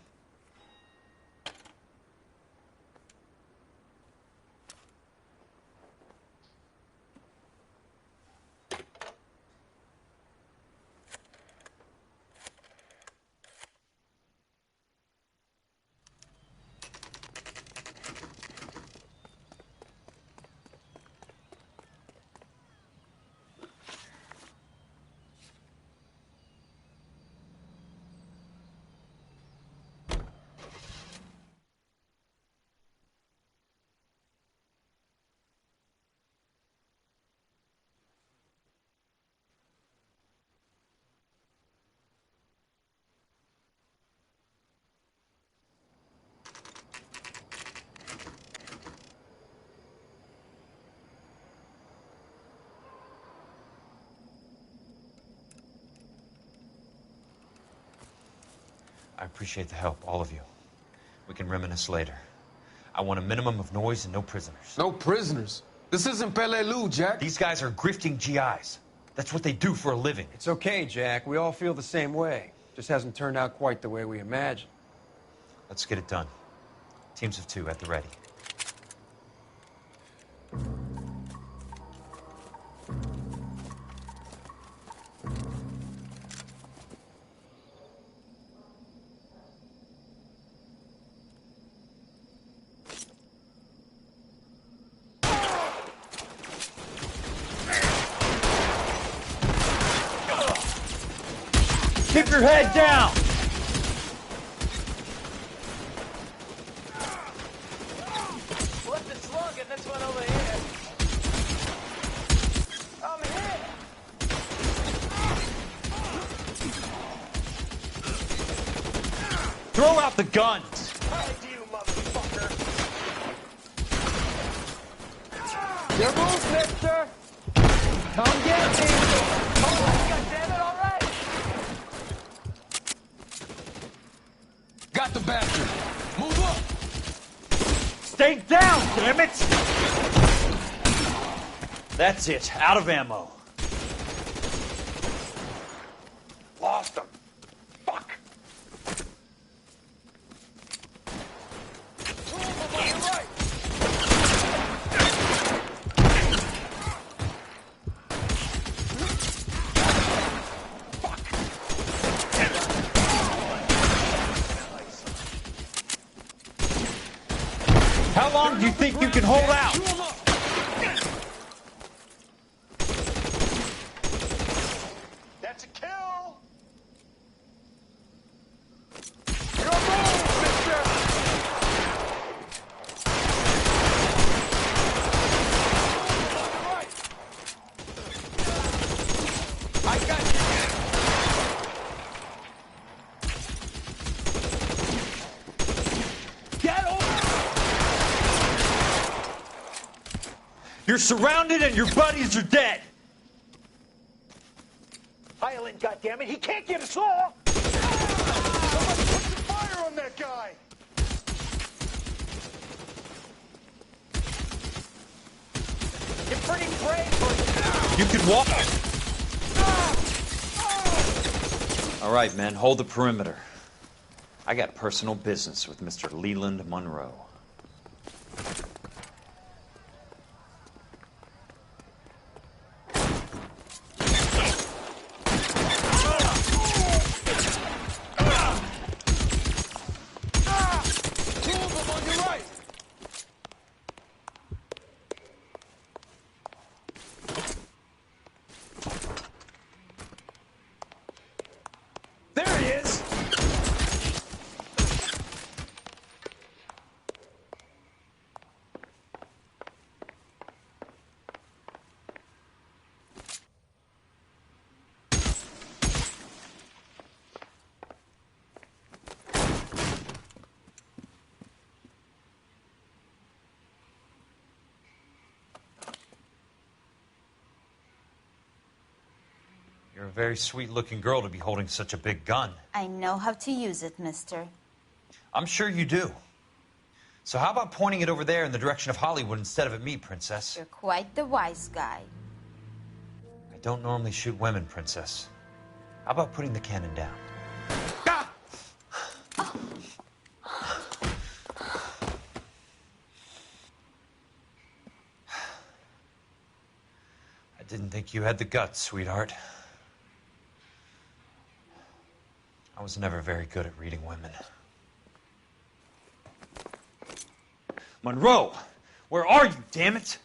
I appreciate the help, all of you. We can reminisce later. I want a minimum of noise and no prisoners. No prisoners? This isn't Peleliu, Jack. These guys are grifting GIs. That's what they do for a living. It's okay, Jack. We all feel the same way. Just hasn't turned out quite the way we imagined. Let's get it done. Teams of 2 at the ready. Keep your head down! Left it slug and this one over here. I'm hit! Throw out the guns! You motherfucker! Your move, mister! Come get me! Oh, goddammit, all right! Got the bastard. Move up. Stay down, damn it! That's it. Out of ammo. Lost him. Fuck. You're right. long do you think you can hold out? That's a kill! I got you. Get over! You're surrounded and your buddies are dead. Highland, goddammit, he can't get us all! Somebody put some fire on that guy! You're pretty brave for... You can walk. All right, men, hold the perimeter. I got personal business with Mr. Leland Monroe. There he is! You're a very sweet-looking girl to be holding such a big gun. I know how to use it, mister. I'm sure you do. So how about pointing it over there in the direction of Hollywood instead of at me, Princess? You're quite the wise guy. I don't normally shoot women, Princess. How about putting the cannon down? I didn't think you had the guts, sweetheart. I was never very good at reading women. Monroe, where are you, damn it?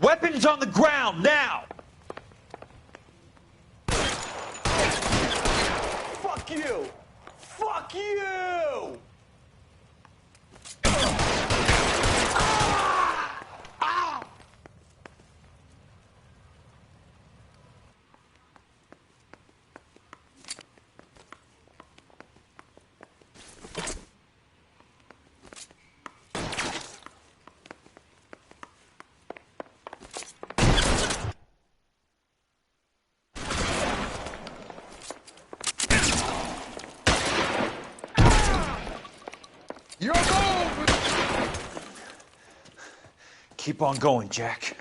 Weapons on the ground, now! Fuck you! Fuck you! Your move! Keep on going, Jack.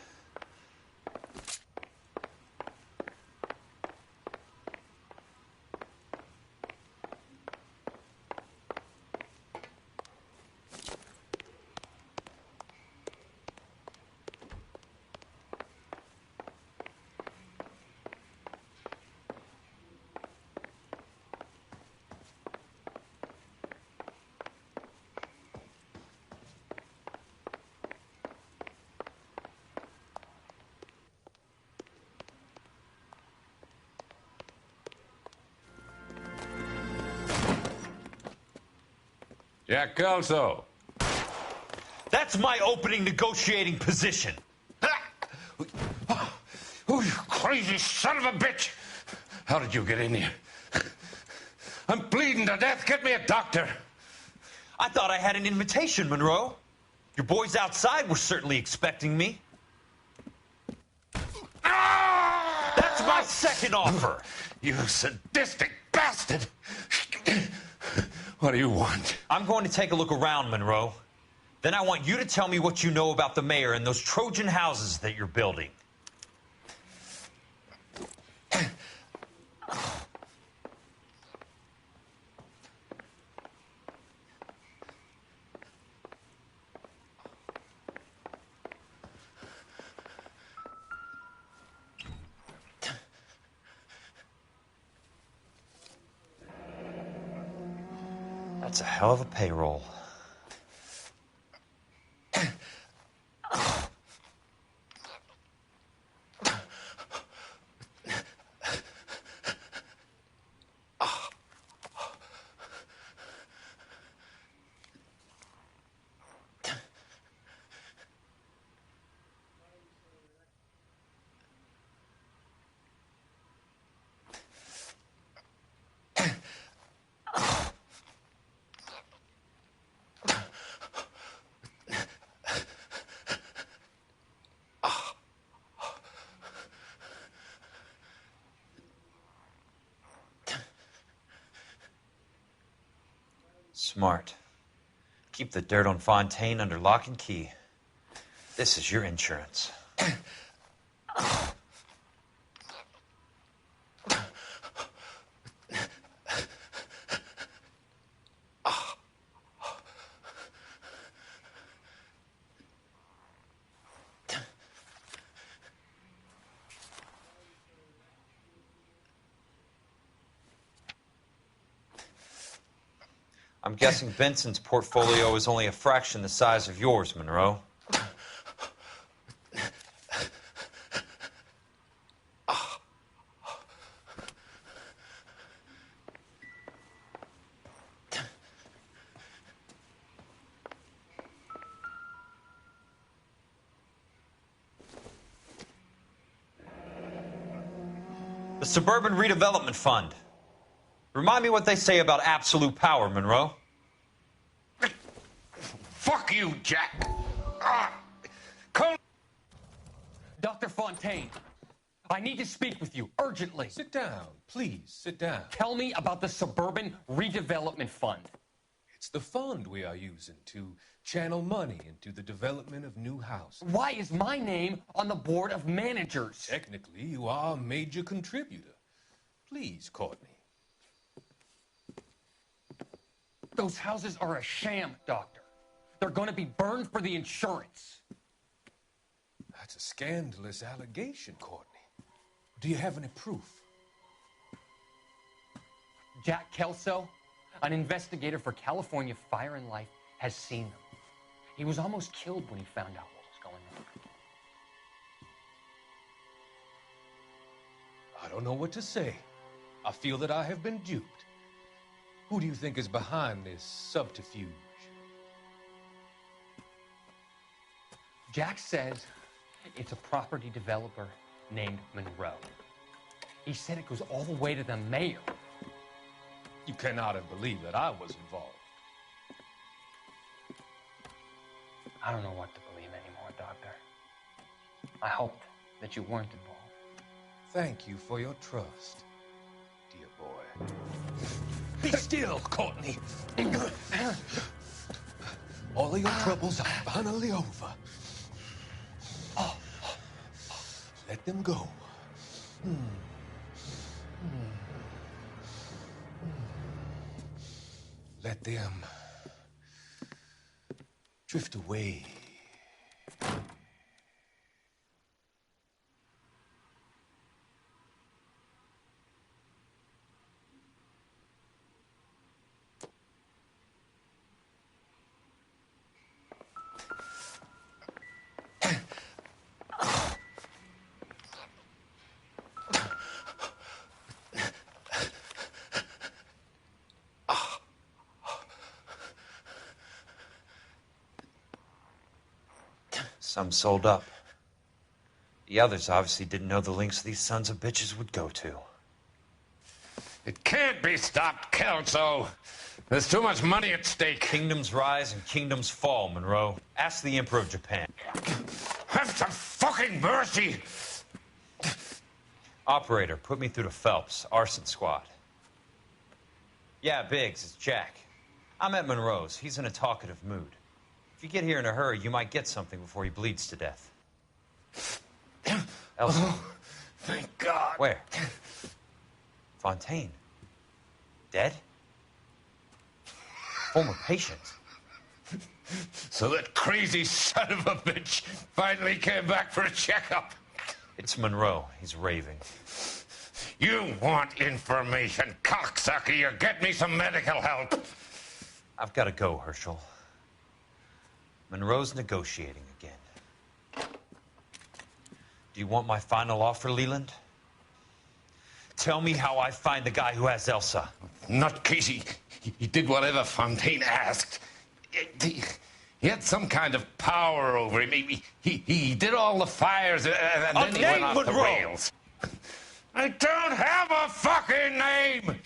Jack Kelso. That's my opening negotiating position. Oh, you crazy son of a bitch! How did you get in here? I'm bleeding to death. Get me a doctor. I thought I had an invitation, Monroe. Your boys outside were certainly expecting me. That's my second offer. You sadistic bastard! What do you want? I'm going to take a look around, Monroe. Then I want you to tell me what you know about the mayor and those Trojan houses that you're building. That's a hell of a payroll. Smart. Keep the dirt on Fontaine under lock and key. This is your insurance. I'm guessing Benson's portfolio is only a fraction the size of yours, Monroe. The Suburban Redevelopment Fund. Remind me what they say about absolute power, Monroe. Fuck you, Jack. Dr. Fontaine, I need to speak with you urgently. Sit down, please, sit down. Tell me about the Suburban Redevelopment Fund. It's the fund we are using to channel money into the development of new houses. Why is my name on the board of managers? Technically, you are a major contributor. Please, Courtney. Those houses are a sham, Doctor. They're going to be burned for the insurance. That's a scandalous allegation, Courtney. Do you have any proof? Jack Kelso, an investigator for California Fire and Life, has seen them. He was almost killed when he found out what was going on. I don't know what to say. I feel that I have been duped. Who do you think is behind this subterfuge? Jack says it's a property developer named Monroe. He said it goes all the way to the mayor. You cannot have believed that I was involved. I don't know what to believe anymore, Doctor. I hoped that you weren't involved. Thank you for your trust, dear boy. Be still, Courtney. All of your troubles are finally over. Let them go. Let them drift away. Some sold up. The others obviously didn't know the lengths these sons of bitches would go to. It can't be stopped, Kelso. There's too much money at stake. Kingdoms rise and kingdoms fall, Monroe. Ask the Emperor of Japan. Have some fucking mercy! Operator, put me through to Phelps, arson squad. Yeah, Biggs, it's Jack. I'm at Monroe's. He's in a talkative mood. If you get here in a hurry, you might get something before he bleeds to death. Elsa. Oh, thank God. Where? Fontaine. Dead? Former patient. So that crazy son of a bitch finally came back for a checkup. It's Monroe. He's raving. You want information, cocksucker. You get me some medical help. I've got to go, Herschel. Monroe's negotiating again. Do you want my final offer, Leland? Tell me how I find the guy who has Elsa. Nutcase, he did whatever Fontaine asked. He had some kind of power over him. He did all the fires, and then he went off the rails. I don't have a fucking name!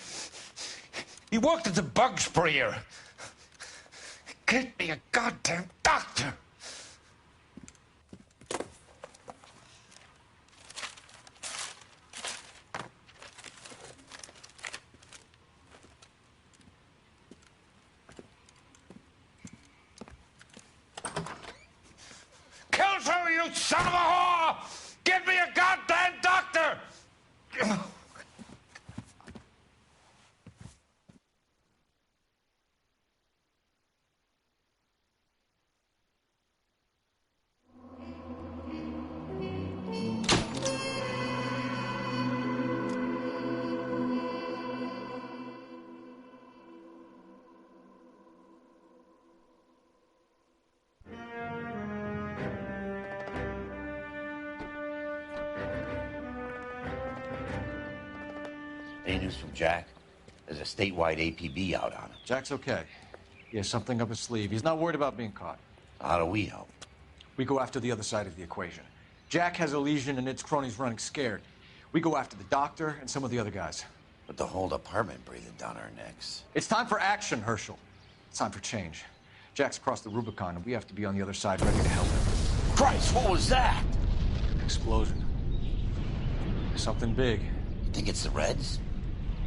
He worked as a bug sprayer. Get me a goddamn doctor! Kelso, you son of a whore! Get me a goddamn doctor! Any news from Jack? There's a statewide APB out on him. Jack's okay. He has something up his sleeve. He's not worried about being caught. How do we help? We go after the other side of the equation. Jack has a legion and its cronies running scared. We go after the doctor and some of the other guys. But the whole department breathing down our necks. It's time for action, Herschel. It's time for change. Jack's crossed the Rubicon, and we have to be on the other side ready to help him. Christ, what was that? Explosion. Something big. You think it's the Reds?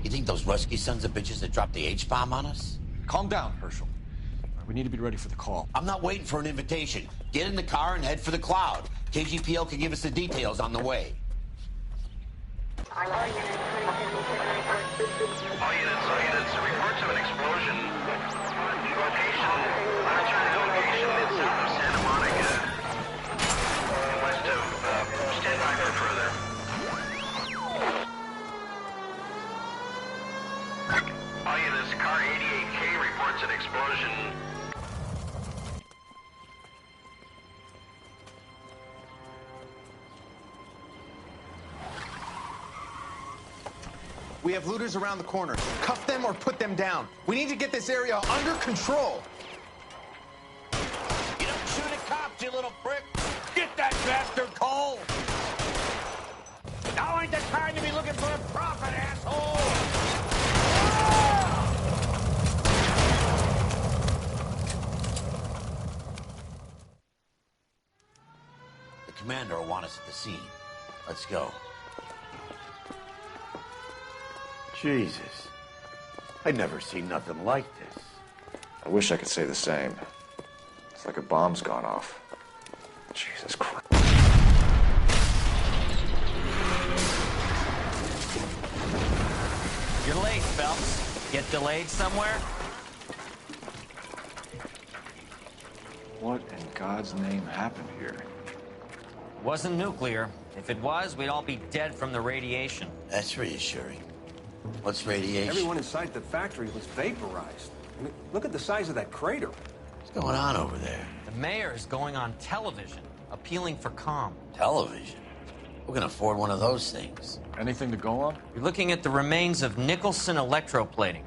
You think those Rusky sons of bitches that dropped the H-bomb on us? Calm down, Herschel. We need to be ready for the call. I'm not waiting for an invitation. Get in the car and head for the cloud. KGPL can give us the details on the way. All units, reports of an explosion. Location, unattended location in south of Santa Monica. West of, stand by for further. All units, car 88K reports an explosion. We have looters around the corner. Cuff them or put them down. We need to get this area under control. You don't shoot at cops, you little prick. Get that bastard, Cole. Now ain't the time to be looking for a profit, asshole. The commander will want us at the scene. Let's go. Jesus. I'd never seen nothing like this. I wish I could say the same. It's like a bomb's gone off. Jesus Christ. You're late, Phelps. Get delayed somewhere? What in God's name happened here? Wasn't nuclear. If it was, we'd all be dead from the radiation. That's reassuring. What's radiation? Everyone inside the factory was vaporized. I mean, look at the size of that crater. What's going on over there? The mayor is going on television, appealing for calm. Television? Who can afford one of those things? Anything to go on? You're looking at the remains of Nicholson electroplating.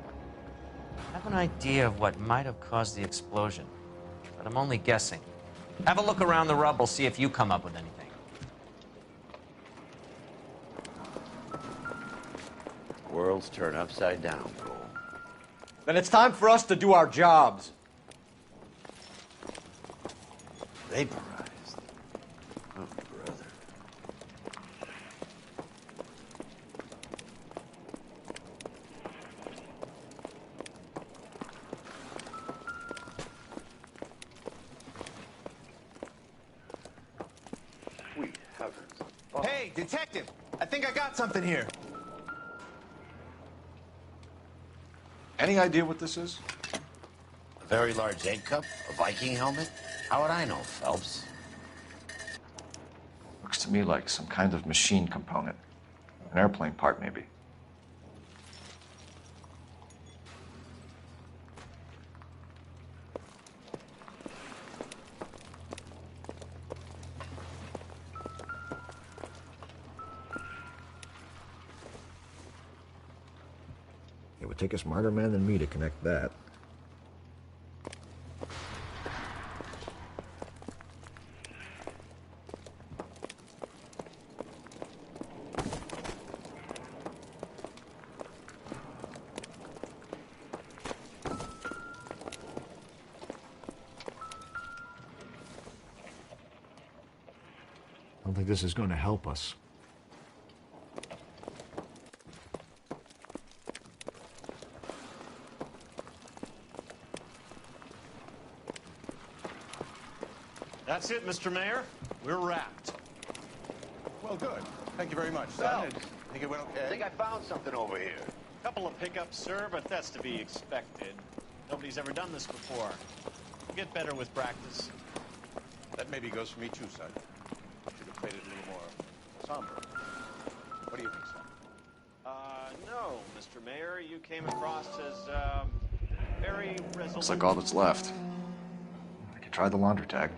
I have an idea of what might have caused the explosion, but I'm only guessing. Have a look around the rubble, see if you come up with anything. Worlds turn upside down, Cole. Then it's time for us to do our jobs. Vaporized. Oh, brother. Sweet heavens. Oh. Hey, detective! I think I got something here. Any idea what this is? A very large egg cup? A Viking helmet? How would I know, Phelps? Looks to me like some kind of machine component. An airplane part, maybe. take a smarter man than me to connect that. I don't think this is going to help us. That's it, Mr. Mayor. We're wrapped. Well, good. Thank you very much, Well, son. Think it went okay? I think I found something over here. Couple of pickups, sir, but that's to be expected. Nobody's ever done this before. We'll get better with practice. That maybe goes for me too, son. Should have played it a little more somber. What do you think, son? No, Mr. Mayor. You came across as, very resolute. Looks like all that's left. I can try the laundry tag.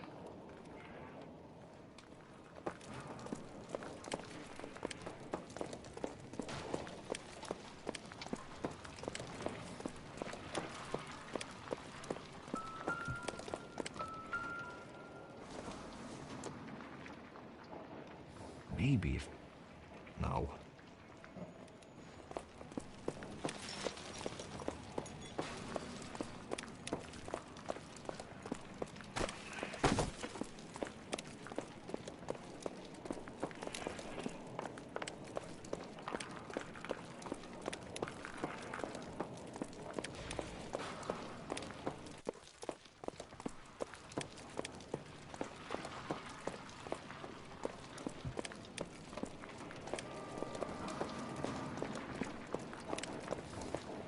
Maybe if... No.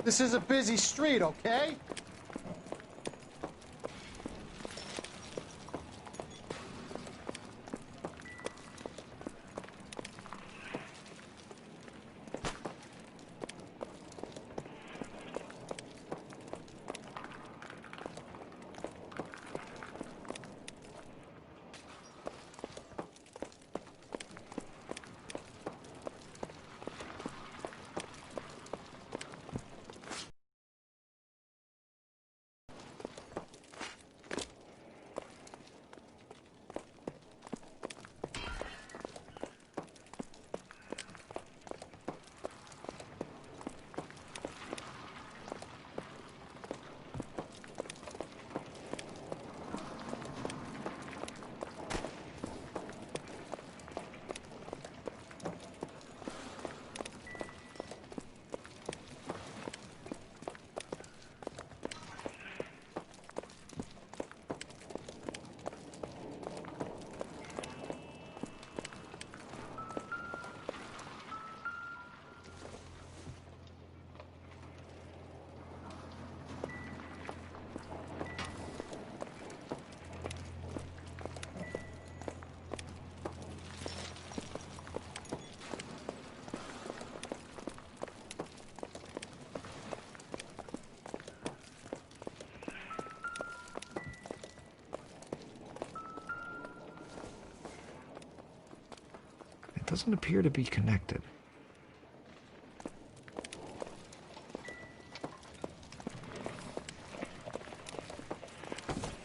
This is a busy street, okay? It doesn't appear to be connected.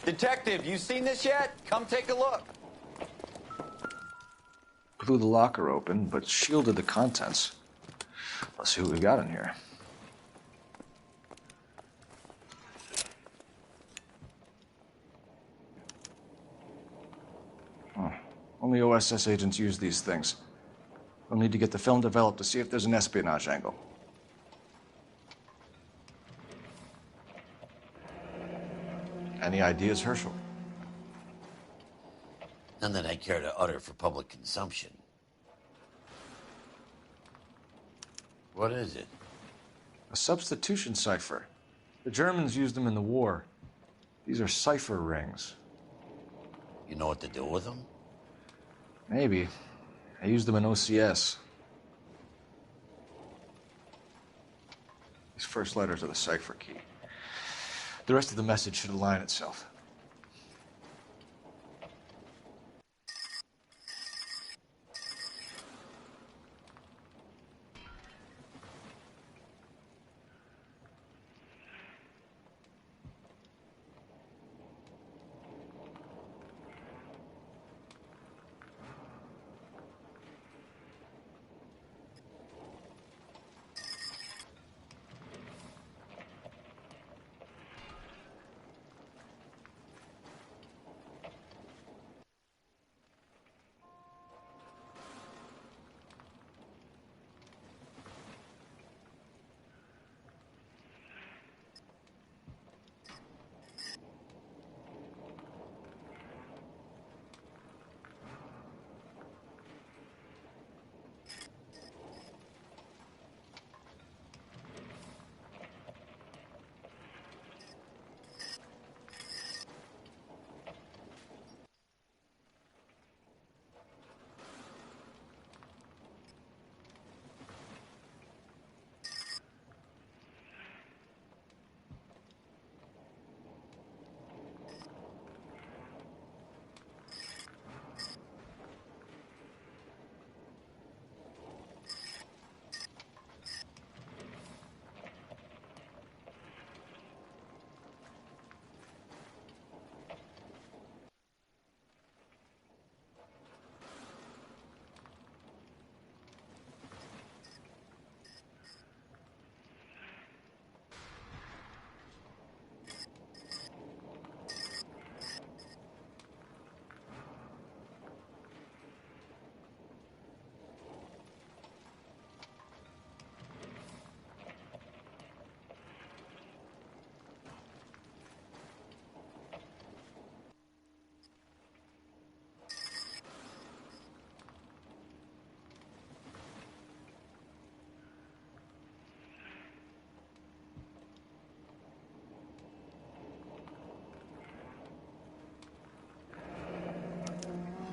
Detective, you seen this yet? Come take a look. Blew the locker open, but shielded the contents. Let's see what we got in here. Only OSS agents use these things. We'll need to get the film developed to see if there's an espionage angle. Any ideas, Herschel? None that I care to utter for public consumption. What is it? A substitution cipher. The Germans used them in the war. These are cipher rings. You know what to do with them? Maybe. I used them in OCS. These first letters are the cipher key. The rest of the message should align itself.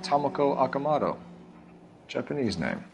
Tomoko Akamoto. Japanese name.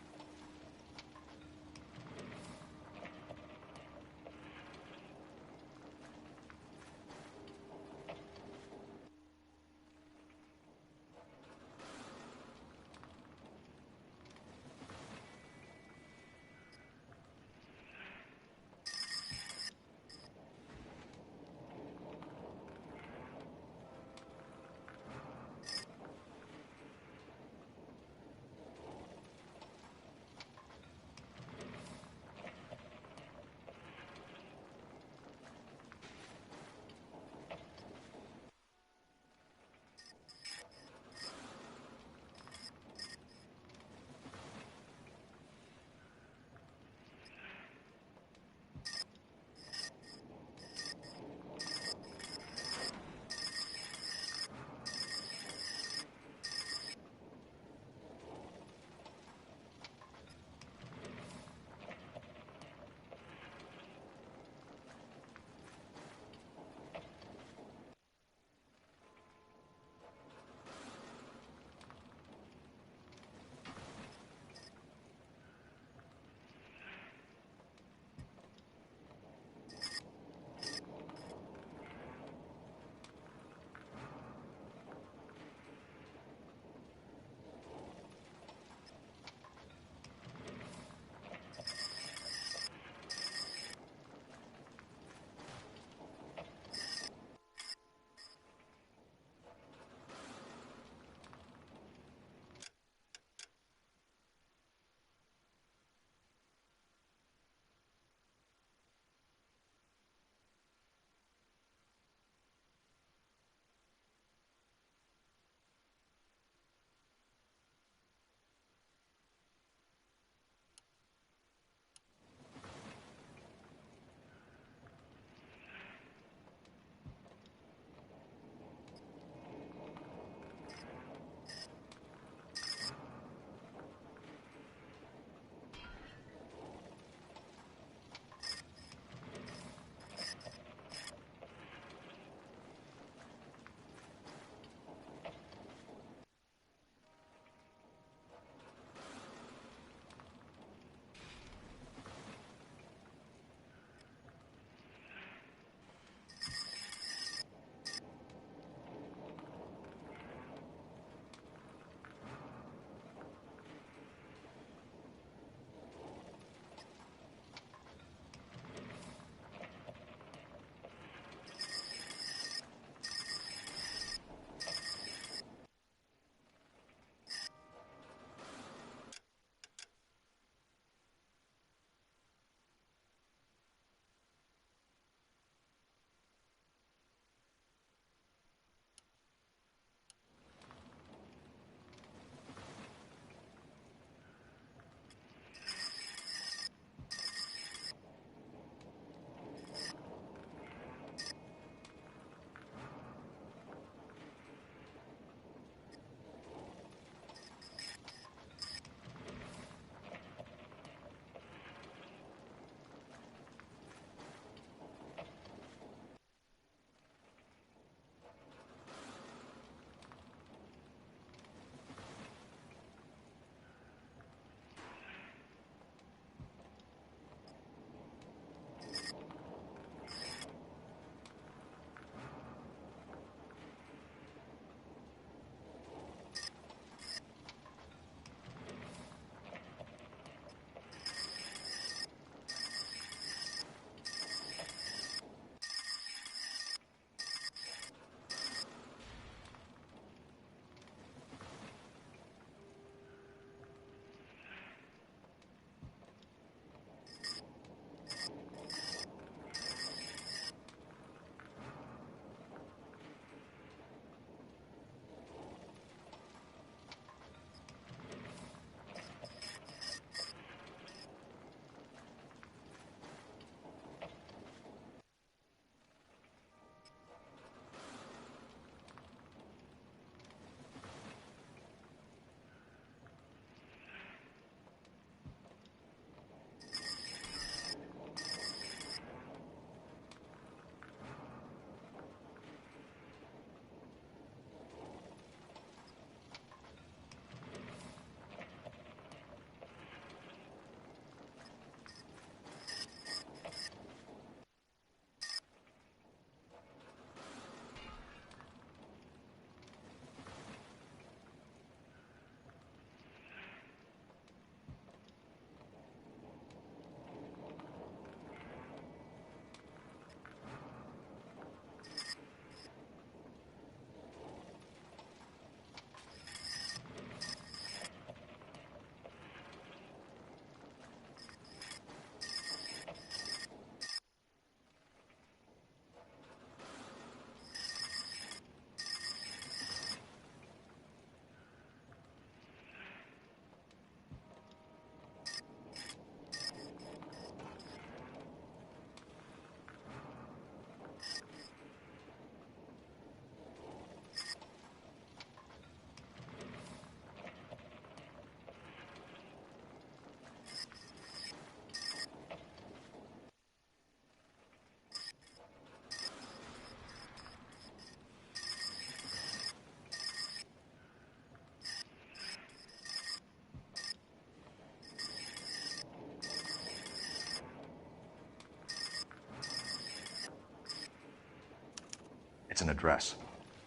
an address.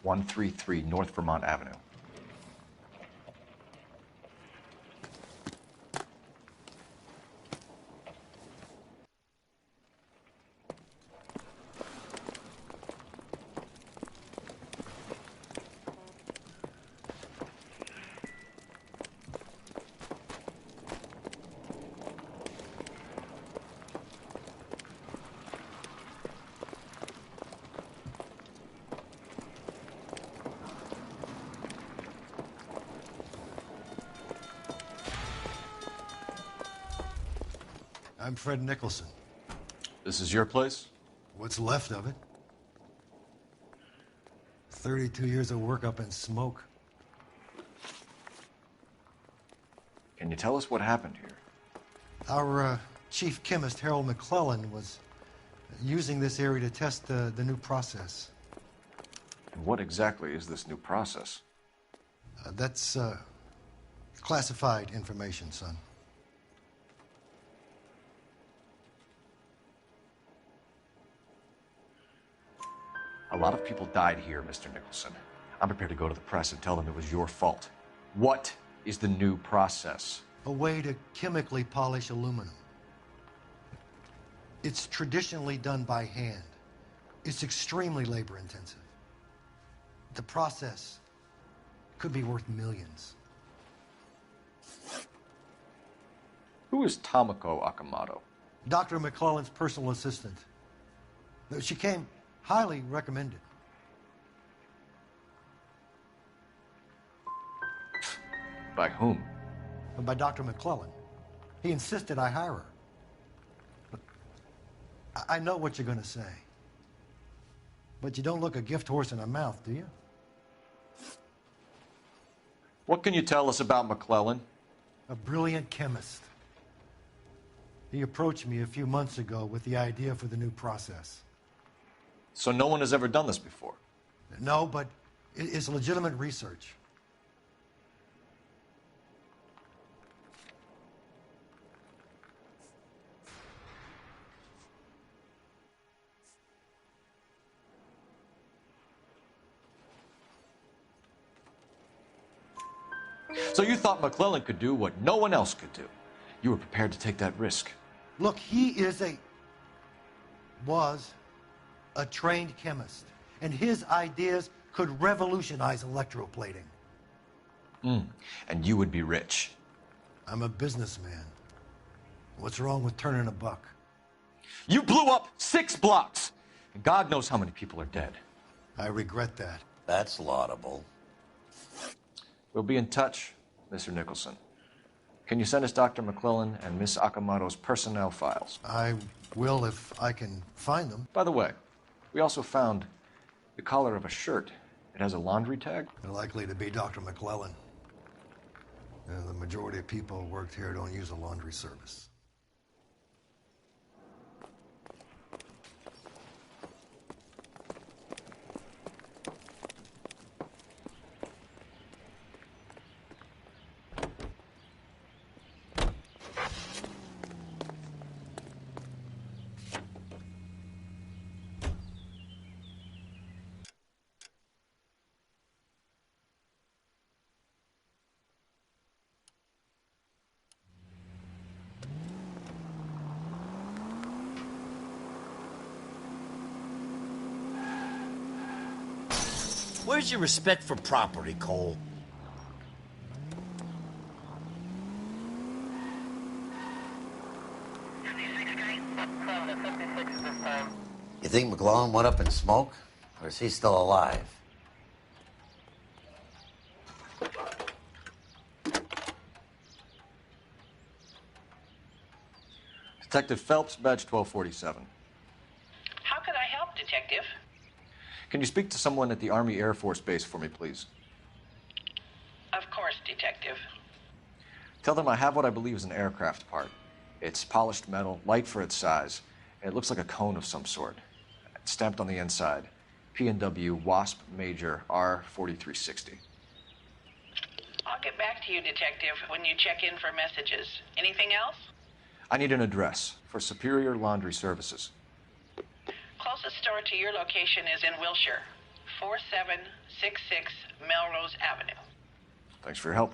133 North Vermont Avenue. I'm Fred Nicholson. This is your place? What's left of it. 32 years of work up in smoke. Can you tell us what happened here? Our chief chemist, Harold McClellan, was using this area to test the new process. And what exactly is this new process? That's classified information, son. A lot of people died here, Mr. Nicholson. I'm prepared to go to the press and tell them it was your fault. What is the new process? A way to chemically polish aluminum. It's traditionally done by hand. It's extremely labor intensive. The process could be worth millions. Who is Tomoko Akamoto? Dr. McClellan's personal assistant. She came highly recommended. By whom? By Dr. McClellan. He insisted I hire her. Look, I know what you're going to say. But you don't look a gift horse in a mouth, do you? What can you tell us about McClellan? A brilliant chemist. He approached me a few months ago with the idea for the new process. So no one has ever done this before? No, but it's legitimate research. So you thought McClellan could do what no one else could do. You were prepared to take that risk. Look, he was a trained chemist, and his ideas could revolutionize electroplating. And you would be rich. I'm a businessman. What's wrong with turning a buck? You blew up 6 blocks, and God knows how many people are dead. I regret that. That's laudable. We'll be in touch, Mr. Nicholson. Can you send us Dr. McClellan and Miss Akamoto's personnel files? I will if I can find them. By the way, we also found the collar of a shirt. It has a laundry tag. They're likely to be Dr. McClellan. The majority of people who worked here don't use a laundry service. Where's your respect for property, Cole? You think McClellan went up in smoke? Or is he still alive? Detective Phelps, badge 1247. How could I help, Detective? Can you speak to someone at the Army Air Force Base for me, please? Of course, Detective. Tell them I have what I believe is an aircraft part. It's polished metal, light for its size, and it looks like a cone of some sort. It's stamped on the inside. P&W Wasp Major R4360. I'll get back to you, Detective, when you check in for messages. Anything else? I need an address for Superior Laundry Services. Closest store to your location is in Wilshire. 4766 Melrose Avenue. Thanks for your help.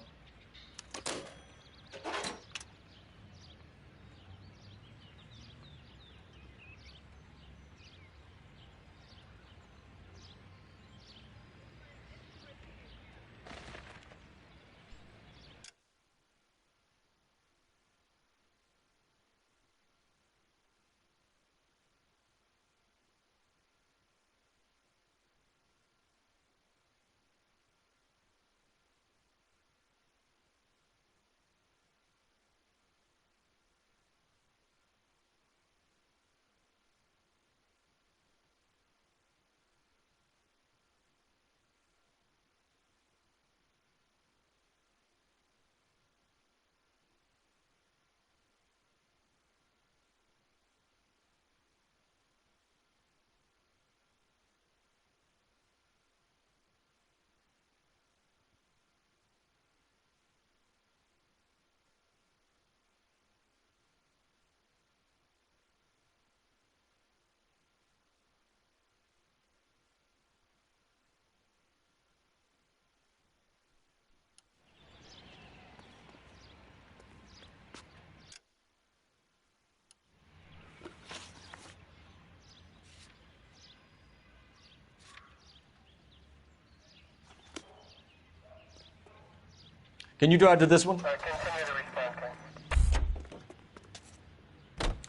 Can you drive to this one?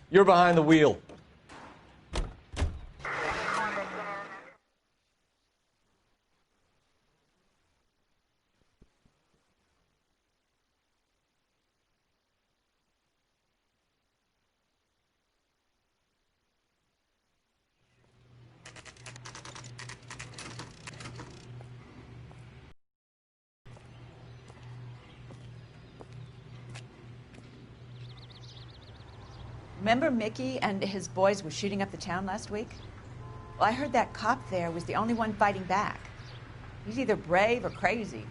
You're behind the wheel. Remember Mickey and his boys were shooting up the town last week? Well, I heard that cop there was the only one fighting back. He's either brave or crazy.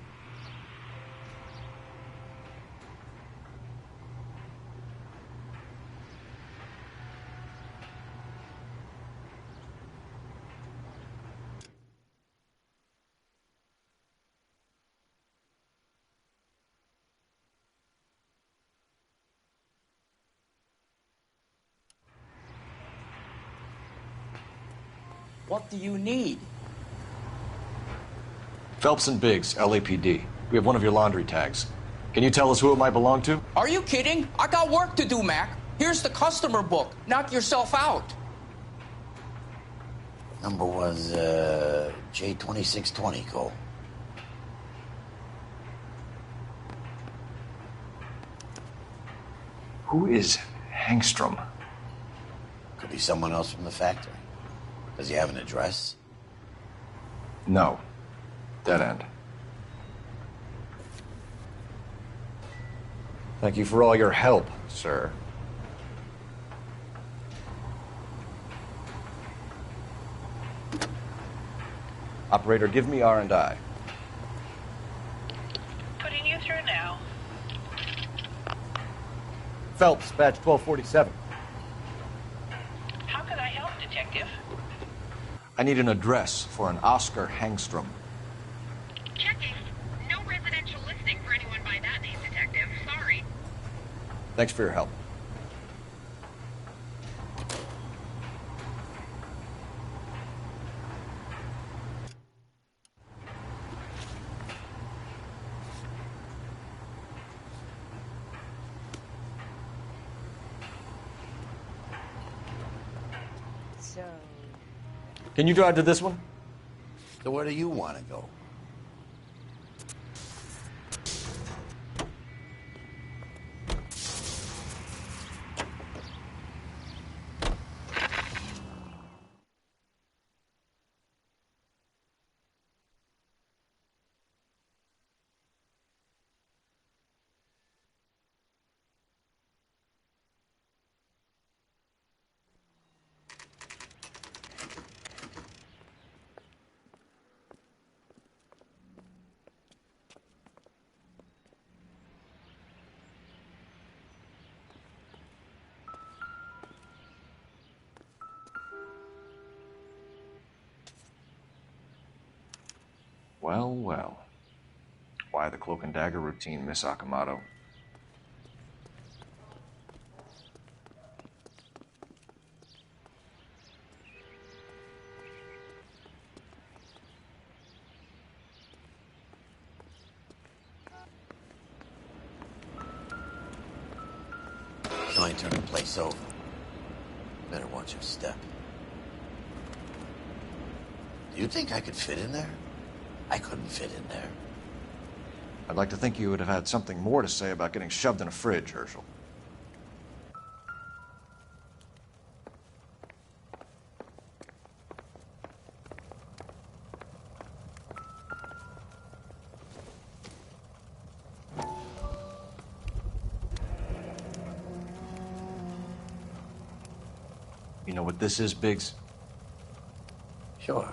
What do you need? Phelps and Biggs, LAPD. We have one of your laundry tags. Can you tell us who it might belong to? Are you kidding? I got work to do, Mac. Here's the customer book. Knock yourself out. Number was J2620, Cole. Who is Hangstrom? Could be someone else from the factory. Does he have an address? No. Dead end. Thank you for all your help, sir. Operator, give me R&I. Putting you through now. Phelps, badge 1247. How can I help, Detective? I need an address for an Oscar Hangstrom. Checking. No residential listing for anyone by that name, Detective. Sorry. Thanks for your help. So... Can you drive to this one? So where do you want to go? Well, well. Why the cloak and dagger routine, Miss Akamoto? Trying to turn the place over. Better watch your step. Do you think I could fit in there? I couldn't fit in there. I'd like to think you would have had something more to say about getting shoved in a fridge, Herschel. You know what this is, Biggs? Sure.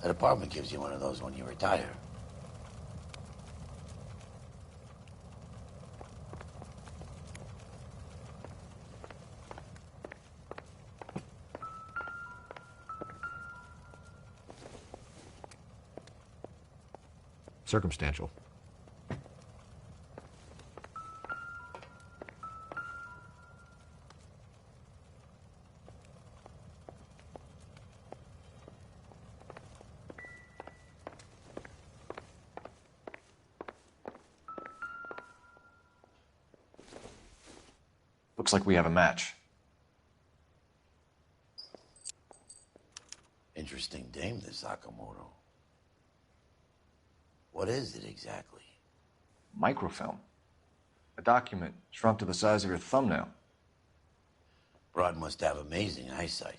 That apartment gives you one of those when you retire. Circumstantial. Looks like we have a match. Interesting dame, this Sakamoto. What is it exactly? Microfilm. A document shrunk to the size of your thumbnail. Broad must have amazing eyesight.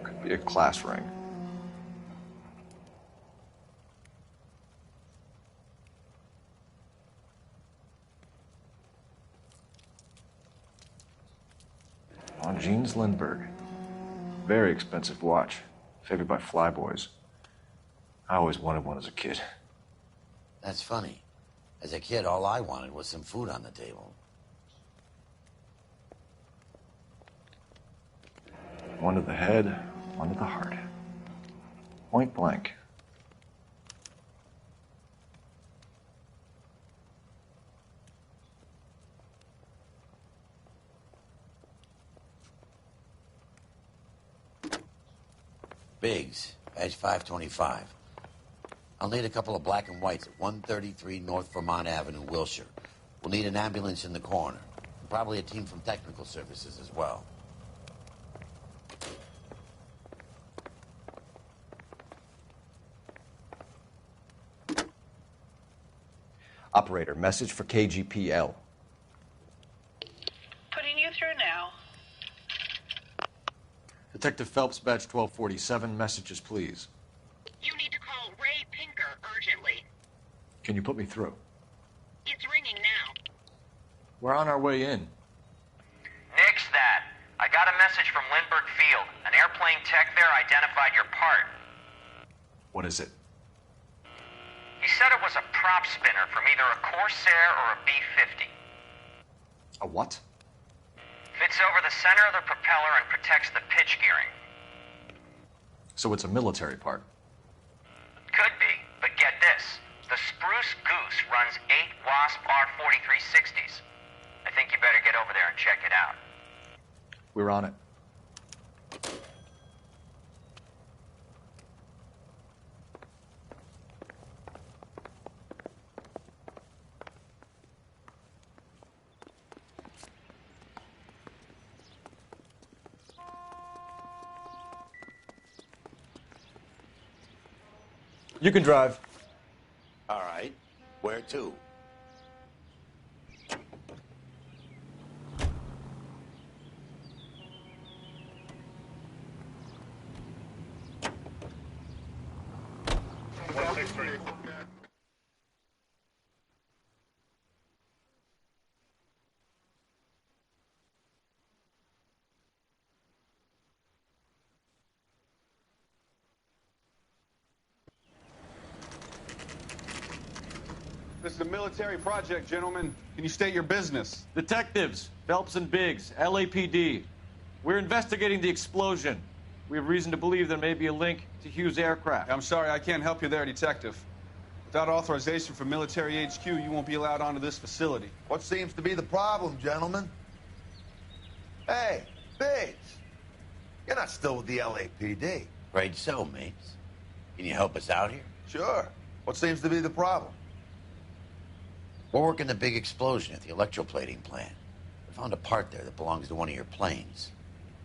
Could be a class ring. On Jeans Lindbergh. Very expensive watch. Favored by flyboys. I always wanted one as a kid. That's funny. As a kid, all I wanted was some food on the table. One to the head, one to the heart. Point blank. Biggs, Edge 525. I'll need a couple of black and whites at 133 North Vermont Avenue, Wilshire. We'll need an ambulance in the corner. And probably a team from technical services as well. Operator, message for KGPL. Putting you through now. Detective Phelps, badge 1247, messages, please. You need to call Ray Pinker urgently. Can you put me through? It's ringing now. We're on our way in. Nix that. I got a message from Lindbergh Field. An airplane tech there identified your part. What is it? He said it was a prop spinner from either a Corsair or a B-50. A what? Fits over the center of the propeller and protects the pitch gearing. So it's a military part. Could be, but get this. The Spruce Goose runs 8 Wasp R-4360s. I think you better get over there and check it out. We're on it. You can drive. All right. Where to? This is a military project, gentlemen. Can you state your business? Detectives, Phelps and Biggs, LAPD. We're investigating the explosion. We have reason to believe there may be a link to Hughes' aircraft. I'm sorry, I can't help you there, Detective. Without authorization from military HQ, you won't be allowed onto this facility. What seems to be the problem, gentlemen? Hey, Biggs. You're not still with the LAPD. Afraid so, mates. Can you help us out here? Sure. What seems to be the problem? We're working the big explosion at the electroplating plant. We found a part there that belongs to one of your planes.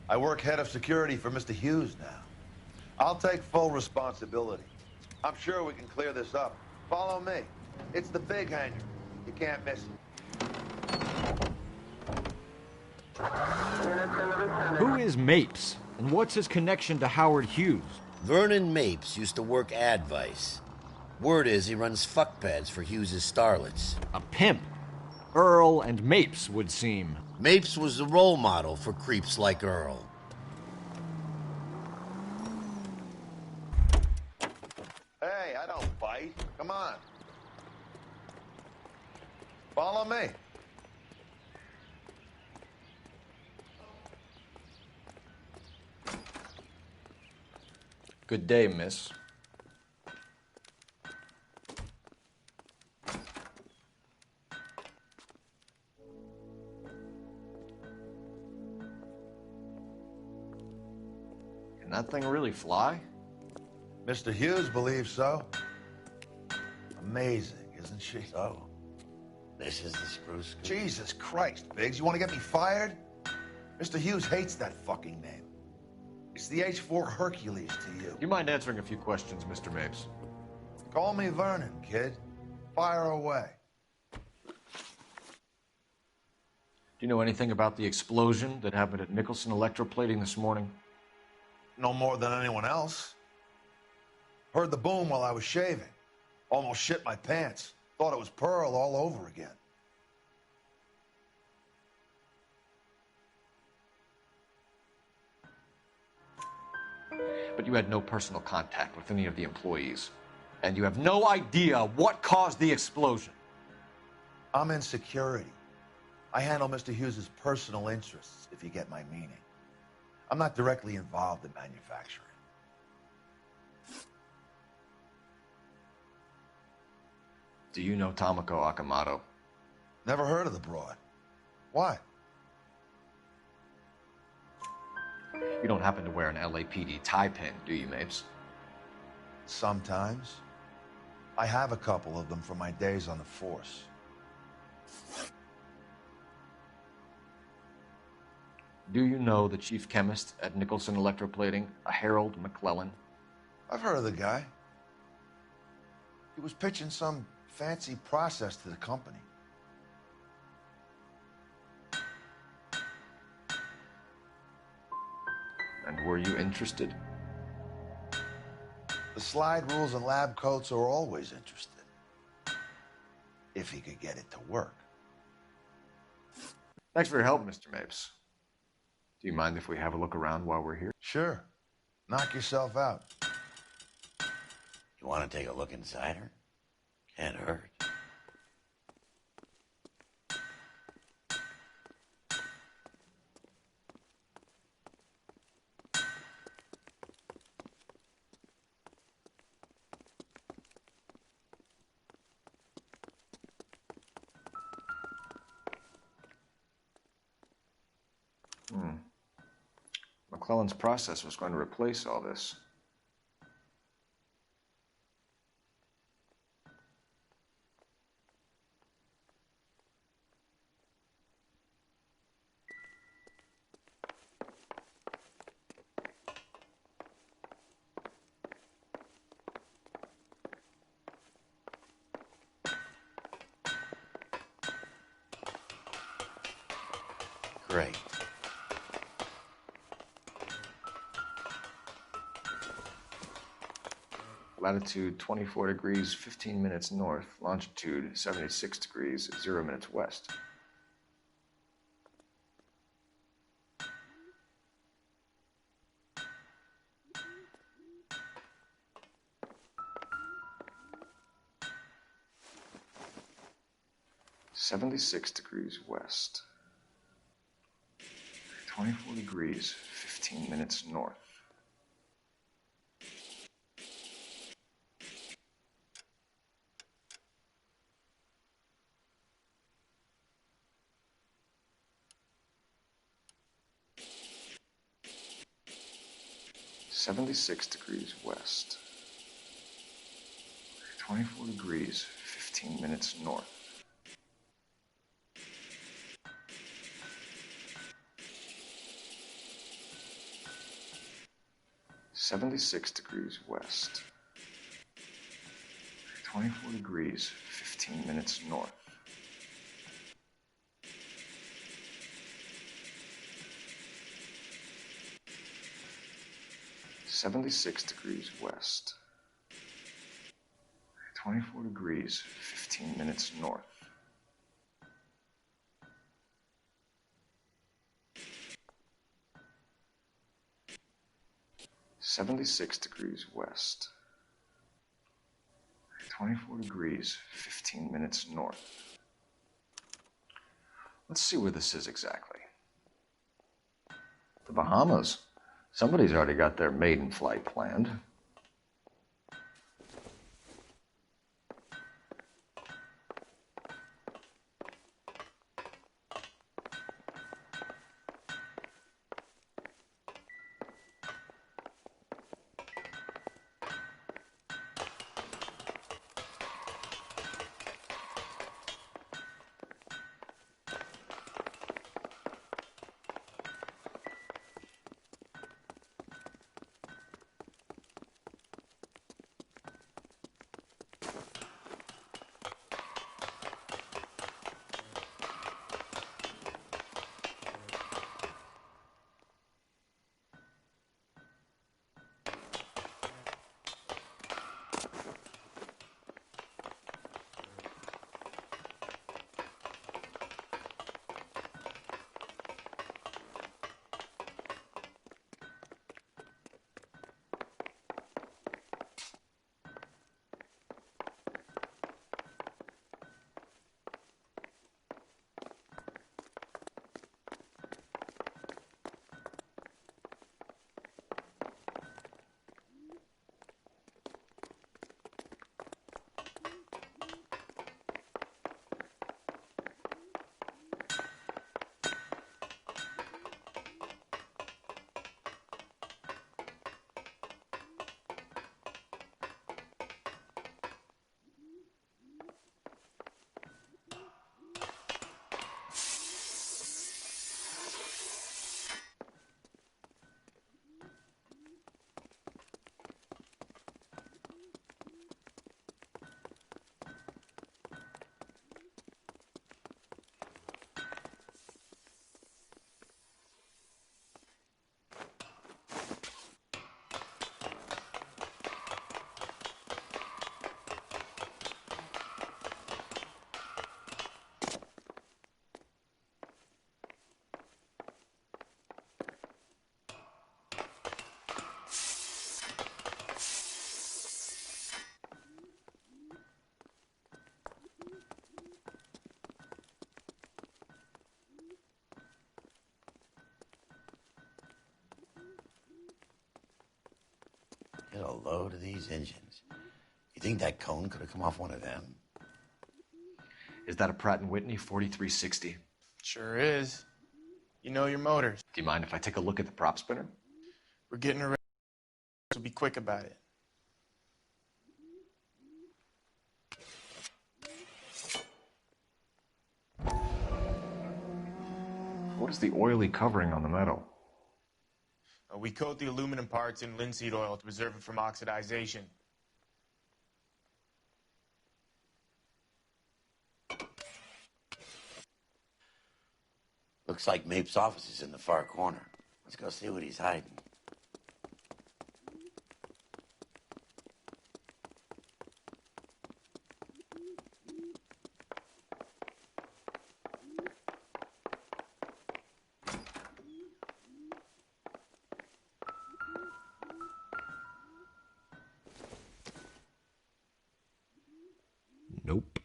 I work head of security for Mr. Hughes now. I'll take full responsibility. I'm sure we can clear this up. Follow me. It's the big hangar. You can't miss it. Who is Mapes, and what's his connection to Howard Hughes? Vernon Mapes used to work Advice. Word is he runs fuck pads for Hughes' starlets. A pimp. Earl and Mapes would seem. Mapes was the role model for creeps like Earl. Hey, I don't bite. Come on. Follow me. Good day, miss. Can that thing really fly? Mr. Hughes believes so. Amazing, isn't she? So, this is the spruce. Jesus Christ, Biggs, you want to get me fired? Mr. Hughes hates that fucking name. It's the H-4 Hercules to you. You mind answering a few questions, Mr. Mapes? Call me Vernon, kid. Fire away. Do you know anything about the explosion that happened at Nicholson Electroplating this morning? No more than anyone else. Heard the boom while I was shaving. Almost shit my pants. Thought it was Pearl all over again. But you had no personal contact with any of the employees. And you have no idea what caused the explosion. I'm in security. I handle Mr. Hughes' personal interests, if you get my meaning. I'm not directly involved in manufacturing. Do you know Tomoko Akamoto? Never heard of the broad. Why? You don't happen to wear an LAPD tie pin, do you, Mapes? Sometimes. I have a couple of them from my days on the force. Do you know the chief chemist at Nicholson Electroplating, a Harold McClellan? I've heard of the guy. He was pitching some fancy process to the company. And were you interested? The slide rules and lab coats are always interested. If he could get it to work. Thanks for your help, Mr. Mapes. Do you mind if we have a look around while we're here? Sure. Knock yourself out. You want to take a look inside her? Can't hurt. McClellan's process was going to replace all this. Great. Latitude 24 degrees, 15 minutes north. Longitude 76 degrees, 0 minutes west. 76 degrees west. 24 degrees, 15 minutes north. .76 degrees west. 24 degrees, 15 minutes north. .76 degrees west. 24 degrees, 15 minutes north. .76 degrees west. 24 degrees, 15 minutes north. .76 degrees west. 24 degrees, 15 minutes north. Let's see where this is exactly. The Bahamas. Somebody's already got their maiden flight planned. Get a load of these engines. You think that cone could have come off one of them? Is that a Pratt & Whitney 4360? Sure is. You know your motors. Do you mind if I take a look at the prop spinner? We're getting ready, so be quick about it. What is the oily covering on the metal? We coat the aluminum parts in linseed oil to preserve it from oxidization. Looks like Mape's office is in the far corner. Let's go see what he's hiding. Nope.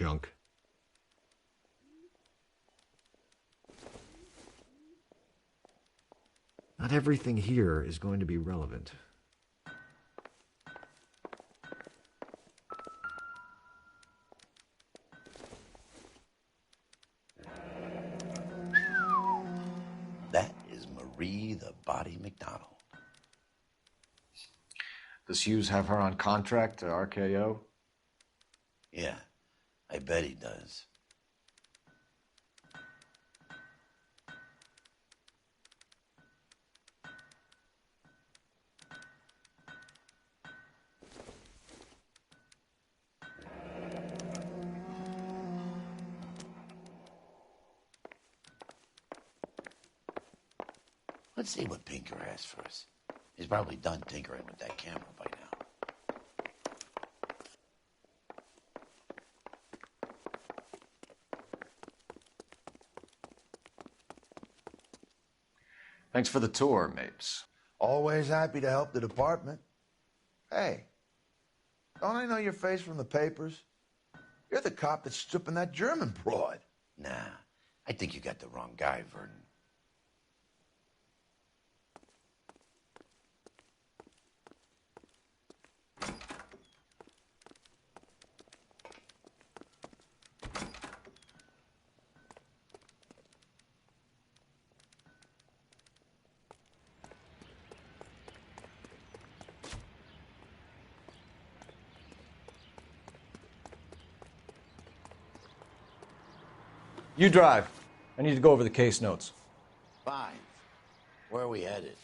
junk. Not everything here is going to be relevant. That is Marie the Body McDonald. Does Hughes have her on contract to RKO? Yeah, I bet he does. Let's see what Pinker has for us. He's probably done tinkering with that camera by now. Thanks for the tour, Mapes. Always happy to help the department. Hey, don't I know your face from the papers? You're the cop that's stripping that German broad. Nah, I think you got the wrong guy, Vernon. You drive. I need to go over the case notes. Fine. Where are we headed?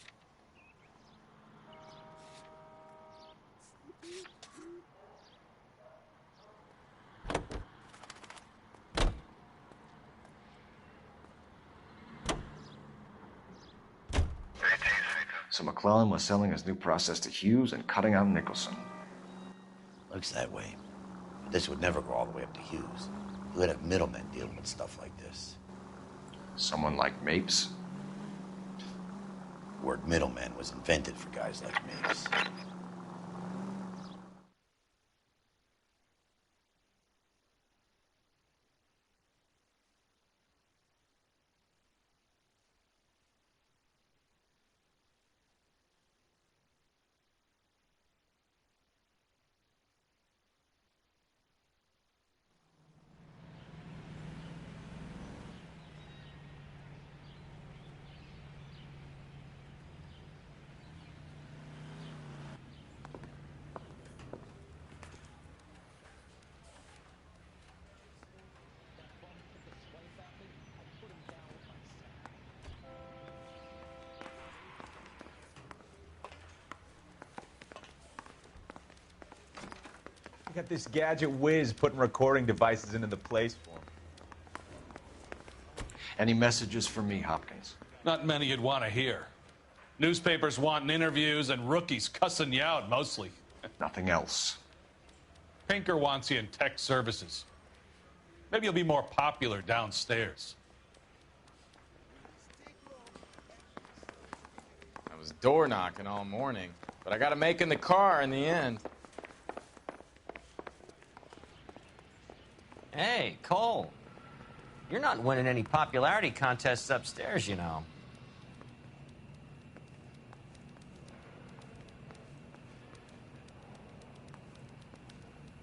So McClellan was selling his new process to Hughes and cutting out Nicholson. Looks that way. But this would never go all the way up to Hughes. You would have middlemen dealing with stuff like this. Someone like Mapes? The word middleman was invented for guys like Mapes. I got this gadget whiz putting recording devices into the place for him. Any messages for me, Hopkins? Not many you'd want to hear. Newspapers wanting interviews and rookies cussing you out, mostly. Nothing else. Pinker wants you in tech services. Maybe you'll be more popular downstairs. I was door knocking all morning, but I got to make in the car in the end. Hey, Cole. You're not winning any popularity contests upstairs, you know.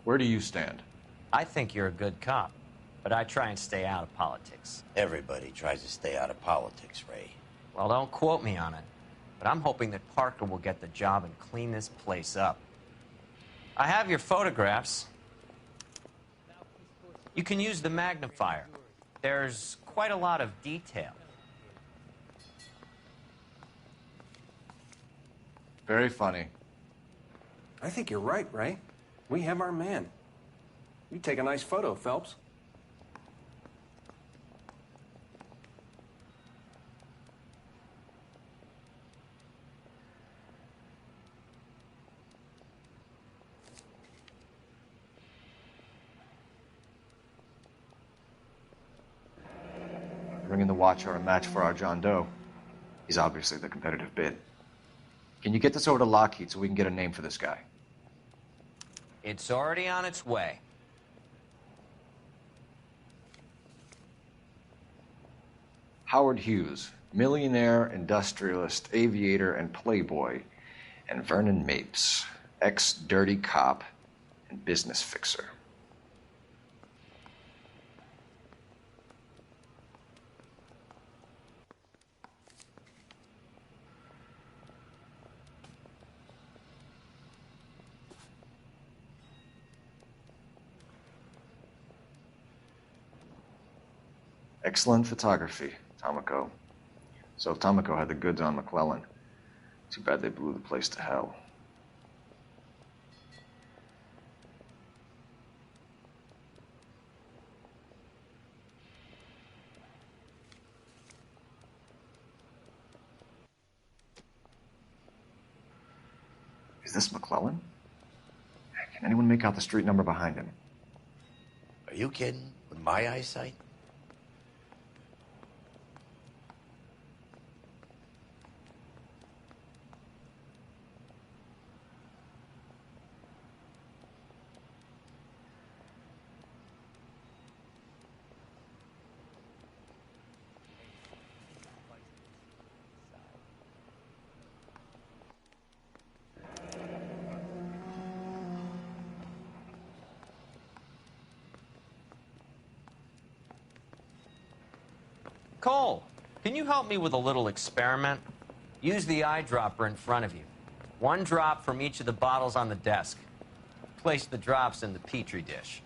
Where do you stand? I think you're a good cop, but I try and stay out of politics. Everybody tries to stay out of politics, Ray. Well, don't quote me on it, but I'm hoping that Parker will get the job and clean this place up. I have your photographs. You can use the magnifier. There's quite a lot of detail. Very funny. I think you're right, Ray. We have our man. You take a nice photo, Phelps. Bringing the watch are a match for our John Doe. He's obviously the competitive bid. Can you get this over to Lockheed so we can get a name for this guy? It's already on its way. Howard Hughes, millionaire, industrialist, aviator, and playboy, and Vernon Mapes, ex-dirty cop and business fixer. Excellent photography, Tomoko. So Tomoko had the goods on McClellan. Too bad they blew the place to hell. Is this McClellan? Can anyone make out the street number behind him? Are you kidding? With my eyesight? Cole, can you help me with a little experiment? Use the eyedropper in front of you. One drop from each of the bottles on the desk. Place the drops in the Petri dish.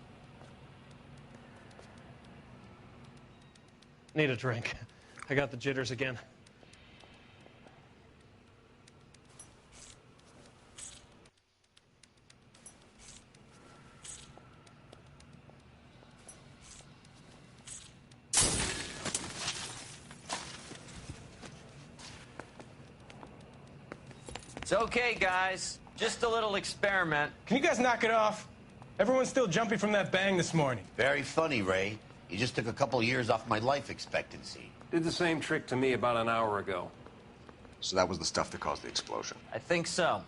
Need a drink. I got the jitters again. It's okay, guys. Just a little experiment. Can you guys knock it off? Everyone's still jumpy from that bang this morning. Very funny, Ray. You just took a couple years off my life expectancy. Did the same trick to me about an hour ago. So that was the stuff that caused the explosion. I think so.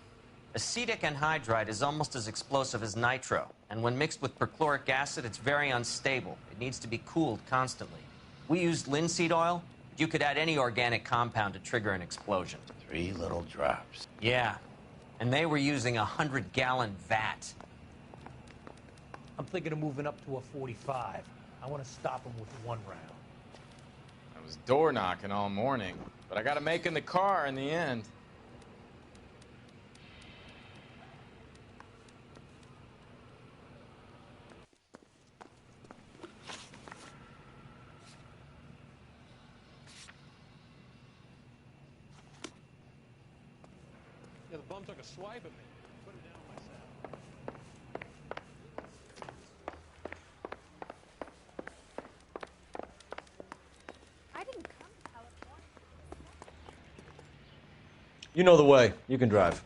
Acetic anhydride is almost as explosive as nitro, and when mixed with perchloric acid, it's very unstable. It needs to be cooled constantly. We used linseed oil. You could add any organic compound to trigger an explosion. 3 little drops. Yeah, and they were using a 100-gallon vat. I'm thinking of moving up to a 45. I want to stop him with 1 round. I was door knocking all morning, but I got to make in the car in the end. Yeah, the bum took a swipe at me. Put it down myself. I didn't come to California. You know the way. You can drive.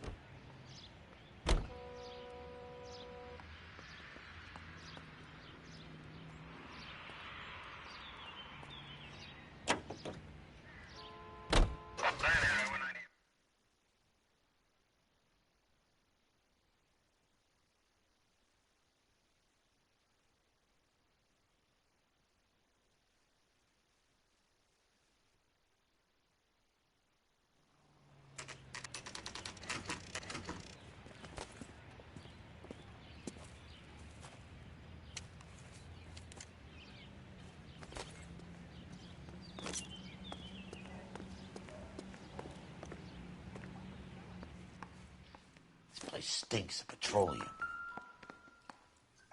This place stinks of petroleum.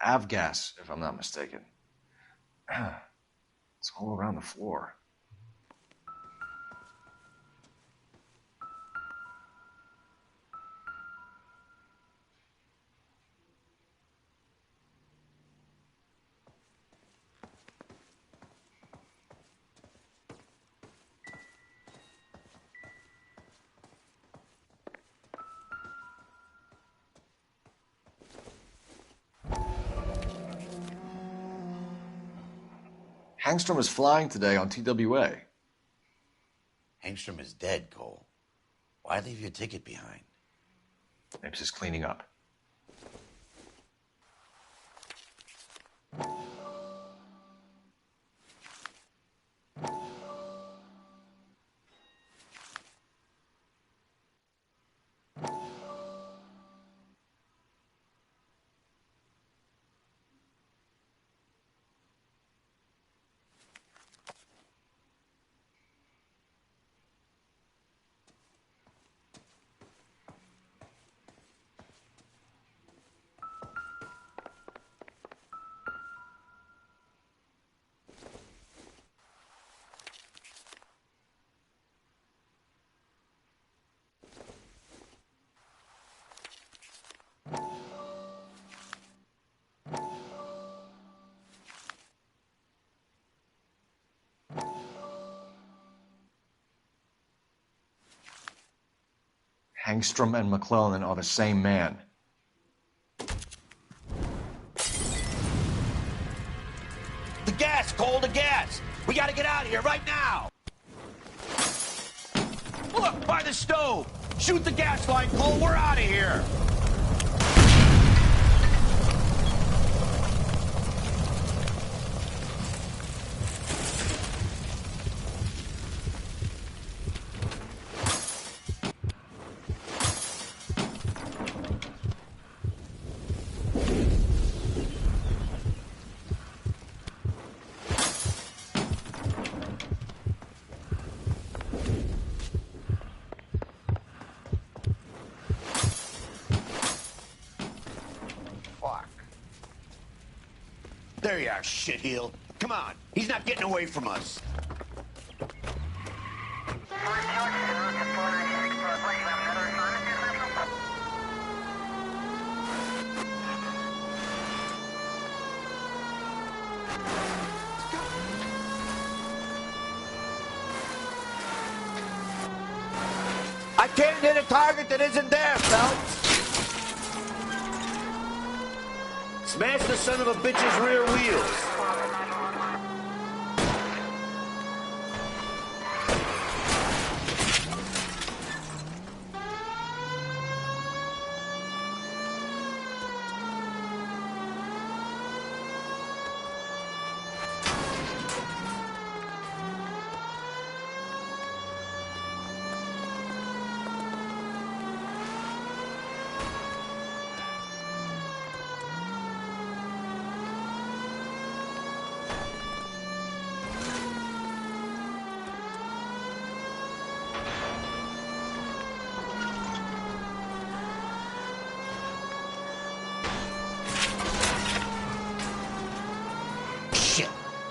Avgas, if I'm not mistaken. It's all around the floor. Hangstrom is flying today on TWA. Hangstrom is dead, Cole. Why leave your ticket behind? Mapes is cleaning up. Hangstrom and McClellan are the same man. The gas, Cole, the gas! We gotta get out of here right now! Look, by the stove! Shoot the gas line, Cole, we're out of here! There you are, shitheel. Come on, he's not getting away from us. I can't hit a target that isn't there, Phelps. Smash the son of a bitch's rear wheels.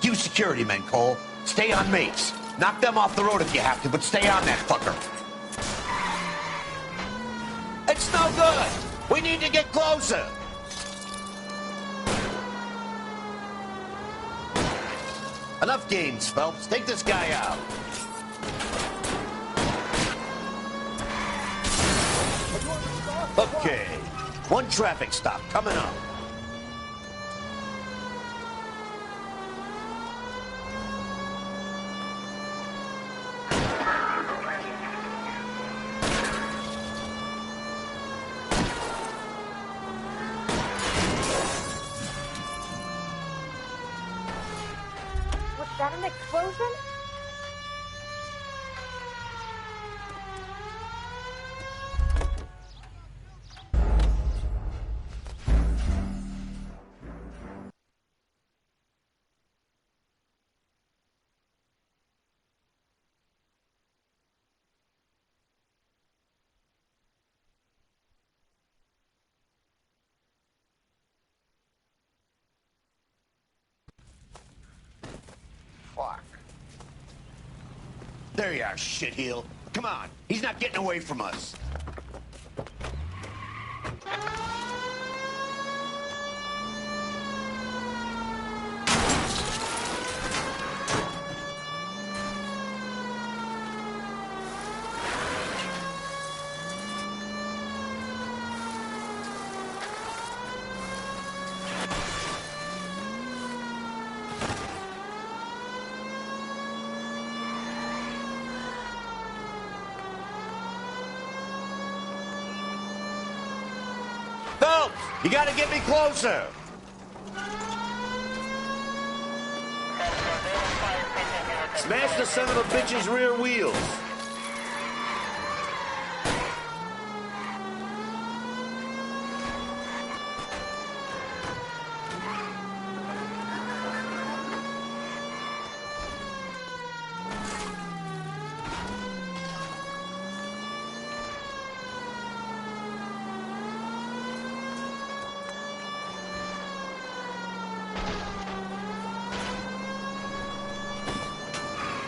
You security men, Cole. Stay on mates. Knock them off the road if you have to, but stay on that fucker. It's no good. We need to get closer. Enough games, Phelps. Take this guy out. Okay. One traffic stop coming up. Was that an explosion? Fuck. There you are, shitheel. Come on, he's not getting away from us. Phelps, you gotta get me closer. Smash the son of a bitch's rear wheels.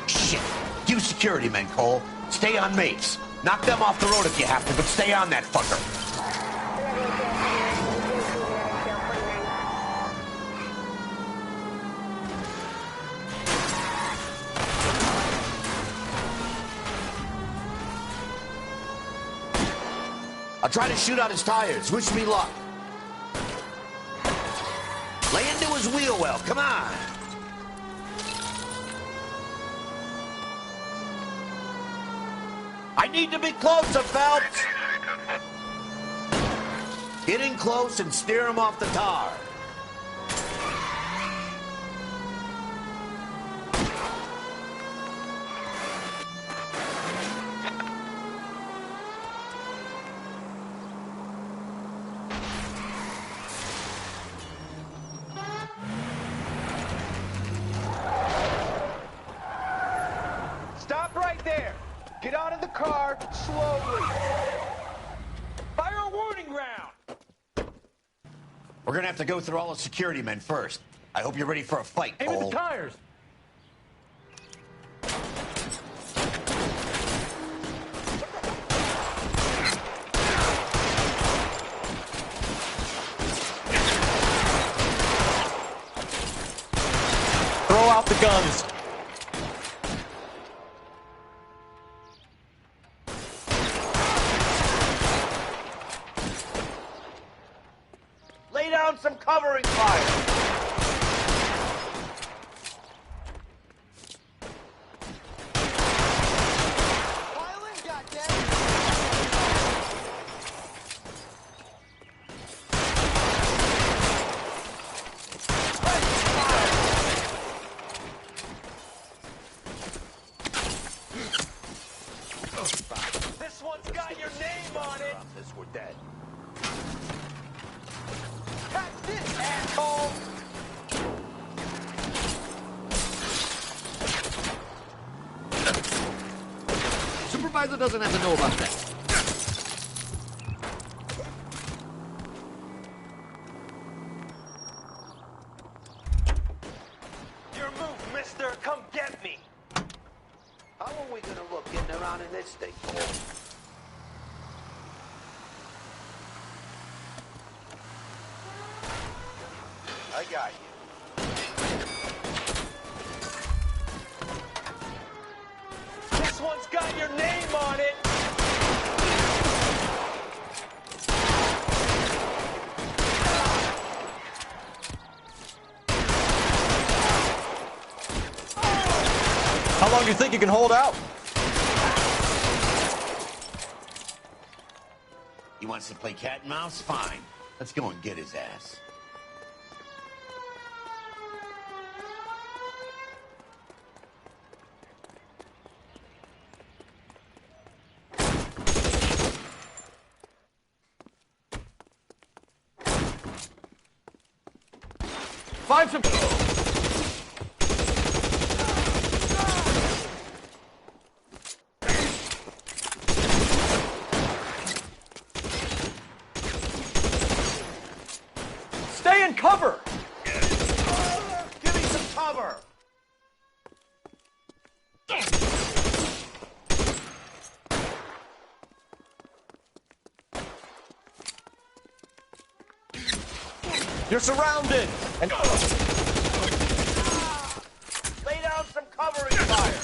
Shit. You security men, Cole. Stay on mates. Knock them off the road if you have to, but stay on that fucker. I'll try to shoot out his tires. Wish me luck. Lay into his wheel well. Come on. I need to be closer, Phelps. Get in close and steer him off the tar. Stop right there. Get out of the car slowly. Fire a warning round. We're gonna have to go through all the security men first. I hope you're ready for a fight, Aim at Cole. the tires. Throw out the guns. Lay down some covering fire. This one's got your name on it. This we're dead. Catch this, asshole. Supervisor doesn't have to know about that. Your move, mister. Come get me. How are we gonna look getting around in this thing, Cole? I got you. This one's got your name on it. How long do you think you can hold out? He wants to play cat and mouse? Fine. Let's go and get his ass. Find some... Stay in cover! Give me some cover. You're surrounded! And... Lay down some covering fire.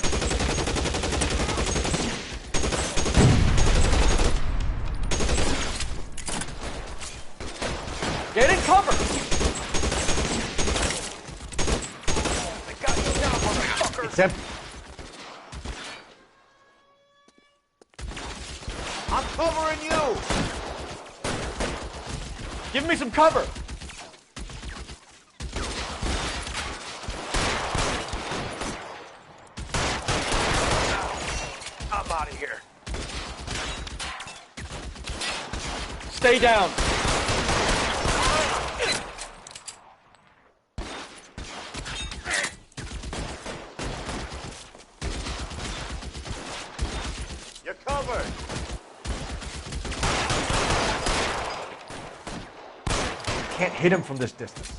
Get in cover! I got you now, motherfucker. It's empty. I'm covering you! Give me some cover! I'm out of here. Stay down! You're covered. Can't hit him from this distance.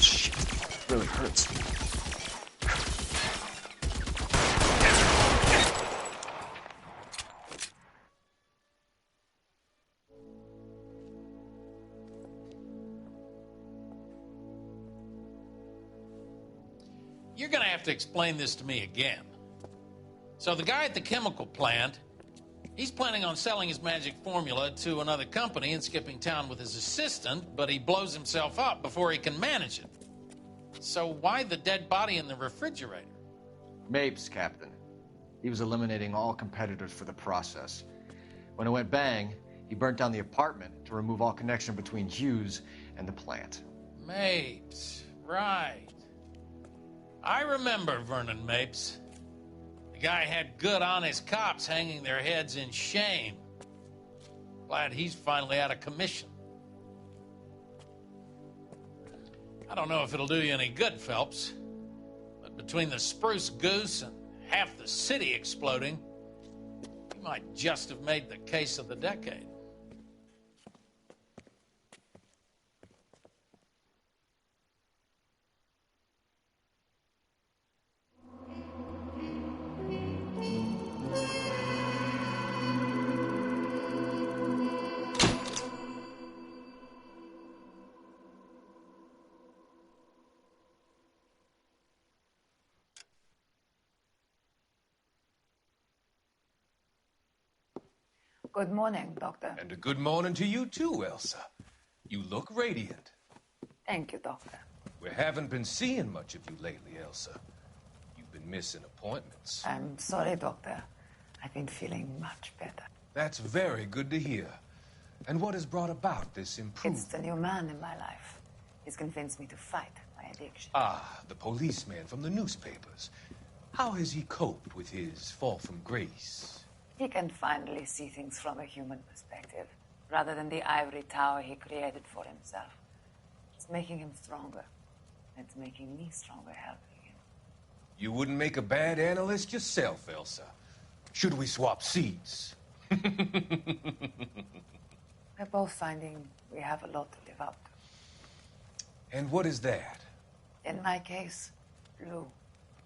Shit, it really hurts. you're gonna have to explain this to me again. So the guy at the chemical plant, he's planning on selling his magic formula to another company and skipping town with his assistant, but he blows himself up before he can manage it. So why the dead body in the refrigerator? Mapes, Captain. He was eliminating all competitors for the process. When it went bang, he burnt down the apartment to remove all connection between Hughes and the plant. Mapes, right. I remember Vernon Mapes. The guy had good, honest cops hanging their heads in shame. Glad he's finally out of commission. I don't know if it'll do you any good, Phelps, but between the spruce goose and half the city exploding, you might just have made the case of the decade. Good morning, Doctor. And a good morning to you too, Elsa. You look radiant. Thank you, Doctor. We haven't been seeing much of you lately, Elsa. You've been missing appointments. I'm sorry, Doctor. I've been feeling much better. That's very good to hear. And what has brought about this improvement? It's the new man in my life. He's convinced me to fight my addiction. Ah, the policeman from the newspapers. How has he coped with his fall from grace? He can finally see things from a human perspective, rather than the ivory tower he created for himself. It's making him stronger. It's making me stronger helping him. You wouldn't make a bad analyst yourself, Elsa. Should we swap seats? We're both finding we have a lot to live up to. And what is that? In my case, Lou.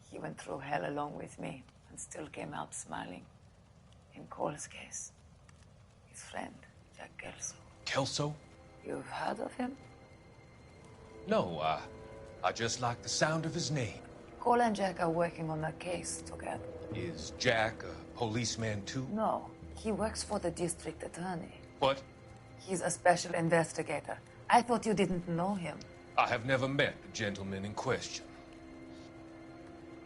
He went through hell along with me and still came out smiling. In Cole's case, his friend, Jack Kelso. Kelso? You've heard of him? No, I just like the sound of his name. Cole and Jack are working on a case together. Is Jack a policeman too? No, he works for the district attorney. What? He's a special investigator. I thought you didn't know him. I have never met the gentleman in question.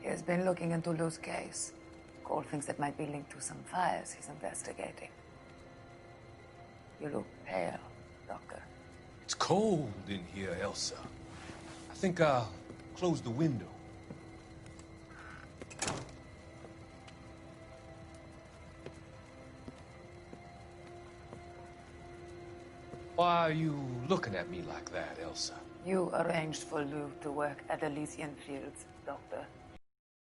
He has been looking into Lou's case. Cole thinks that might be linked to some fires he's investigating. You look pale, Doctor. It's cold in here, Elsa. I think I'll close the window. Why are you looking at me like that, Elsa? You arranged for Lou to work at Elysian Fields, Doctor.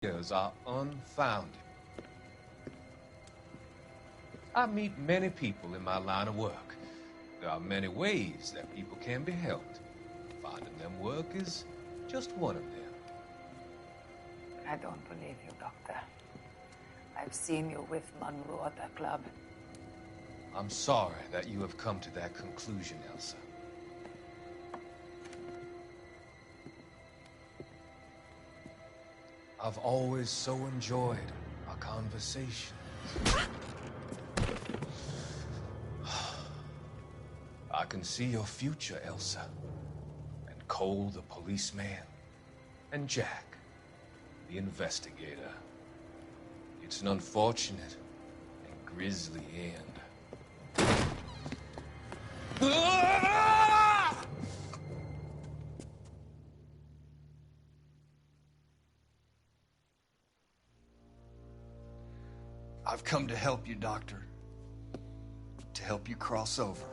Fears are unfounded. I meet many people in my line of work. There are many ways that people can be helped. Finding them work is just one of them. I don't believe you, Doctor. I've seen you with Monroe at the club. I'm sorry that you have come to that conclusion, Elsa. I've always so enjoyed our conversations. I can see your future, Elsa. And Cole, the policeman. And Jack, the investigator. It's an unfortunate and grisly end. I've come to help you, Doctor. To help you cross over.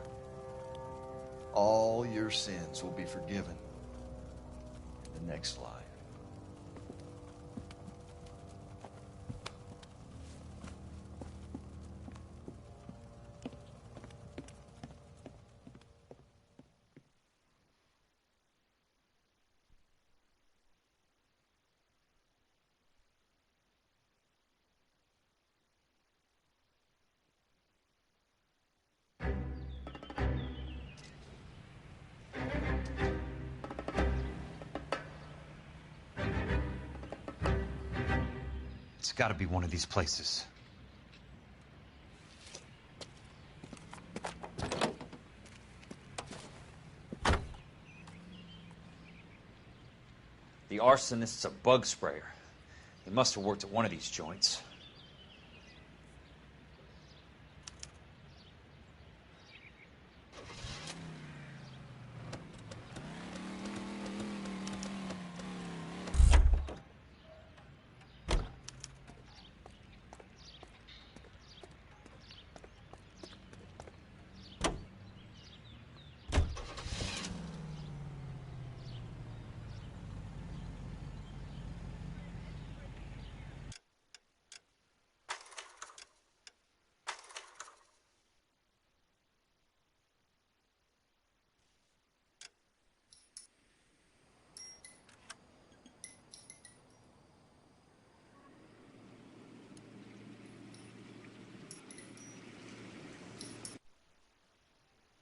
All your sins will be forgiven in the next life. It's gotta be one of these places. The arsonist's a bug sprayer. He must have worked at one of these joints.